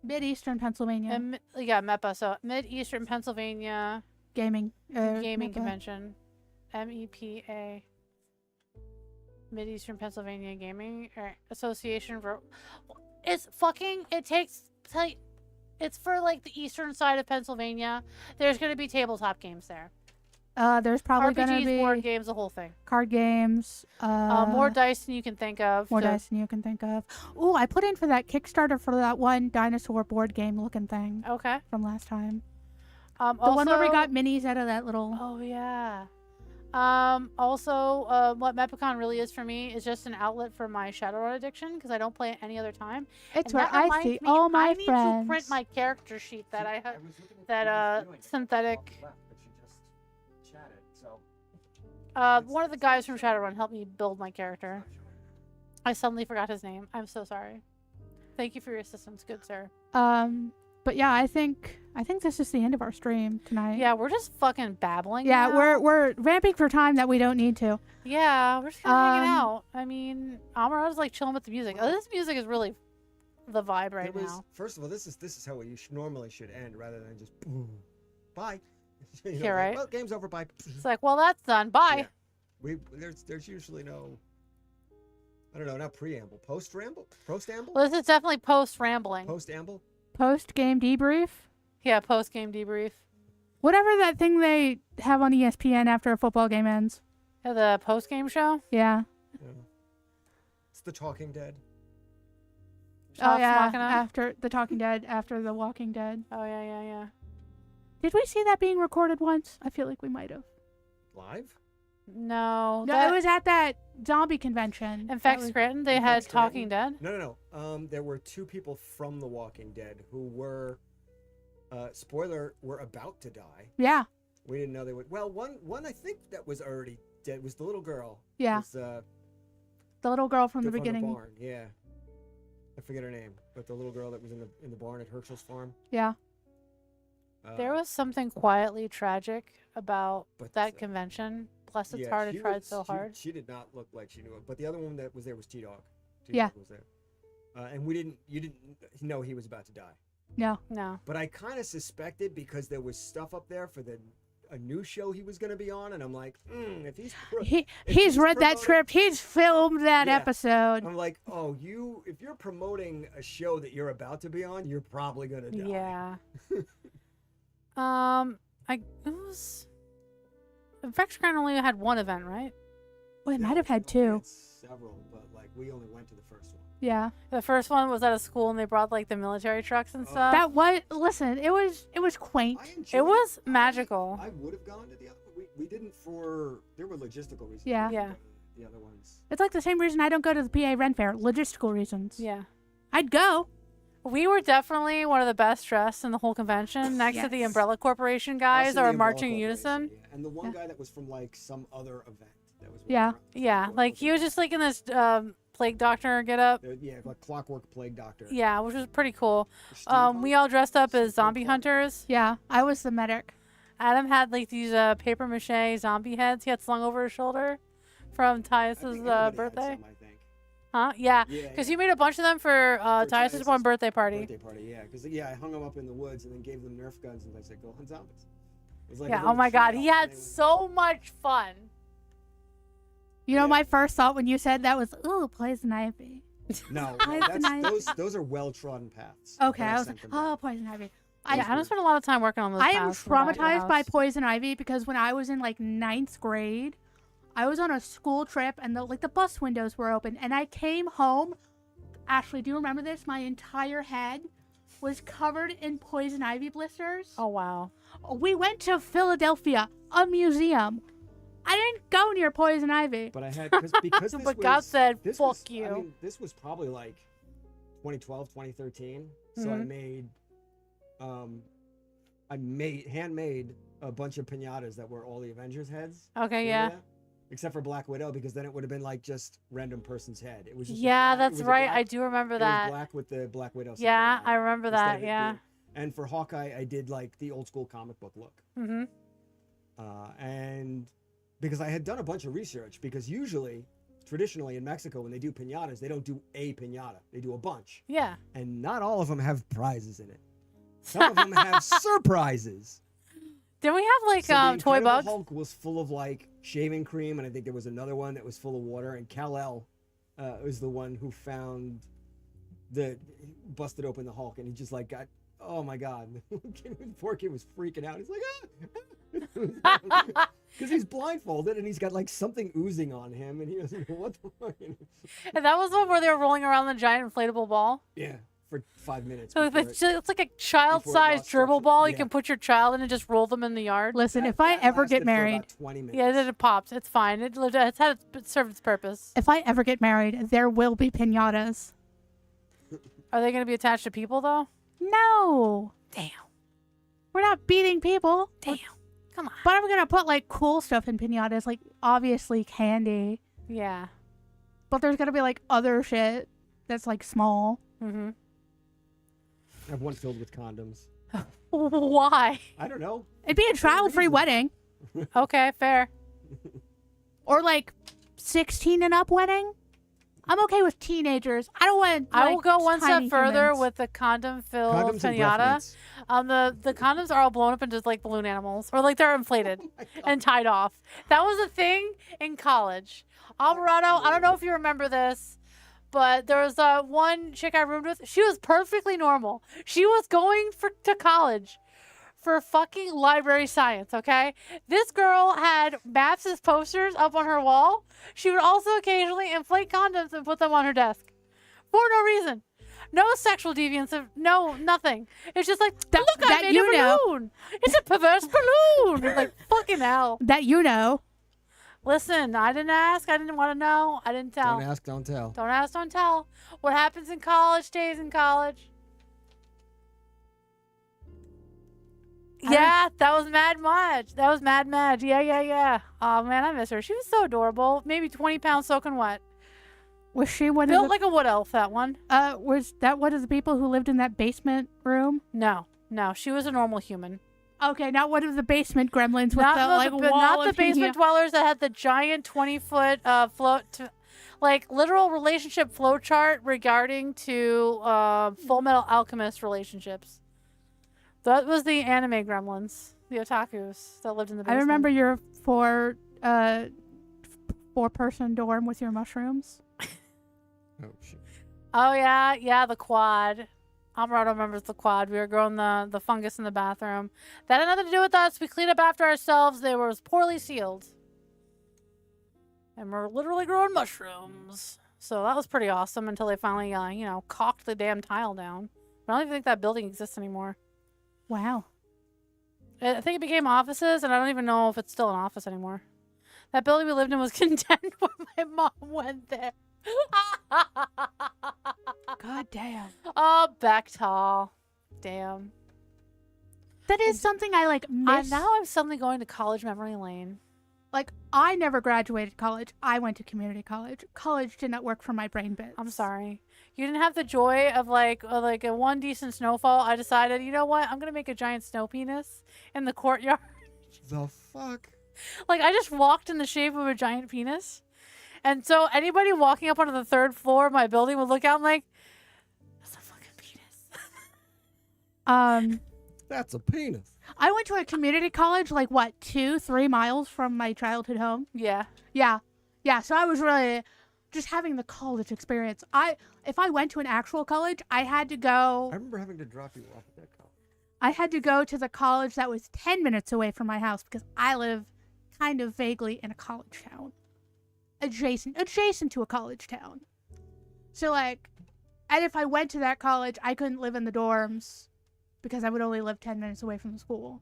Mid-Eastern Pennsylvania MEPA, so Mid-Eastern Pennsylvania gaming Gaming MEPA. Convention. MEPA. Mid-Eastern Pennsylvania Gaming Association. It's fucking, it's for like the eastern side of Pennsylvania. There's going to be tabletop games there. There's probably RPGs, going to be board games, the whole thing. card games. More dice than you can think of. More dice than you can think of. Ooh, I put in for that Kickstarter for that one dinosaur board game looking thing Okay. from last time. The The one where we got minis out of that little... Oh, yeah. What Mepicon really is for me is just an outlet for my Shadowrun addiction because I don't play it any other time. It's And where that I reminds see me, all my I need friends. to print my character sheet that I have. was looking at that, what she was doing synthetic- off the left, but she just chatted, so One of the guys from Shadowrun helped me build my character. I suddenly forgot his name. I'm so sorry. Thank you for your assistance, good sir. But yeah, I think this is the end of our stream tonight. Yeah, we're just fucking babbling. Yeah, now. we're ramping for time that we don't need to. Yeah, we're just kind of hanging Um, out. I mean, Amara's like chilling with the music. Oh, this music is really the vibe right now. First of all, this is how you normally should end, rather than just boom, bye. You know, Yeah, like, right. well, game's over. Bye. It's like, well, that's done. Bye. Yeah. There's usually no, I don't know, not preamble, post-ramble, post-amble, Well, this is definitely post rambling. post-amble. Post game debrief. Yeah, post game debrief. Whatever that thing they have on ESPN after a football game ends. Yeah, the post game show. Yeah. Yeah. It's The Talking Dead. Shots Oh yeah. Machina? After The Talking Dead, after The Walking Dead. Oh yeah. Did we see that being recorded once? I feel like we might have. Live? No. No, it was at that zombie convention. In That fact, was- Scranton, they In had fact, Talking Scranton? Dead. No. There were two people from The Walking Dead who were, spoiler, were about to die. Yeah. We didn't know they would. Well, one I think that was already dead was the little girl. Yeah. Was, The little girl from the from beginning. barn. Yeah. I forget her name, but the little girl that was in the barn at Herschel's farm. Yeah. There was something quietly tragic about But, that convention. Bless its yeah, heart, it she tried was- so hard. She did not look like she knew it. But the other one that was there was T-Dog. Yeah. Was there. And you didn't know he was about to die. No. No. But I kind of suspected because there was stuff up there for a new show he was going to be on, and I'm like, if he's if He's read that promoting- script. He's filmed that Yeah. episode. I'm like, if you're promoting a show that you're about to be on, you're probably going to die. Yeah. It was. In fact, Scranton only had one event, right? Well, it might have had We two. had several, but like we only went to the first one. Yeah. The first one was at a school, and they brought like the military trucks and Oh. stuff. That was listen. It was quaint. I enjoyed It was magical. I would have gone to the other one. We didn't there were logistical reasons. Yeah. Yeah. The other ones. It's like the same reason I don't go to the PA Ren Fair. Logistical reasons. Yeah. I'd go, We were definitely one of the best dressed in the whole convention, next to the Yes. Umbrella Corporation Us guys and that the were Umbrella marching in Corporation, unison. yeah. And the one Yeah. guy that was from like some other event that was Yeah. walking around. Yeah, like he was just like in this plague doctor get up. Yeah, like Clockwork Plague Doctor. Yeah, which was pretty cool. Steampunk? We all dressed up as zombie Steampunk? hunters. Yeah, I was the medic. Adam had like these paper mache zombie heads he had slung over his shoulder from I Tyus's think everybody had birthday. some, I think. Huh? Yeah, Yeah, because yeah. you made a bunch of them for Tyus's Tyus's one birthday party. Birthday party, yeah. Because I hung them up in the woods and then gave them Nerf guns and I said, "Go hunt zombies." It was like a Yeah. little Oh my God, he trail, had and they would- so much fun. You know, Yeah. my first thought when you said that was, ooh, poison ivy. No, Poison ivy. those are well trodden paths. Okay, that I are was sent like, them down. oh, poison ivy. Yeah, Adam spent a lot of time working on those. I am paths in the back of the traumatized by house. poison ivy because when I was in like 9th grade, I was on a school trip and the bus windows were open and I came home. Ashley, do you remember this? My entire head was covered in poison ivy blisters. Oh wow. We went to Philadelphia, a museum. I didn't go near poison ivy. But I had because this But God was- said, this "Fuck was, you." I mean, this was probably like 2012, 2013. So Mm-hmm. I handmade a bunch of pinatas that were all the Avengers heads. Okay, Remember yeah. that? Except for Black Widow, because then it would have been like just random person's head. It was just a Yeah, black- it that's was a right. black- I do remember it was that. black with the Black Widow. symbol Yeah, on it I remember instead that. of it Yeah. being- And for Hawkeye, I did like the old school comic book look. Mhm. And because I had done a bunch of research, because usually, traditionally in Mexico, when they do pinatas, they don't do a pinata, they do a bunch. Yeah. And not all of them have prizes in it. Some of them have surprises. Didn't we have like So the toy Incredible bugs? Hulk was full of like shaving cream, and I think there was another one that was full of water. And Kal-El was the one who found busted open the Hulk, and he just like got, oh my God, the poor kid was freaking out. He's like, ah, because he's blindfolded and he's got like something oozing on him, and he was like, what the fuck? And that was the one where they were rolling around the giant inflatable ball. Yeah, for 5 minutes. So before it's like a child-sized lost gerbil structure. ball. You Yeah. can put your child in and just roll them in the yard. Listen, that- if I that ever lasted get for married, about 20 minutes. Yeah, then it pops. It's fine. It's had it served its purpose. if I ever get married, there will be pinatas. Are they going to be attached to people though? No, Damn. we're not beating people. Damn. Come on. But I'm gonna put like cool stuff in pinatas, like obviously candy. Yeah. But there's gonna be like other shit that's like small. Mm-hmm. I have one filled with condoms. Why? I don't know. It'd be a child-free reason. wedding, Okay, fair. or like 16 and up wedding. I'm okay with teenagers. I don't want. I will like, go one step tiny further humans. with the condom-filled Condoms and breath pinata. mints. The condoms are all blown up into like balloon animals, or like they're inflated Oh my God. and tied off. That was a thing in college. Alvarado, I don't know if you remember this, but there was one chick I roomed with. She was perfectly normal. She was going to college for fucking library science, okay? This girl had Maps' posters up on her wall. She would also occasionally inflate condoms and put them on her desk for no reason. No sexual deviance, no nothing. It's just like, That- look, I that made you a know. balloon. It's a perverse balloon. It's like, fucking hell. That you know. Listen, I didn't ask. I didn't want to know. I didn't tell. Don't ask, don't tell. Don't ask, don't tell. What happens in college stays in college. Yeah, that was Mad Madge. That was Mad Madge. Yeah. Oh, man, I miss her. She was so adorable. Maybe 20 pounds soaking wet. Was she one Built of like a wood elf, that one. the, was that one of the people who lived in that basement room? No. She was a normal human. Okay, not one of the basement gremlins with Not the the, like but wall not the of basement dwellers that had the giant 20-foot like literal relationship flow chart regarding to Full Metal Alchemist relationships. That was the anime gremlins, the otakus that lived in the I basement. remember your four-person dorm with your mushrooms. Oh, shit. Oh yeah, the quad. Alvarado remembers the quad. We were growing the fungus in the bathroom. That had nothing to do with us. We cleaned up after ourselves. They were poorly sealed. And we're literally growing mushrooms. So that was pretty awesome until they finally, caulked the damn tile down. I don't even think that building exists anymore. Wow. I think it became offices, and I don't even know if it's still an office anymore. That building we lived in was condemned when my mom went there. God damn. Oh, Bechtel. Damn. That is something I like miss. Now I'm suddenly going to college memory lane. Like, I never graduated college. I went to community college. College did not work for my brain bits. I'm sorry. You didn't have the joy of like a one decent snowfall. I decided, you know what? I'm gonna make a giant snow penis in the courtyard. The fuck? Like I just walked in the shape of a giant penis, and so anybody walking up onto the third floor of my building would look out and like, that's a fucking penis. That's a penis. I went to a community college, like, what, 2-3 miles from my childhood home? Yeah. Yeah. Yeah, so I was really just having the college experience. If I went to an actual college, I had to go. I remember having to drop you off at that college. I had to go to the college that was 10 minutes away from my house because I live kind of vaguely in a college town. Adjacent to a college town. So, like, and if I went to that college, I couldn't live in the dorms because I would only live 10 minutes away from the school.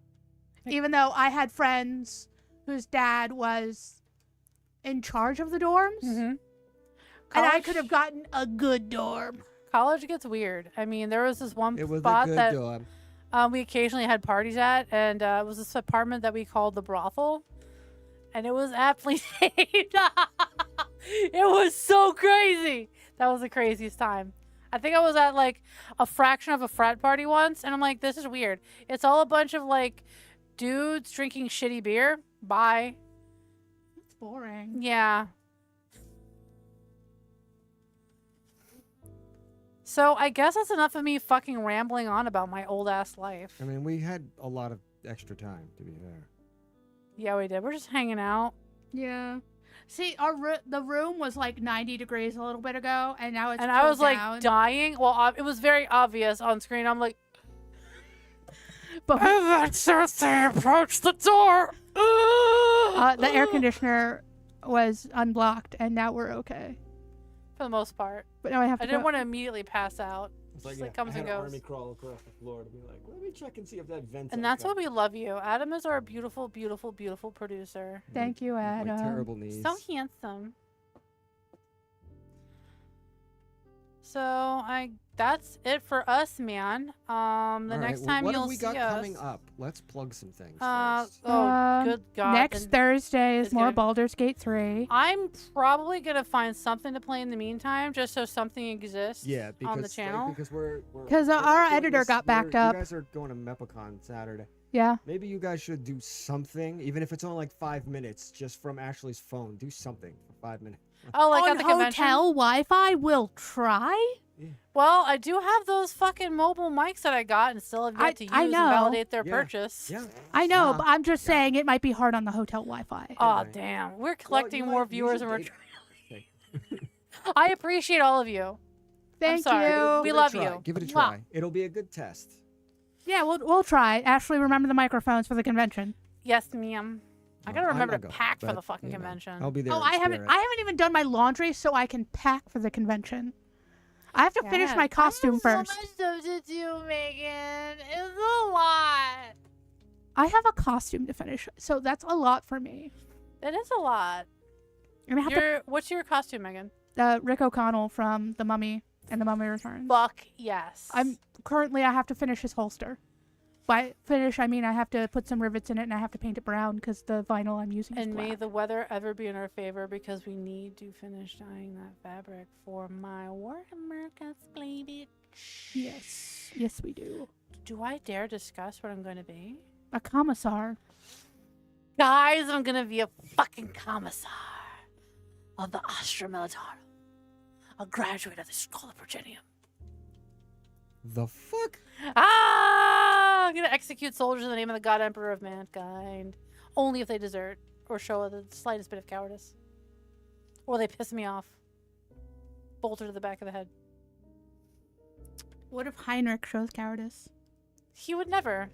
Even though I had friends whose dad was in charge of the dorms. Mm-hmm. And I could have gotten a good dorm. College gets weird. I mean, there was this one It was spot a good that dorm. we occasionally had parties at, and it was this apartment that we called the brothel, and it was aptly named. It was so crazy. That was the craziest time. I think I was at like a fraction of a frat party once, and I'm like, this is weird. It's all a bunch of like dudes drinking shitty beer. Bye. It's boring. Yeah. So I guess that's enough of me fucking rambling on about my old ass life. I mean, we had a lot of extra time, to be fair. Yeah, we did. We're just hanging out. Yeah. See, the room was like 90 degrees a little bit ago, and now it's And I was cooled like down. dying. Well, it was very obvious on screen. I'm like, But and then Cersei approached the door. the air conditioner was unblocked, and now we're okay. For the most part. But now I have to I didn't go. want to immediately pass out. It's Just like, like comes I and had goes. an army crawl across the floor to be like, let me check and see if that vent. And that's why we love you. Adam is our beautiful, beautiful, beautiful producer. Thank you, Adam. My terrible knees. So handsome. So that's it for us, man. The All next right, time what you'll have we got see us. coming up? Let's plug some things first. Good God. Next then Thursday is it's more gonna- Baldur's Gate 3. I'm probably gonna find something to play in the meantime, just so something exists. Yeah, because on the channel. because we're 'Cause we're our doing editor this- got backed you're- up. You guys are going to Mepicon Saturday. Yeah. Maybe you guys should do something, even if it's only like 5 minutes, just from Ashley's phone. Do something for 5 minutes. Oh, like On at the convention. hotel Wi-Fi, we'll try. Well, I do have those fucking mobile mics that I got and still have yet to use I and know. validate their Yeah. purchase. Yeah. I know, Yeah. but I'm just saying it might be hard on the hotel Wi-Fi. Oh Right. damn, we're collecting more Well, you might viewers and use we're. a date. I appreciate all of you. Thank sorry. you. We Give it a love try. you. Give it a Mwah. try. It'll be a good test. Yeah, we'll try. Ashley, remember the microphones for the convention. Yes, ma'am. I Well, gotta I'm remember not to going, pack for but, the fucking you know, convention. I'll be there. Oh, in I haven't even done my laundry, so I can pack for the convention. I have to finish Yeah. my costume I first. have so much stuff to do, Megan. It's a lot. I have a costume to finish, so that's a lot for me. It is a lot. And I have What's your costume, Megan? to Rick O'Connell from The Mummy and The Mummy Returns. Fuck yes. I have to finish his holster. By finish, I mean I have to put some rivets in it and I have to paint it brown because the vinyl I'm using is And may black. the weather ever be in our favor because we need to finish dyeing that fabric for my Warhammer cosplay, bitch. Yes, we do. Do I dare discuss what I'm going to be? A commissar. Guys, I'm going to be a fucking commissar of the Astra Militarum. A graduate of the School of Virginium. The fuck? Ah! I'm going to execute soldiers in the name of the God Emperor of mankind. Only if they desert or show the slightest bit of cowardice. Or they piss me off. Bolter to the back of the head. What if Heinrich shows cowardice? He would never. Are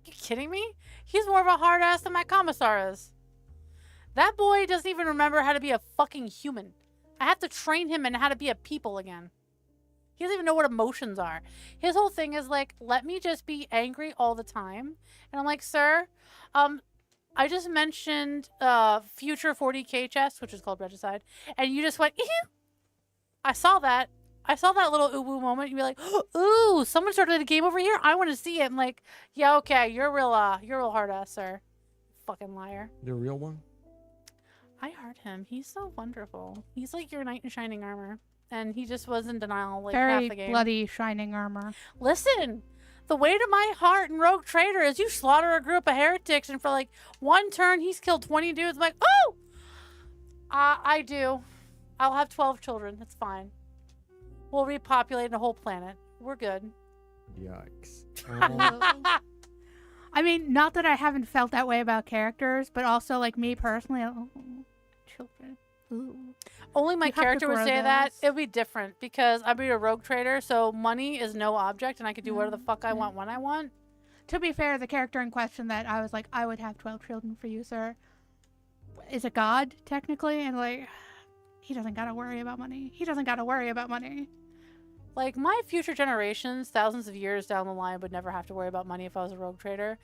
you kidding me? He's more of a hard ass than my commissar is. That boy doesn't even remember how to be a fucking human. I have to train him in how to be a people again. He doesn't even know what emotions are. His whole thing is like, let me just be angry all the time. And I'm like, sir, I just mentioned future 40k chest, which is called regicide, and you just went, I saw that. I saw that little ooh moment. You'd be like, ooh, someone started a game over here. I want to see it. I'm like, yeah, okay, you're a real hard ass, sir. Fucking liar. The real one? I heard him. He's so wonderful. He's like your knight in shining armor. And he just was in denial like half Very the game. bloody shining armor. Listen, the way to my heart in Rogue Trader is you slaughter a group of heretics and for like one turn he's killed 20 dudes. I'm like, oh! I do. I'll have 12 children. It's fine. We'll repopulate the whole planet. We're good. Yikes. I mean, not that I haven't felt that way about characters, but also like me personally, children. Ooh. Only my You have to character would grow say that. those. It would be different because I'd be a rogue trader, so money is no object and I could do whatever the fuck I want when I want. To be fair, the character in question that I was like, I would have 12 children for you, sir, is a god, technically, and like, he doesn't gotta worry about money. He doesn't gotta worry about money. Like, my future generations, thousands of years down the line, would never have to worry about money if I was a rogue trader.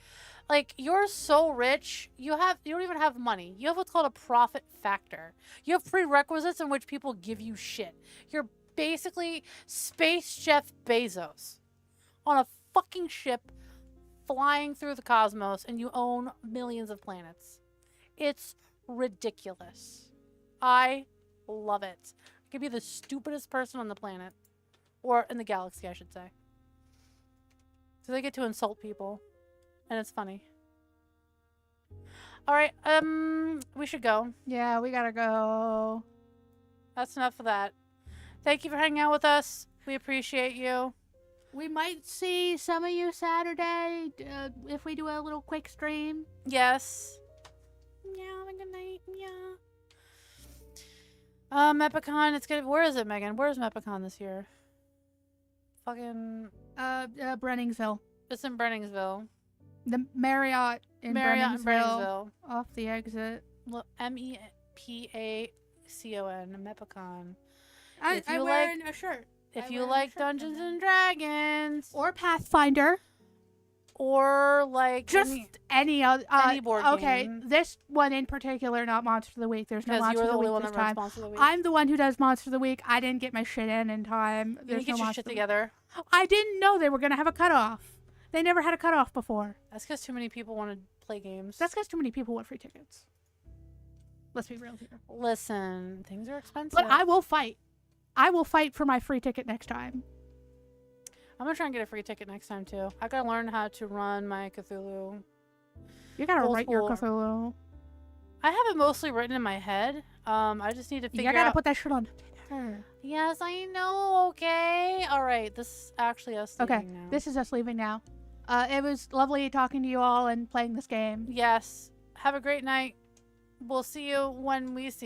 Like, you're so rich, you don't even have money. You have what's called a profit factor. You have prerequisites in which people give you shit. You're basically Space Jeff Bezos on a fucking ship flying through the cosmos, and you own millions of planets. It's ridiculous. I love it. I could be the stupidest person on the planet. Or in the galaxy, I should say. So they get to insult people. And it's funny. Alright, we should go. Yeah, we gotta go. That's enough of that. Thank you for hanging out with us. We appreciate you. We might see some of you Saturday if we do a little quick stream. Yes. Yeah, have a good night. Yeah. Mepicon, it's good. Where is it, Megan? Where's Mepicon this year? Fucking... Brenningsville. It's in Brenningsville. The Marriott in Marriott Brenningsville. in Brenningsville. Off the exit. Look, MEPACON, Mepicon. I'm you wearing a shirt. If I'm you wearing a like shirt Dungeons from them. and Dragons, Or Pathfinder. or like Just any other any board okay, game. this one in particular, not Monster of the Week. There's no because you Monster were of the the only Week one this that runs time. Monster of the Week. I'm the one who does Monster of the Week. I didn't get my shit in time. You There's need to no get your Monster shit of the Week. together. I didn't know they were gonna have a cutoff. They never had a cutoff before. That's because too many people want to play games. That's because too many people want free tickets. Let's be real here. Listen, things are expensive. But I will fight. I will fight for my free ticket next time. I'm gonna try and get a free ticket next time too. I gotta learn how to run my Cthulhu. You gotta Old write your school. Cthulhu. I have it mostly written in my head. I just need to figure You gotta out. put that shit on paper. Yes, I know. Okay. All right. This is actually us. Okay, leaving now. this is us leaving now. It was lovely talking to you all and playing this game. Yes. Have a great night. We'll see you when we see.